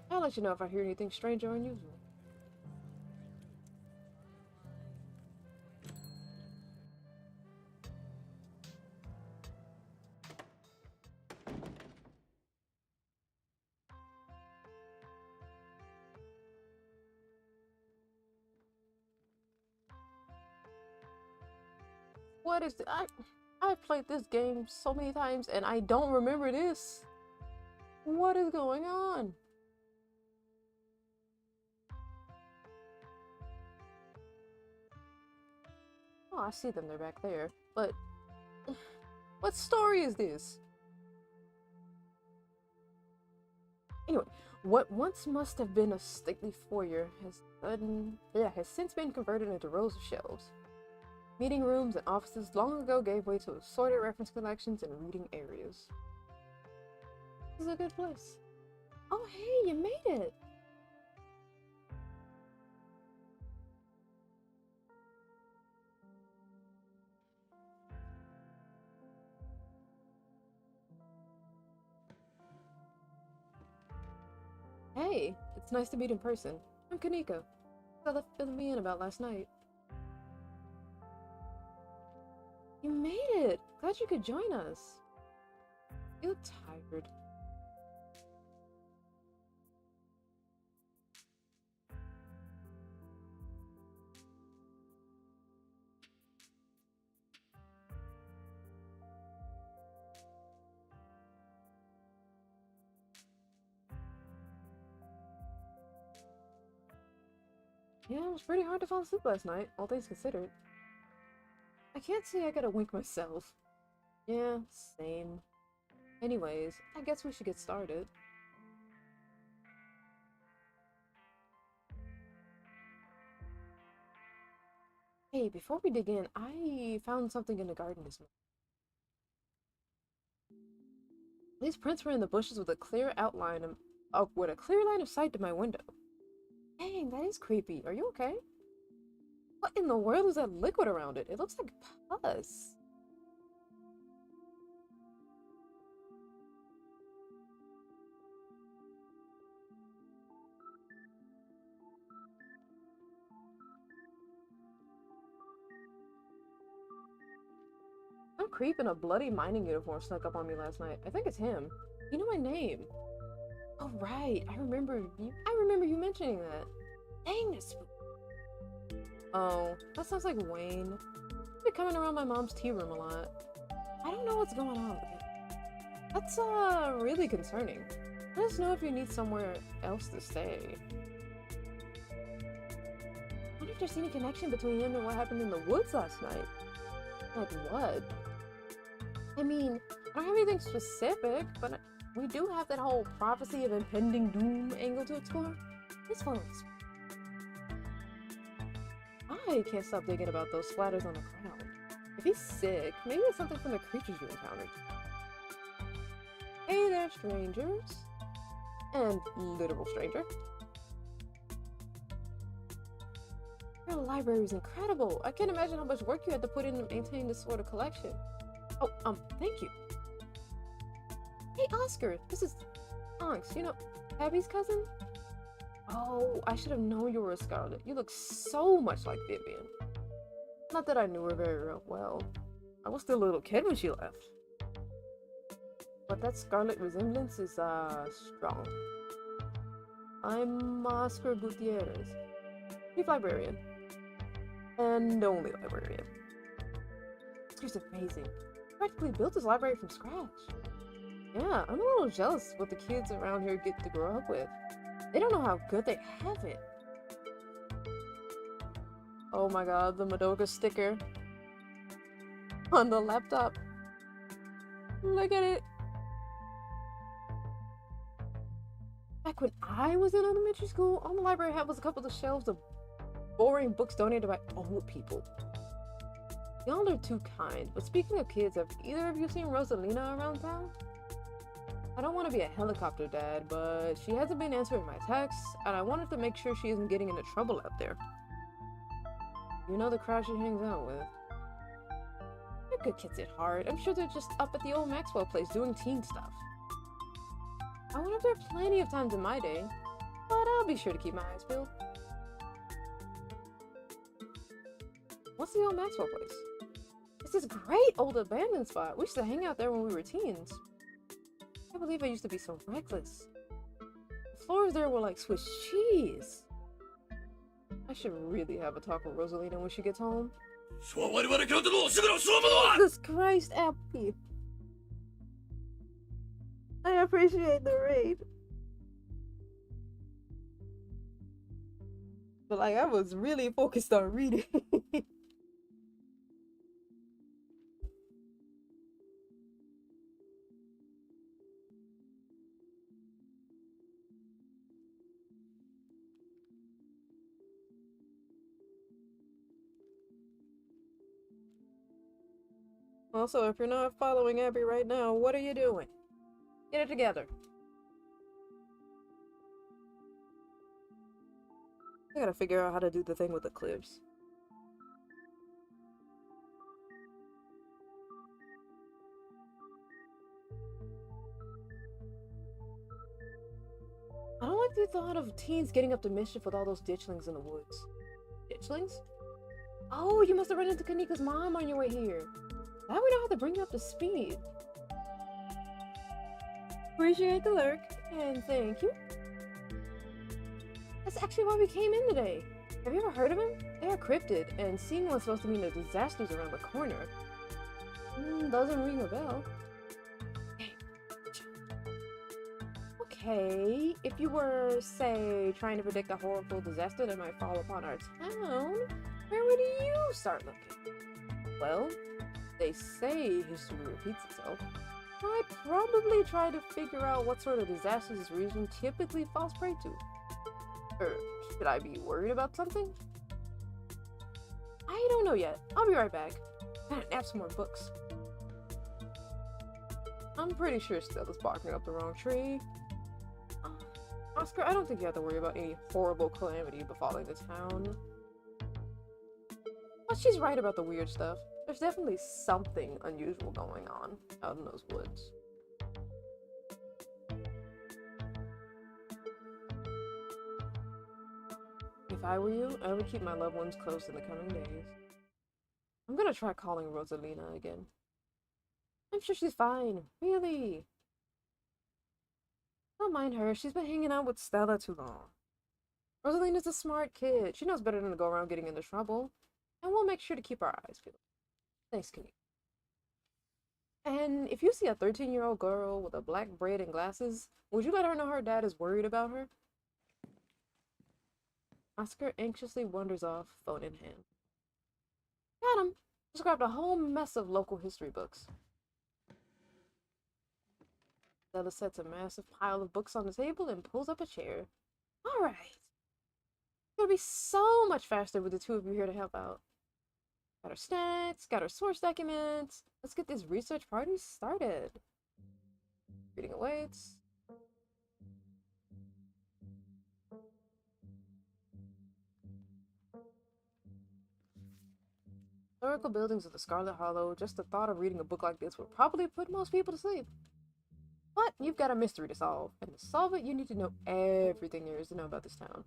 S1: I'll let you know if I hear anything strange or unusual. What is the, I've played this game so many times and I don't remember this. What is going on? Oh, I see them, they're back there. But what story is this? Anyway, what once must have been a stately foyer has since been converted into rows of shelves. Meeting rooms and offices long ago gave way to assorted reference collections and reading areas. This is a good place. Oh, hey, you made it! Hey, it's nice to meet in person. I'm Kaneko. Stella filled me in about last night. You made it! Glad you could join us. You look tired. Yeah, it was pretty hard to fall asleep last night, all things considered. I can't say I got a wink myself. Yeah, same. Anyways, I guess we should get started. Hey, before we dig in, I found something in the garden this morning. These prints were in the bushes with a clear outline with a clear line of sight to my window. Dang, that is creepy. Are you okay? What in the world is that liquid around it? It looks like pus. Some creep in a bloody mining uniform snuck up on me last night. I think it's him. You know my name. Oh right, I remember you mentioning that. Dang, this. Oh, that sounds like Wayne. He's been coming around my mom's tea room a lot. I don't know what's going on with it. That's really concerning. Let us know if you need somewhere else to stay. I wonder if there's any connection between him and what happened in the woods last night. Like what? I mean, I don't have anything specific, but we do have that whole prophecy of impending doom angle to explore. This follows. I can't stop thinking about those splatters on the ground. If he's sick, maybe it's something from the creatures you encountered. Hey there, strangers. And literal stranger. Your library is incredible. I can't imagine how much work you had to put in to maintain this sort of collection. Oh, thank you. Hey, Oscar, this is Onyx, you know, Abby's cousin? Oh, I should have known you were a Scarlet. You look so much like Vivian. Not that I knew her very well. I was still a little kid when she left. But that Scarlet resemblance is, strong. I'm Oscar Gutierrez, chief librarian. And only librarian. Oscar's amazing. practically built this library from scratch. Yeah, I'm a little jealous of what the kids around here get to grow up with. They don't know how good they have it. Oh my god, the Madoka sticker on the laptop. Look at it. Back when I was in elementary school, all the library had was a couple of shelves of boring books donated by old people. Y'all are too kind, but speaking of kids, have either of you seen Rosalina around town? I don't want to be a helicopter dad, but she hasn't been answering my texts, and I wanted to make sure she isn't getting into trouble out there. You know the crowd she hangs out with. They're good kids at heart. I'm sure they're just up at the old Maxwell place doing teen stuff. I went up there plenty of times in my day, but I'll be sure to keep my eyes peeled. What's the old Maxwell place? It's this great old abandoned spot. We used to hang out there when we were teens. I can't believe I used to be so reckless. The floors there were like Swiss cheese. I should really have a talk with Rosalina when she gets home. Jesus Christ, Appy. I appreciate the raid. But like, I was really focused on reading. Also, if you're not following Abby right now, what are you doing? Get it together. I gotta figure out how to do the thing with the clips. I don't like the thought of teens getting up to mischief with all those ditchlings in the woods. Ditchlings? Oh, you must have run into Kanika's mom on your way here. Now we know how to bring you up to speed. Appreciate the lurk, and thank you. That's actually why we came in today. Have you ever heard of him? They are cryptid, and seeing one's supposed to mean the disasters around the corner. Doesn't ring a bell. Okay, if you were, say, trying to predict a horrible disaster that might fall upon our town, where would you start looking? Well, they say history repeats itself. I'd probably try to figure out what sort of disasters this region typically falls prey to. Should I be worried about something? I don't know yet. I'll be right back. Gotta nap some more books. I'm pretty sure Stella's barking up the wrong tree. Oscar, I don't think you have to worry about any horrible calamity befalling the town. But she's right about the weird stuff. There's definitely something unusual going on out in those woods. If I were you, I would keep my loved ones close in the coming days. I'm gonna try calling Rosalina again. I'm sure she's fine. Really. Don't mind her. She's been hanging out with Stella too long. Rosalina's a smart kid. She knows better than to go around getting into trouble. And we'll make sure to keep our eyes peeled. Thanks, Kenny. And if you see a 13-year-old girl with a black braid and glasses, would you let her know her dad is worried about her? Oscar anxiously wanders off, phone in hand. Got him. Just grabbed a whole mess of local history books. Stella sets a massive pile of books on the table and pulls up a chair. All right. It's gonna be so much faster with the two of you here to help out. Got our stats, got our source documents. Let's get this research party started. Reading awaits. Historical buildings of the Scarlet Hollow. Just the thought of reading a book like this would probably put most people to sleep. But you've got a mystery to solve, and to solve it, you need to know everything there is to know about this town.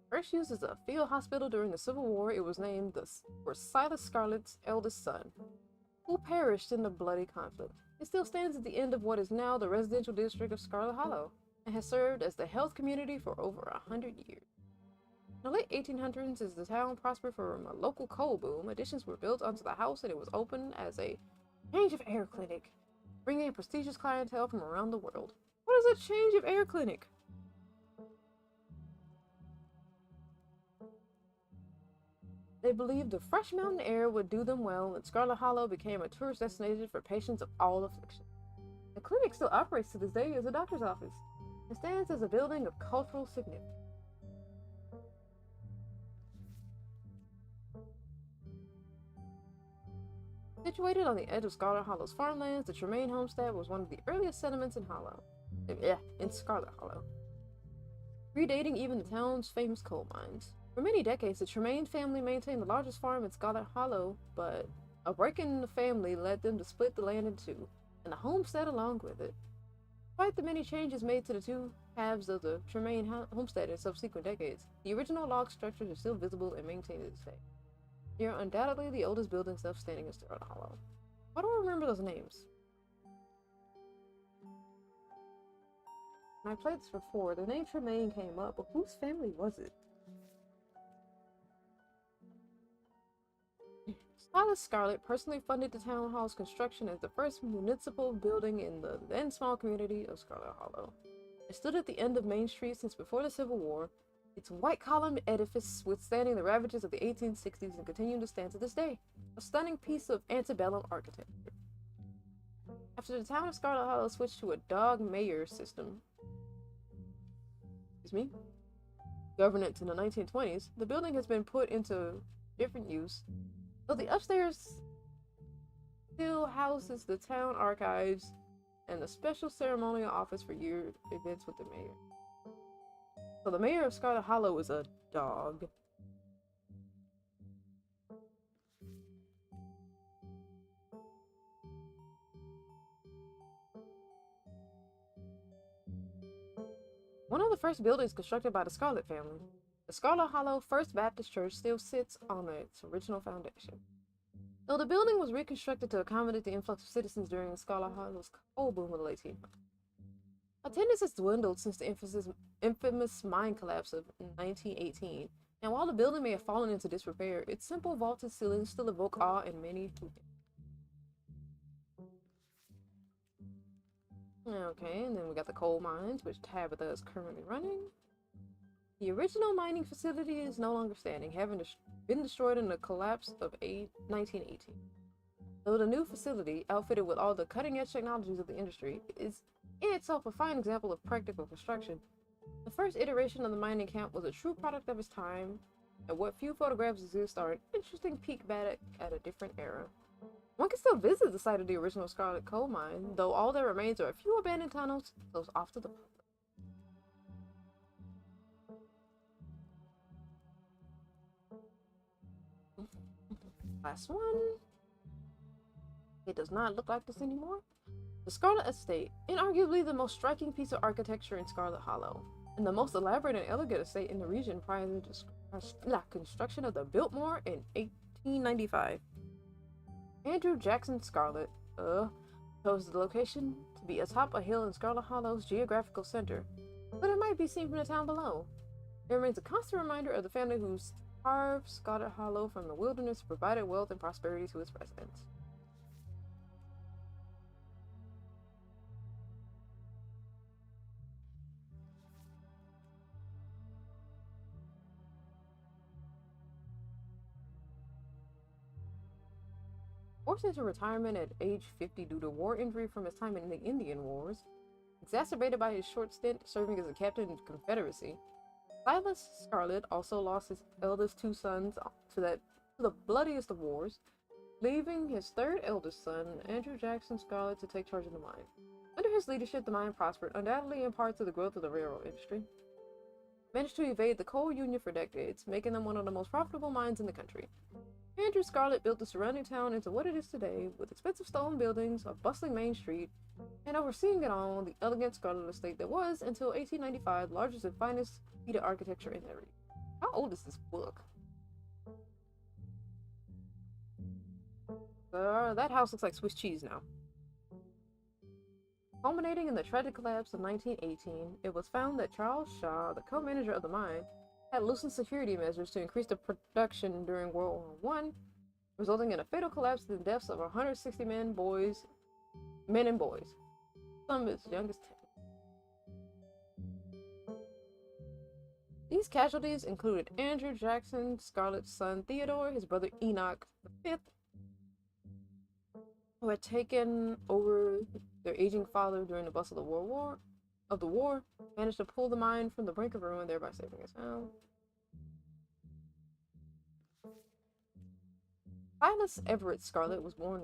S1: First used as a field hospital during the Civil War, it was named for Silas Scarlet's eldest son, who perished in the bloody conflict. It still stands at the end of what is now the residential district of Scarlet Hollow. and has served as the health community for over 100 years. In the late 1800s, as the town prospered from a local coal boom, additions were built onto the house and it was opened as a change of air clinic, bringing in prestigious clientele from around the world. What is a change of air clinic? They believed the fresh mountain air would do them well, and Scarlet Hollow became a tourist destination for patients of all afflictions. The clinic still operates to this day as a doctor's office and stands as a building of cultural significance. Situated on the edge of Scarlet Hollow's farmlands, the Tremaine homestead was one of the earliest settlements in Scarlet Hollow, predating even the town's famous coal mines. For many decades, the Tremaine family maintained the largest farm in Scarlet Hollow, but a break in the family led them to split the land in two, and the homestead along with it. Despite the many changes made to the two halves of the Tremaine homestead in subsequent decades, the original log structures are still visible and maintained to this day. They are undoubtedly the oldest buildings left standing in Scarlet Hollow. Why do I remember those names? When I played this before, the name Tremaine came up, but whose family was it? Silas Scarlet personally funded the town hall's construction as the first municipal building in the then small community of Scarlet Hollow. It stood at the end of Main Street since before the Civil War, its white columned edifice withstanding the ravages of the 1860s and continuing to stand to this day. A stunning piece of antebellum architecture. After the town of Scarlet Hollow switched to a dog mayor system, governance in the 1920s, the building has been put into different use, though the upstairs still houses the town archives and the special ceremonial office for year events with the mayor. So the mayor of Scarlet Hollow is a dog. One of the first buildings constructed by the Scarlet family, the Scarlet Hollow First Baptist Church, still sits on its original foundation. Though the building was reconstructed to accommodate the influx of citizens during the Scarlet Hollow's coal boom of the late 1800s. Attendance has dwindled since the infamous mine collapse of 1918, and while the building may have fallen into disrepair, its simple vaulted ceilings still evoke awe in many who Okay, and then we got the coal mines, which Tabitha is currently running. The original mining facility is no longer standing, having been destroyed in the collapse of 1918. Though the new facility, outfitted with all the cutting-edge technologies of the industry, is in itself a fine example of practical construction, the first iteration of the mining camp was a true product of its time, and what few photographs exist are an interesting peek back at a different era. One can still visit the site of the original Scarlet coal mine, though all that remains are a few abandoned tunnels closed off to the public. Last one. It does not look like this anymore. The Scarlet Estate, inarguably the most striking piece of architecture in Scarlet Hollow, and the most elaborate and elegant estate in the region prior to the construction of the Biltmore in 1895. Andrew Jackson Scarlet chose the location to be atop a hill in Scarlet Hollow's geographical center, but it might be seen from the town below. It remains a constant reminder of the family who carved Scarlet Hollow from the wilderness and provided wealth and prosperity to its residents. Forced into retirement at age 50 due to war injury from his time in the Indian Wars, exacerbated by his short stint serving as a captain in the Confederacy, Silas Scarlet also lost his eldest two sons to the bloodiest of wars, leaving his third eldest son, Andrew Jackson Scarlet, to take charge of the mine. Under his leadership, the mine prospered, undoubtedly in part to the growth of the railroad industry. Managed to evade the coal union for decades, making them one of the most profitable mines in the country. Andrew Scarlet built the surrounding town into what it is today, with expensive stone buildings, a bustling main street, and overseeing it all, the elegant Scarlet Estate that was, until 1895, the largest and finest feat of architecture in the region. How old is this book? That house looks like Swiss cheese now. Culminating in the tragic collapse of 1918, it was found that Charles Shaw, the co-manager of the mine, had loosened security measures to increase the production during World War I, resulting in a fatal collapse and the deaths of 160 men and boys, some as young as 10. These casualties included Andrew Jackson, Scarlett's son Theodore, his brother Enoch V, who had taken over their aging father during the bustle of the war, managed to pull the mine from the brink of ruin, thereby saving his own. Silas Everett Scarlett was born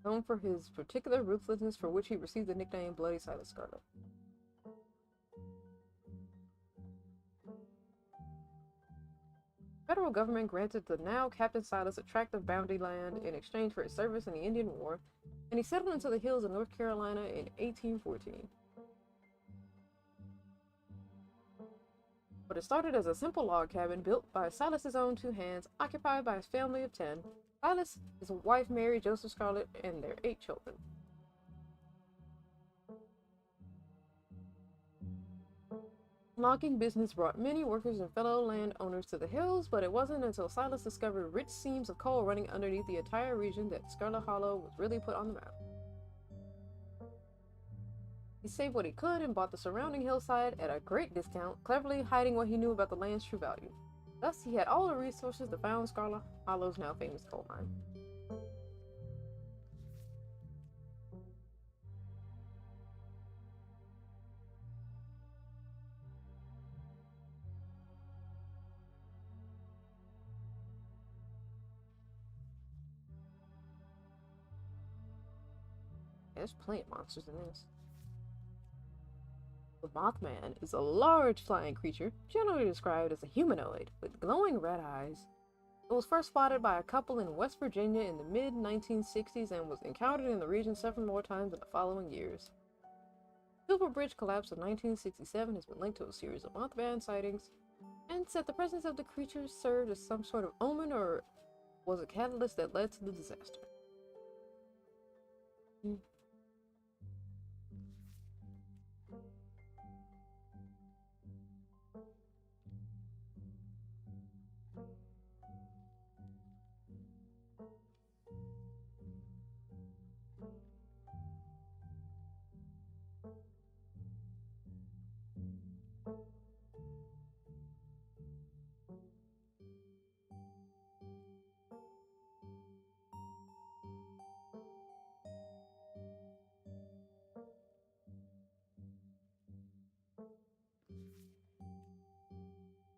S1: known for his particular ruthlessness, for which he received the nickname Bloody Silas Scarlett. The federal government granted the now Captain Silas a tract of bounty land in exchange for his service in the Indian War, and he settled into the hills of North Carolina in 1814. But it started as a simple log cabin built by Silas's own two hands, occupied by his family of 10. Silas, his wife Mary Joseph Scarlett, and their 8 children. Logging business brought many workers and fellow landowners to the hills, but it wasn't until Silas discovered rich seams of coal running underneath the entire region that Scarlet Hollow was really put on the map. He saved what he could and bought the surrounding hillside at a great discount, cleverly hiding what he knew about the land's true value. Thus, he had all the resources to found Scarlet Hollow's now famous coal mine. There's plenty of monsters in this. The Mothman is a large flying creature, generally described as a humanoid, with glowing red eyes. It was first spotted by a couple in West Virginia in the mid-1960s and was encountered in the region several more times in the following years. The Silver Bridge collapse of 1967 has been linked to a series of Mothman sightings, and said the presence of the creature served as some sort of omen or was a catalyst that led to the disaster.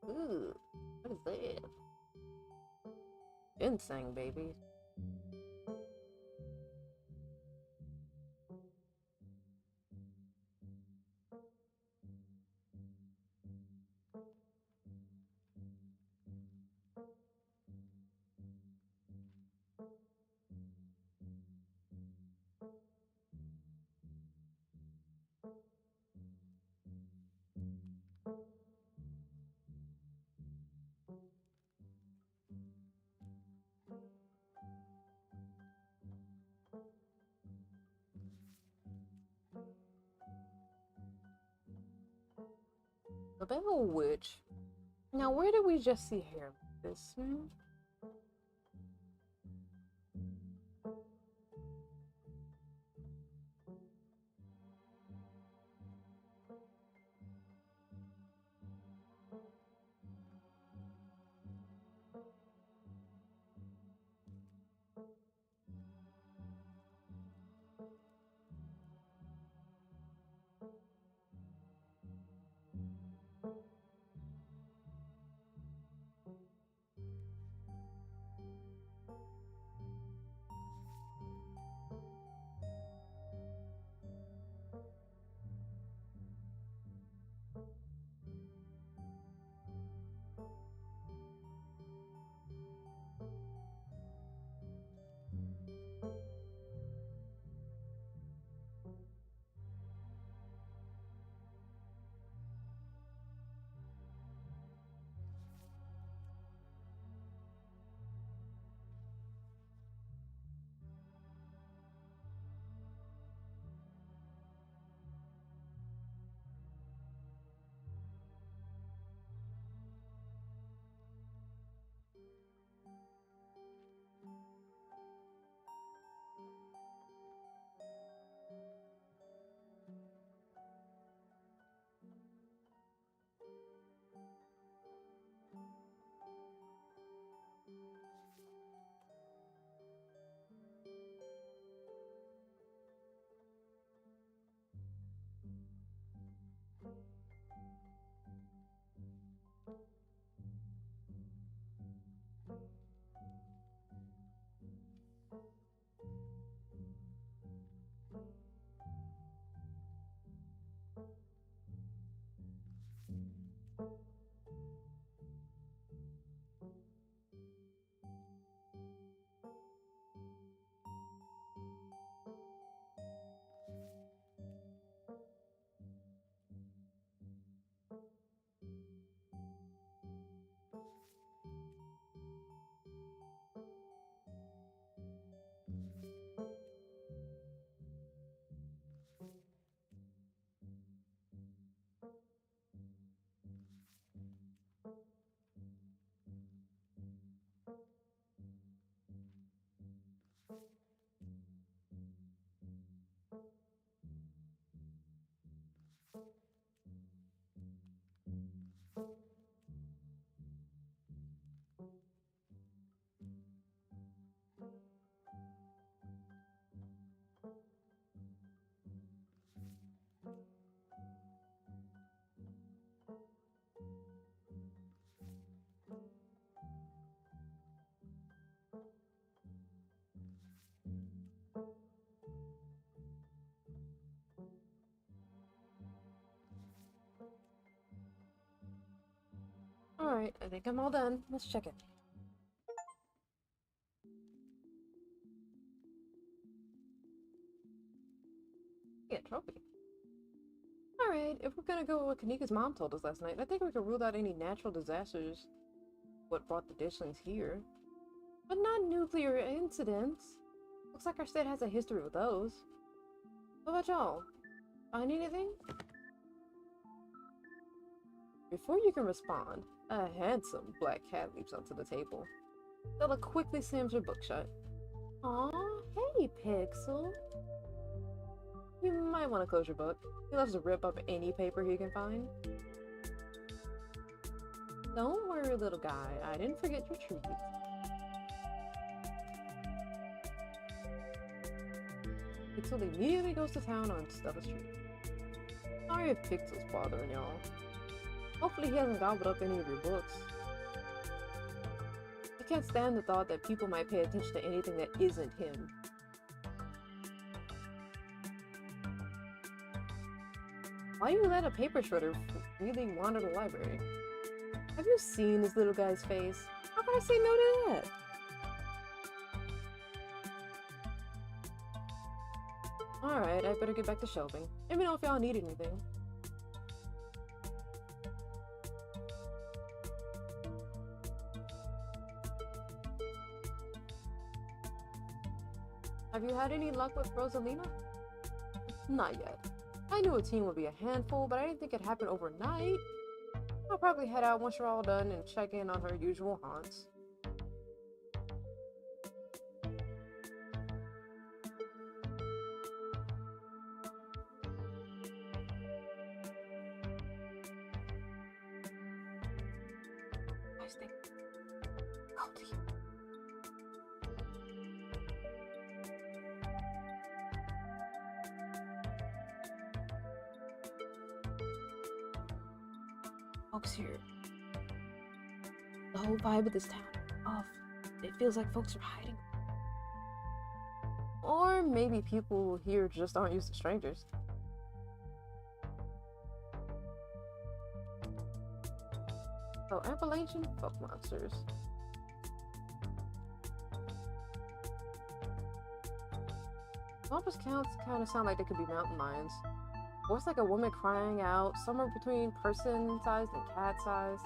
S1: Ooh, what is that? Ginseng, baby. The Bell Witch. Now, where did we just see her? This? Alright, I think I'm all done. Let's check it. Yeah, trophy. Alright, if we're gonna go with what Kanika's mom told us last night, I think we can rule out any natural disasters. What brought the Ditchlings here. But not nuclear incidents. Looks like our state has a history with those. What about y'all? Find anything? Before you can respond, a handsome black cat leaps onto the table. Stella quickly slams her book shut. Aw, hey, Pixel. You might want to close your book. He loves to rip up any paper he can find. Don't worry, little guy. I didn't forget your treat. Pixel immediately goes to town on Stella's treat. Sorry if Pixel's bothering y'all. Hopefully he hasn't gobbled up any of your books. I can't stand the thought that people might pay attention to anything that isn't him. Why do you let a paper shredder really wander the library? Have you seen this little guy's face? How can I say no to that? Alright, I better get back to shelving. Let me know if y'all need anything. Have you had any luck with Rosalina? Not yet. I knew a team would be a handful, but I didn't think it'd happen overnight. I'll probably head out once you're all done and check in on her usual haunts. Nice thing. Go to you. Folks here. The whole vibe of this town off. It feels like folks are hiding. Or maybe people here just aren't used to strangers. So, Appalachian folk monsters. Swampus counts kind of sound like they could be mountain lions. Or it's like a woman crying out, somewhere between person-sized and cat-sized.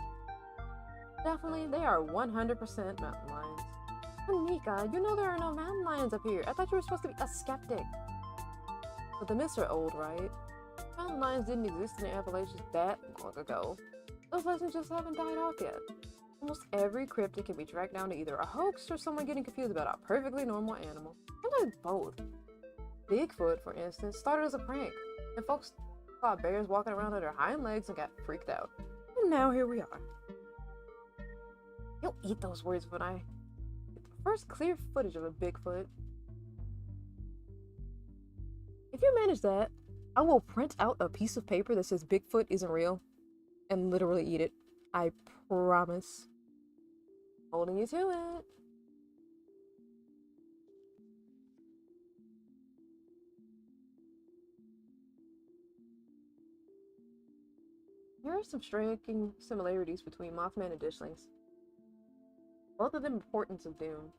S1: Definitely, they are 100% mountain lions. Anika, you know there are no mountain lions up here. I thought you were supposed to be a skeptic. But the myths are old, right? Mountain lions didn't exist in the Appalachians that long ago. Those legends just haven't died off yet. Almost every cryptid can be tracked down to either a hoax or someone getting confused about a perfectly normal animal. Sometimes both. Bigfoot, for instance, started as a prank. And folks saw bears walking around on their hind legs and got freaked out. And now here we are. You'll eat those words when I get the first clear footage of a Bigfoot. If you manage that, I will print out a piece of paper that says Bigfoot isn't real and literally eat it. I promise. Holding you to it. There are some striking similarities between Mothman and Ditchlings. Both of them important to Doom.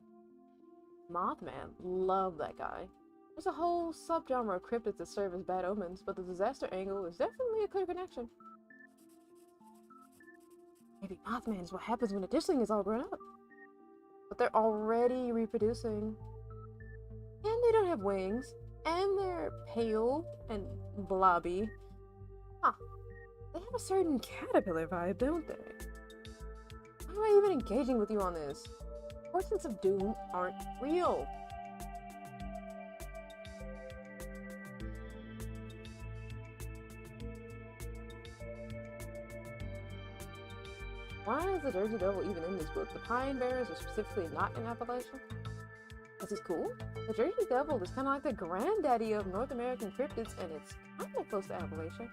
S1: Mothman, love that guy. There's a whole subgenre of cryptids that serve as bad omens, but the disaster angle is definitely a clear connection. Maybe Mothman is what happens when a Ditchling is all grown up. But they're already reproducing. And they don't have wings. And they're pale and blobby. Huh. They have a certain caterpillar vibe, don't they? Why am I even engaging with you on this? Portents of Doom aren't real. Why is the Jersey Devil even in this book? The Pine Barrens are specifically not in Appalachia? Is this cool? The Jersey Devil is kind of like the granddaddy of North American cryptids, and it's kind of close to Appalachia.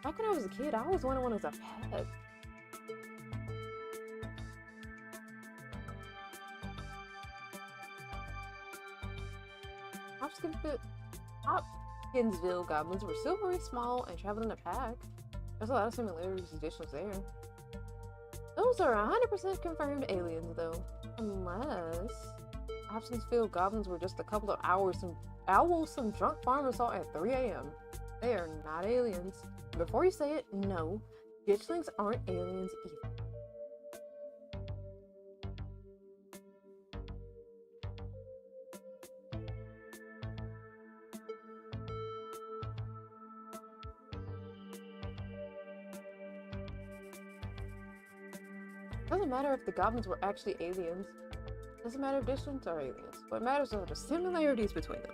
S1: Back when I was a kid, I always wanted one as a pet. Hopkinsville goblins were silvery, small, and traveled in a pack. There's a lot of similarities to Ditchlings there. Those Those are 100% confirmed aliens, though. Unless Hopkinsville goblins were just a couple of owls some drunk farmers saw at 3 a.m. They are not aliens. Before you say it, no, ditchlings aren't aliens either. Doesn't matter if the goblins were actually aliens. Doesn't matter if ditchlings are aliens. What matters are the similarities between them.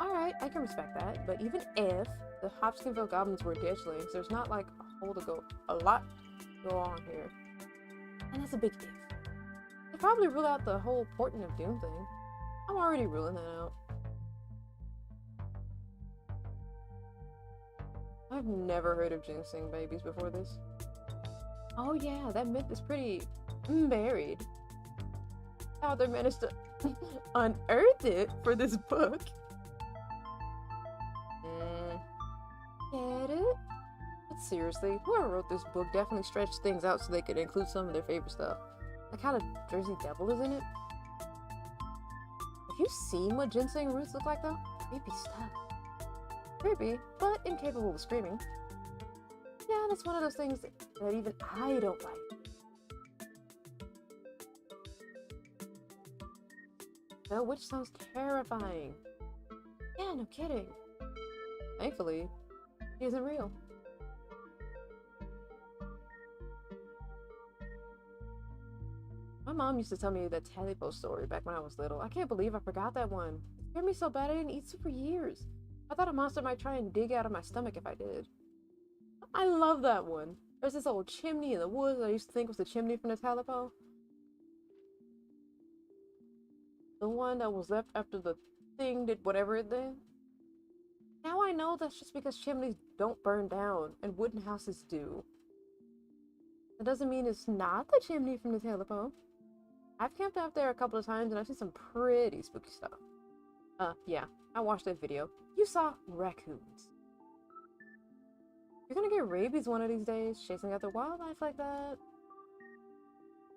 S1: Alright, I can respect that, but even if the Hopkinsville goblins were ditchlings, there's not like a lot to go on here. And that's a big if. They probably rule out the whole Portent of Doom thing. I'm already ruling that out. I've never heard of jinxing babies before this. Oh yeah, that myth is pretty buried. How they managed to unearth it for this book. Get it? But seriously, whoever wrote this book definitely stretched things out so they could include some of their favorite stuff. Like how the Jersey Devil is in it. Have you seen what ginseng roots look like though? Creepy stuff. Creepy, but incapable of screaming. Yeah, that's one of those things that even I don't like. The witch sounds terrifying. Yeah, no kidding. Thankfully, she isn't real. My mom used to tell me that Talipo story back when I was little. I can't believe I forgot that one. It scared me so bad I didn't eat soup for years. I thought a monster might try and dig out of my stomach if I did. I love that one. There's this old chimney in the woods that I used to think was the chimney from the Talipo. The one that was left after the thing did whatever it did. Now I know that's just because chimneys don't burn down and wooden houses do. That doesn't mean it's not the chimney from the Talipo. I've camped out there a couple of times and I've seen some pretty spooky stuff. Yeah, I watched that video. You saw raccoons. You're gonna get rabies one of these days, chasing after wildlife like that.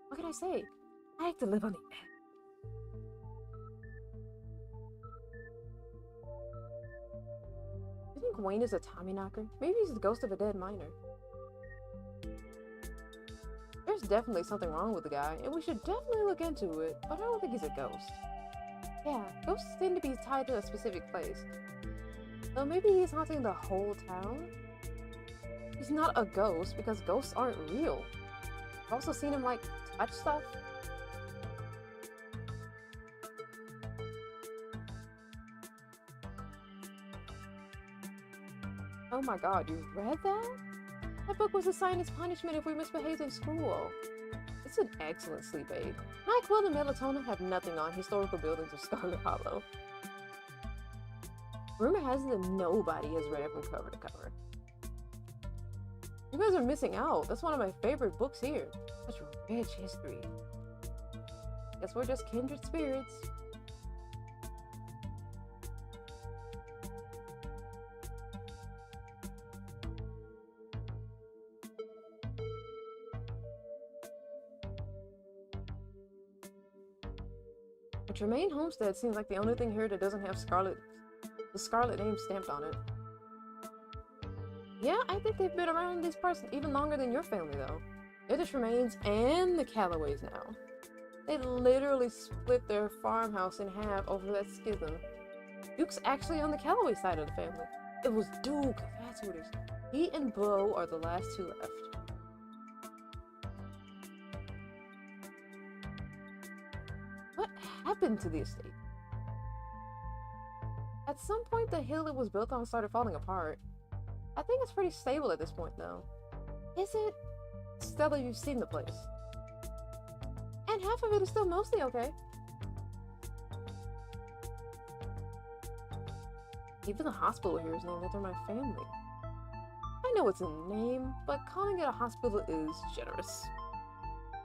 S1: What can I say? I like to live on the edge. You think Wayne is a Tommyknocker? Maybe he's the ghost of a dead miner. There's definitely something wrong with the guy, and we should definitely look into it, but I don't think he's a ghost. Yeah, ghosts tend to be tied to a specific place. So maybe he's haunting the whole town? He's not a ghost because ghosts aren't real. I've also seen him, like, touch stuff. Oh my god, you read that? That book was assigned as punishment if we misbehaved in school. It's an excellent sleep aid. NyQuil and melatonin have nothing on historical buildings of Scarlet Hollow. Rumor has it that nobody has read it from cover to cover. You guys are missing out. That's one of my favorite books here. Such rich history. Guess we're just kindred spirits. The Tremaine homestead seems like the only thing here that doesn't have the Scarlet name stamped on it. Yeah, I think they've been around these parts even longer than your family, though. They're the Tremaines and the Callaways now. They literally split their farmhouse in half over that schism. Duke's actually on the Callaway side of the family. It was Duke, that's who it is. He and Bo are the last two left. What happened to the estate? At some point, the hill it was built on started falling apart. I think it's pretty stable at this point, though. Is it? Stella, you've seen the place. And half of it is still mostly okay. Even the hospital here is named after my family. I know it's a name, but calling it a hospital is generous.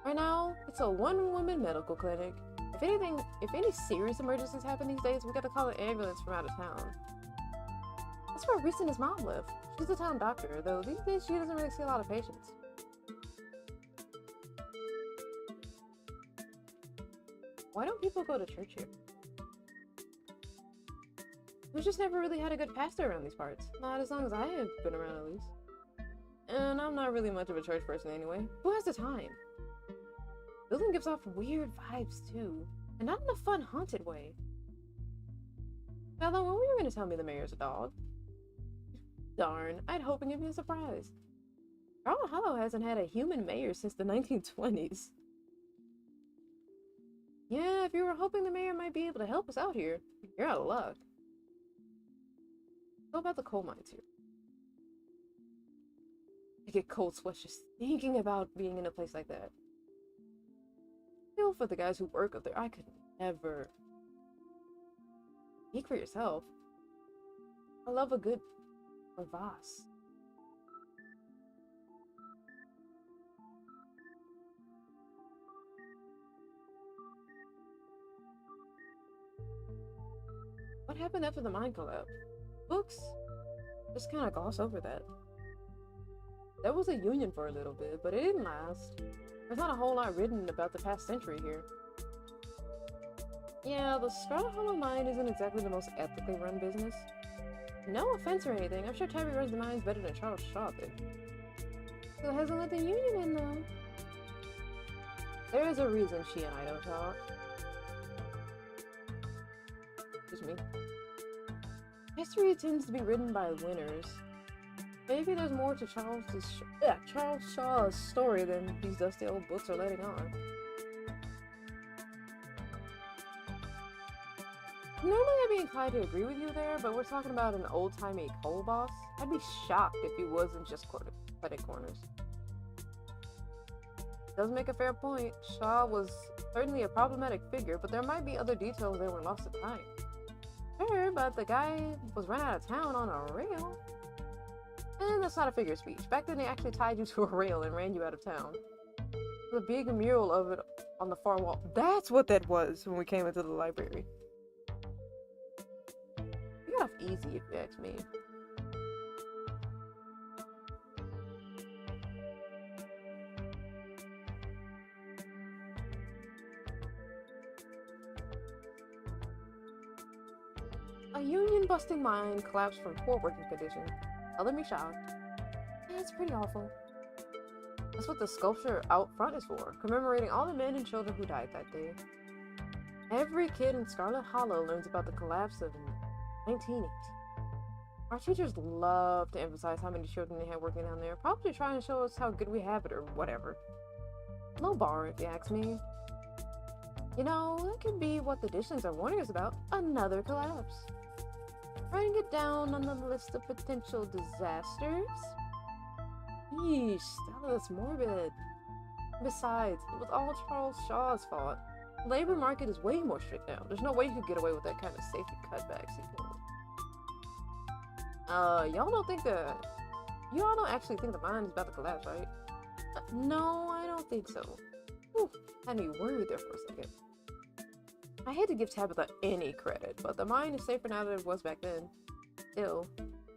S1: Right now, it's a one-woman medical clinic. If any serious emergencies happen these days, we gotta call an ambulance from out of town. That's where Reese and his mom live. She's a town doctor, though these days she doesn't really see a lot of patients. Why don't people go to church here? We just never really had a good pastor around these parts. Not as long as I have been around, at least. And I'm not really much of a church person anyway. Who has the time? The building gives off weird vibes, too. And not in a fun, haunted way. Bella, when were you going to tell me the mayor's a dog? Darn, I'd hoped it'd be a surprise. Scarlet Hollow hasn't had a human mayor since the 1920s. Yeah, if you were hoping the mayor might be able to help us out here, you're out of luck. What about the coal mines here? I get cold sweats just thinking about being in a place like that. Feel for the guys who work up there. I could never. Speak for yourself. I love a good crevasse. What happened after the mine collapse? Books? Just kind of gloss over that. There was a union for a little bit, but it didn't last. There's not a whole lot written about the past century here. Yeah, the Scarlet Hollow mine isn't exactly the most ethically run business. No offense or anything, I'm sure Tabby runs the mines better than Charles Shaw did. Still hasn't let the union in though. There is a reason she and I don't talk. Excuse me. History tends to be written by winners. Maybe there's more to Charles Shaw's story than these dusty old books are letting on. Normally I'd be inclined to agree with you there, but we're talking about an old-timey coal boss. I'd be shocked if he wasn't just cutting corners. Does make a fair point. Shaw was certainly a problematic figure, but there might be other details that were lost to time. Sure, but the guy was run out of town on a rail. And that's not a figure of speech. Back then they actually tied you to a rail and ran you out of town. The big mural of it on the far wall. That's what that was when we came into the library. You got off easy if you ask me. A union-busting mine collapsed from poor working conditions. Color me shocked. Yeah, it's pretty awful. That's what the sculpture out front is for, commemorating all the men and children who died that day. Every kid in Scarlet Hollow learns about the collapse of 1980. Our teachers love to emphasize how many children they had working down there, probably trying to show us how good we have it or whatever. Low bar, if you ask me. You know, that could be what the Dishlings are warning us about. Another collapse. Writing it down on the list of potential disasters? Yeesh, that's morbid. Besides, it was all Charles Shaw's fault. The labor market is way more strict now. There's no way you could get away with that kind of safety cutbacks he pulled. Y'all don't actually think the mine is about to collapse, right? No, I don't think so. Whew, had me worried there for a second. I hate to give Tabitha any credit, but the mine is safer now than it was back then. Still,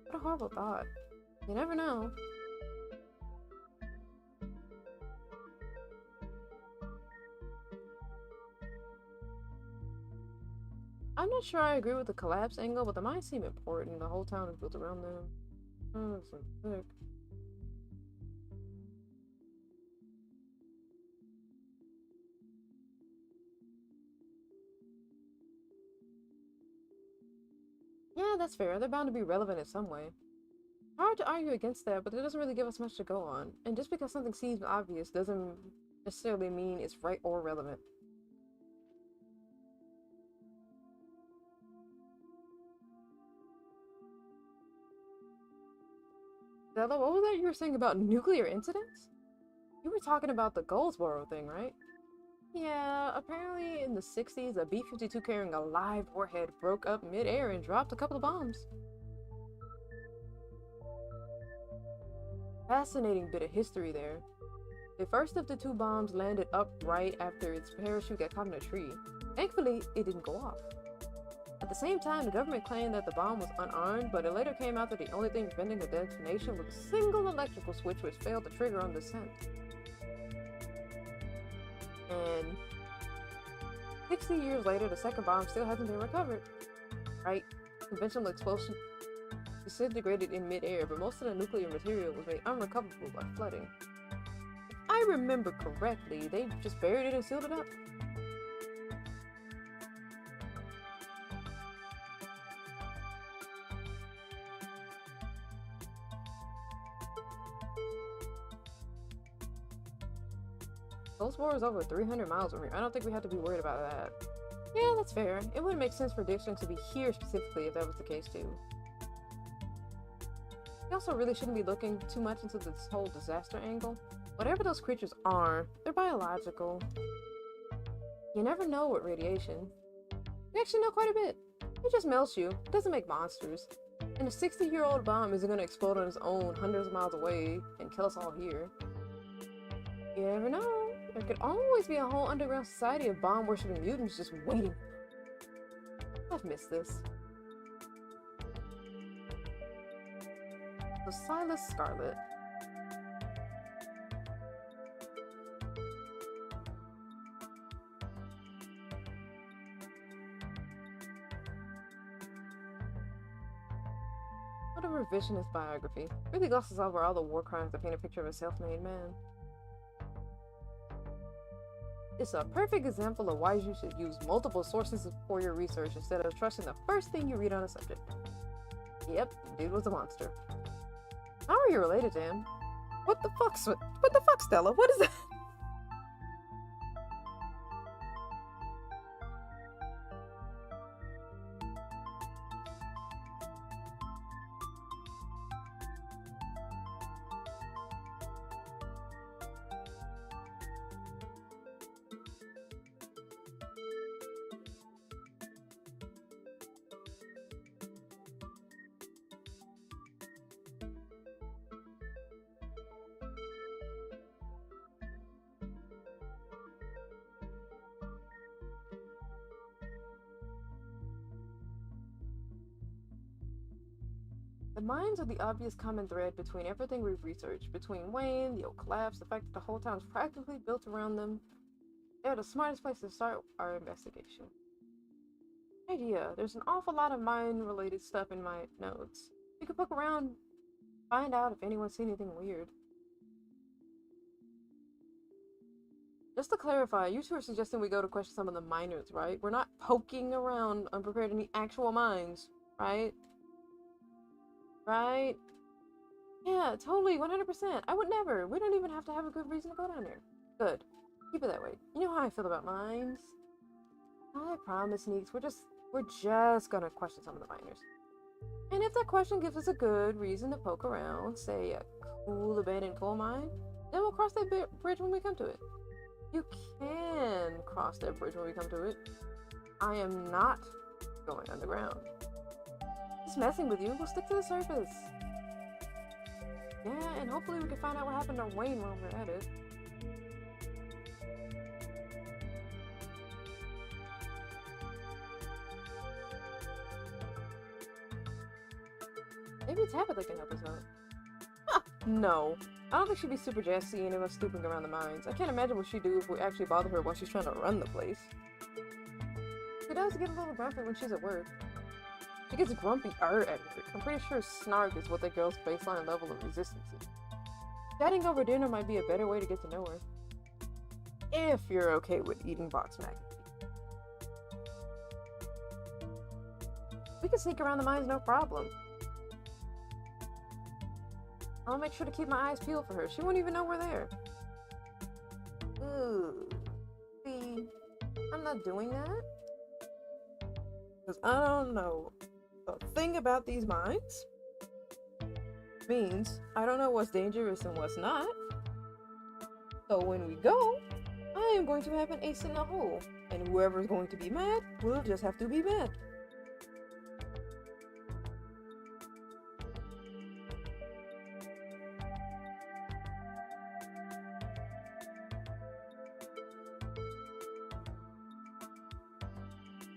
S1: what a horrible thought. You never know. I'm not sure I agree with the collapse angle, but the mines seem important. The whole town is built around them. Oh, so sick. Yeah, that's fair. They're bound to be relevant in some way. Hard to argue against that, but it doesn't really give us much to go on. And just because something seems obvious doesn't necessarily mean it's right or relevant. Stella, what was that you were saying about nuclear incidents? You were talking about the Goldsboro thing, right? Yeah, apparently in the 60s, a B-52 carrying a live warhead broke up mid-air and dropped a couple of bombs. Fascinating bit of history there. The first of the two bombs landed upright after its parachute got caught in a tree. Thankfully, it didn't go off. At the same time, the government claimed that the bomb was unarmed, but it later came out that the only thing preventing the detonation was a single electrical switch which failed to trigger on descent. And 60 years later, the second bomb still hasn't been recovered. Right? Conventional explosion disintegrated in midair, but most of the nuclear material was made unrecoverable by flooding. If I remember correctly, they just buried it and sealed it up. Goldsboro is over 300 miles from here. I don't think we have to be worried about that. Yeah, that's fair. It wouldn't make sense for Dixon to be here specifically if that was the case too. We also really shouldn't be looking too much into this whole disaster angle. Whatever those creatures are, they're biological. You never know with radiation. You actually know quite a bit. It just melts you. It doesn't make monsters. And a 60-year-old bomb isn't going to explode on its own hundreds of miles away and kill us all here. You never know. There could always be a whole underground society of bomb-worshipping mutants just waiting. I've missed this. So Silas Scarlet. What a revisionist biography. Really glosses over all the war crimes to paint a picture of a self-made man. It's a perfect example of why you should use multiple sources for your research instead of trusting the first thing you read on a subject. Yep, dude was a monster. How are you related to him? What the fuck, Stella? What is that? The mines are the obvious common thread between everything we've researched, between Wayne, the old collapse, the fact that the whole town's practically built around them. They're the smartest place to start our investigation. Idea, there's an awful lot of mine-related stuff in my notes. We could poke around, find out if anyone's seen anything weird. Just to clarify, you two are suggesting we go to question some of the miners, right? We're not poking around unprepared in the actual mines, right? Right? Yeah, totally, 100%. I would never. We don't even have to have a good reason to go down there. Good. Keep it that way. You know how I feel about mines. I promise, Neeks. We're just gonna question some of the miners. And if that question gives us a good reason to poke around, say a cool abandoned coal mine, then we'll cross that bridge when we come to it. You can cross that bridge when we come to it. I am not going underground. Just messing with you. We'll stick to the surface. Yeah, and hopefully we can find out what happened to Wayne while we're at it. Maybe Tabitha can help us out. Huh, no. I don't think she'd be super jazzed seeing any of us snooping around the mines. I can't imagine what she'd do if we actually bother her while she's trying to run the place. She does get a little grumpy when she's at work. She gets grumpy at work. I'm pretty sure snark is what the girl's baseline level of resistance is. Chatting over dinner might be a better way to get to know her. If you're okay with eating box mac and cheese. We can sneak around the mines, no problem. I'll make sure to keep my eyes peeled for her. She won't even know we're there. Ooh. See, I'm not doing that. Because I don't know a thing about these mines. Means I don't know what's dangerous and what's not. So when we go, I am going to have an ace in the hole. And whoever's going to be mad will just have to be mad.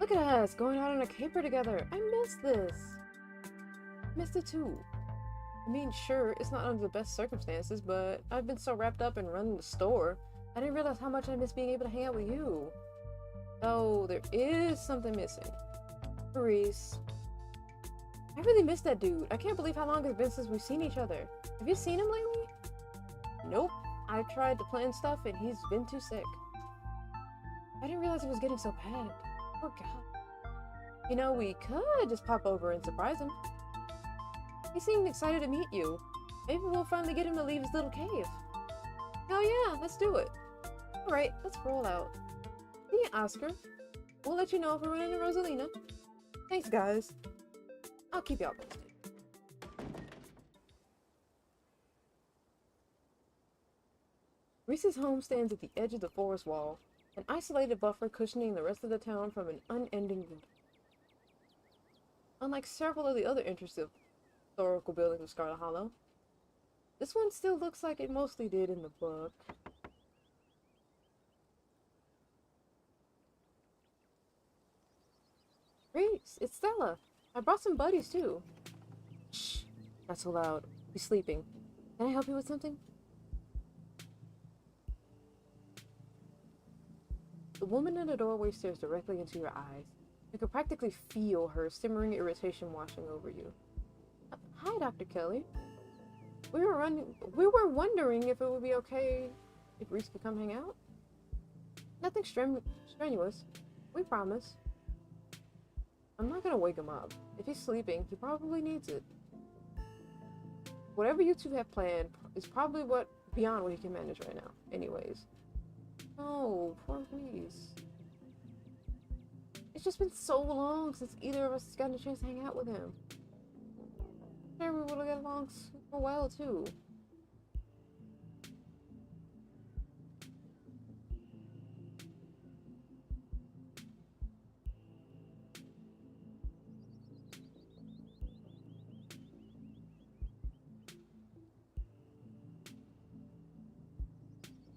S1: Look at us, going out on a caper together. I missed this. Missed it too. I mean, sure, it's not under the best circumstances, but I've been so wrapped up in running the store, I didn't realize how much I miss being able to hang out with you. Oh, there is something missing. Reese. I really miss that dude. I can't believe how long it's been since we've seen each other. Have you seen him lately? Nope. I've tried to plan stuff and he's been too sick. I didn't realize it was getting so bad. Oh god. You know, we could just pop over and surprise him. He seemed excited to meet you. Maybe we'll finally get him to leave his little cave. Oh yeah, let's do it. Alright, let's roll out. See ya, Oscar. We'll let you know if we run into Rosalina. Thanks, guys. I'll keep y'all posted. Reese's home stands at the edge of the forest wall, an isolated buffer cushioning the rest of the town from an unending route. Unlike several of the other interesting historical buildings of Scarlet Hollow, this one still looks like it mostly did in the book. Reese, it's Stella. I brought some buddies too. Shh, not so loud. He's sleeping. Can I help you with something? The woman in the doorway stares directly into your eyes. You can practically feel her simmering irritation washing over you. Hi, Dr. Kelly. We were wondering if it would be okay if Reese could come hang out. Nothing strenuous. We promise. I'm not gonna wake him up. If he's sleeping, he probably needs it. Whatever you two have planned is probably beyond what he can manage right now. Anyways. Oh, poor Reese. It's just been so long since either of us has gotten a chance to hang out with him. Sure, we would have got along super well, too.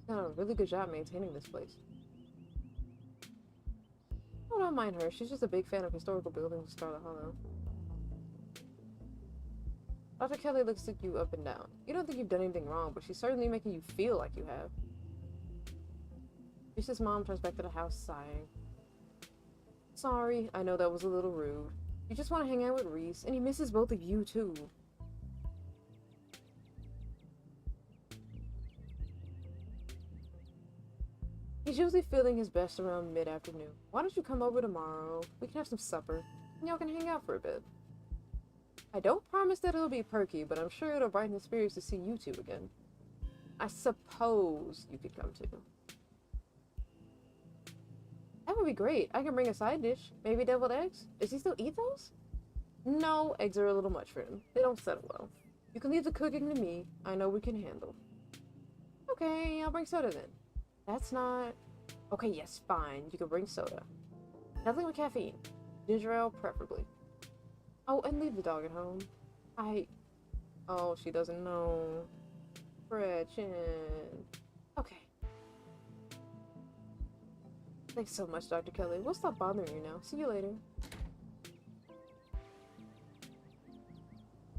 S1: Done a really good job maintaining this place. Oh, don't mind her. She's just a big fan of historical buildings in Scarlet Hollow. Dr. Kelly looks at you up and down. You don't think you've done anything wrong, but she's certainly making you feel like you have. Reese's mom turns back to the house, sighing. Sorry, I know that was a little rude. You just want to hang out with Reese, and he misses both of you, too. He's usually feeling his best around mid-afternoon. Why don't you come over tomorrow? We can have some supper, and y'all can hang out for a bit. I don't promise that it'll be perky, but I'm sure it'll brighten his spirits to see you two again. I suppose you could come too. That would be great. I can bring a side dish. Maybe deviled eggs? Does he still eat those? No, eggs are a little much for him. They don't settle well. You can leave the cooking to me. I know we can handle. Okay, I'll bring soda then. That's not... Okay, yes, fine. You can bring soda. Nothing with caffeine. Ginger ale, preferably. Oh, and leave the dog at home. Oh, she doesn't know. Gretchen. Okay. Thanks so much, Dr. Kelly. We'll stop bothering you now. See you later.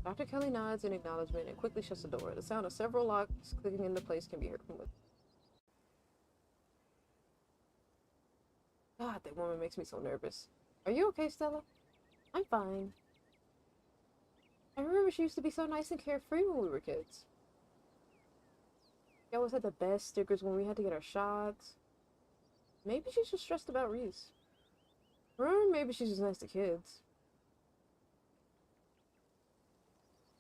S1: Dr. Kelly nods in acknowledgement and quickly shuts the door. The sound of several locks clicking into place can be heard from within. God, that woman makes me so nervous. Are you okay, Stella? I'm fine. I remember she used to be so nice and carefree when we were kids. She always had the best stickers when we had to get our shots. Maybe she's just stressed about Reese. Or maybe she's just nice to kids.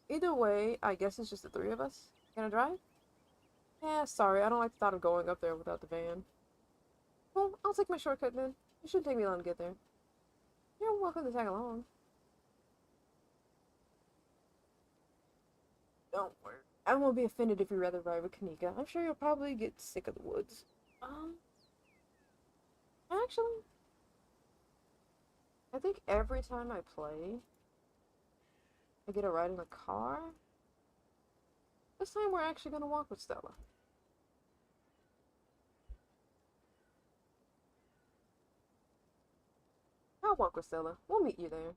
S1: Either way, I guess it's just the three of us. Gonna drive? Yeah, sorry, I don't like the thought of going up there without the van. Well, I'll take my shortcut then. It shouldn't take me long to get there. You're welcome to tag along. Don't worry. I won't be offended if you rather ride with Kanika. I'm sure you'll probably get sick of the woods. Actually, I think every time I play, I get a ride in a car. This time we're actually gonna walk with Stella. I'll walk with Stella. We'll meet you there.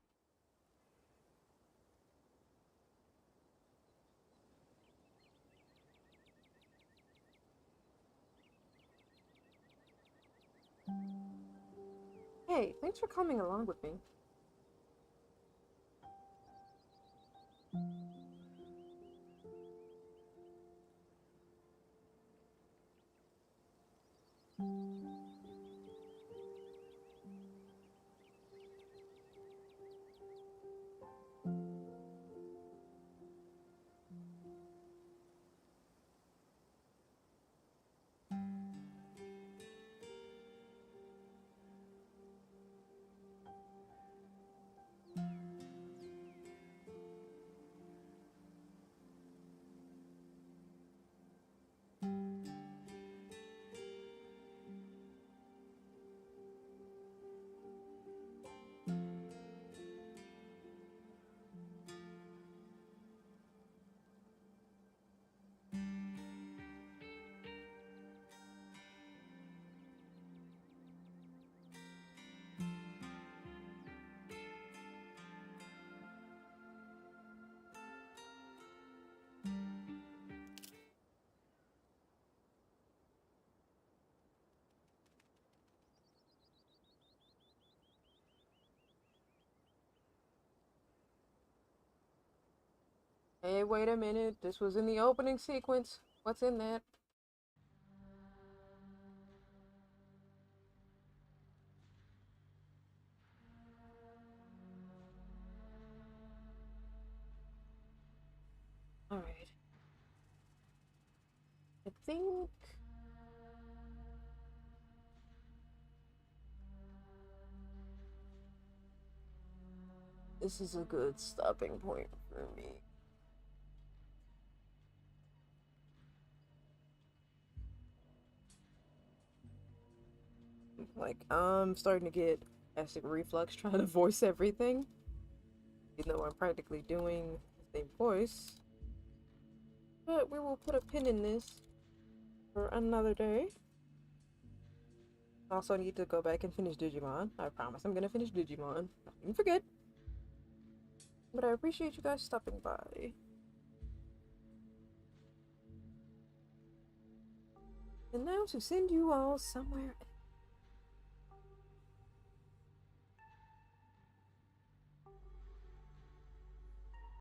S1: Hey, thanks for coming along with me. Hey, wait a minute. This was in the opening sequence. What's in that? Alright. I think... this is a good stopping point for me. Like, I'm starting to get acid reflux trying to voice everything. Even though I'm practically doing the same voice. But we will put a pin in this for another day. Also, I need to go back and finish Digimon. I promise I'm gonna finish Digimon. Don't forget. But I appreciate you guys stopping by. And now to send you all somewhere else.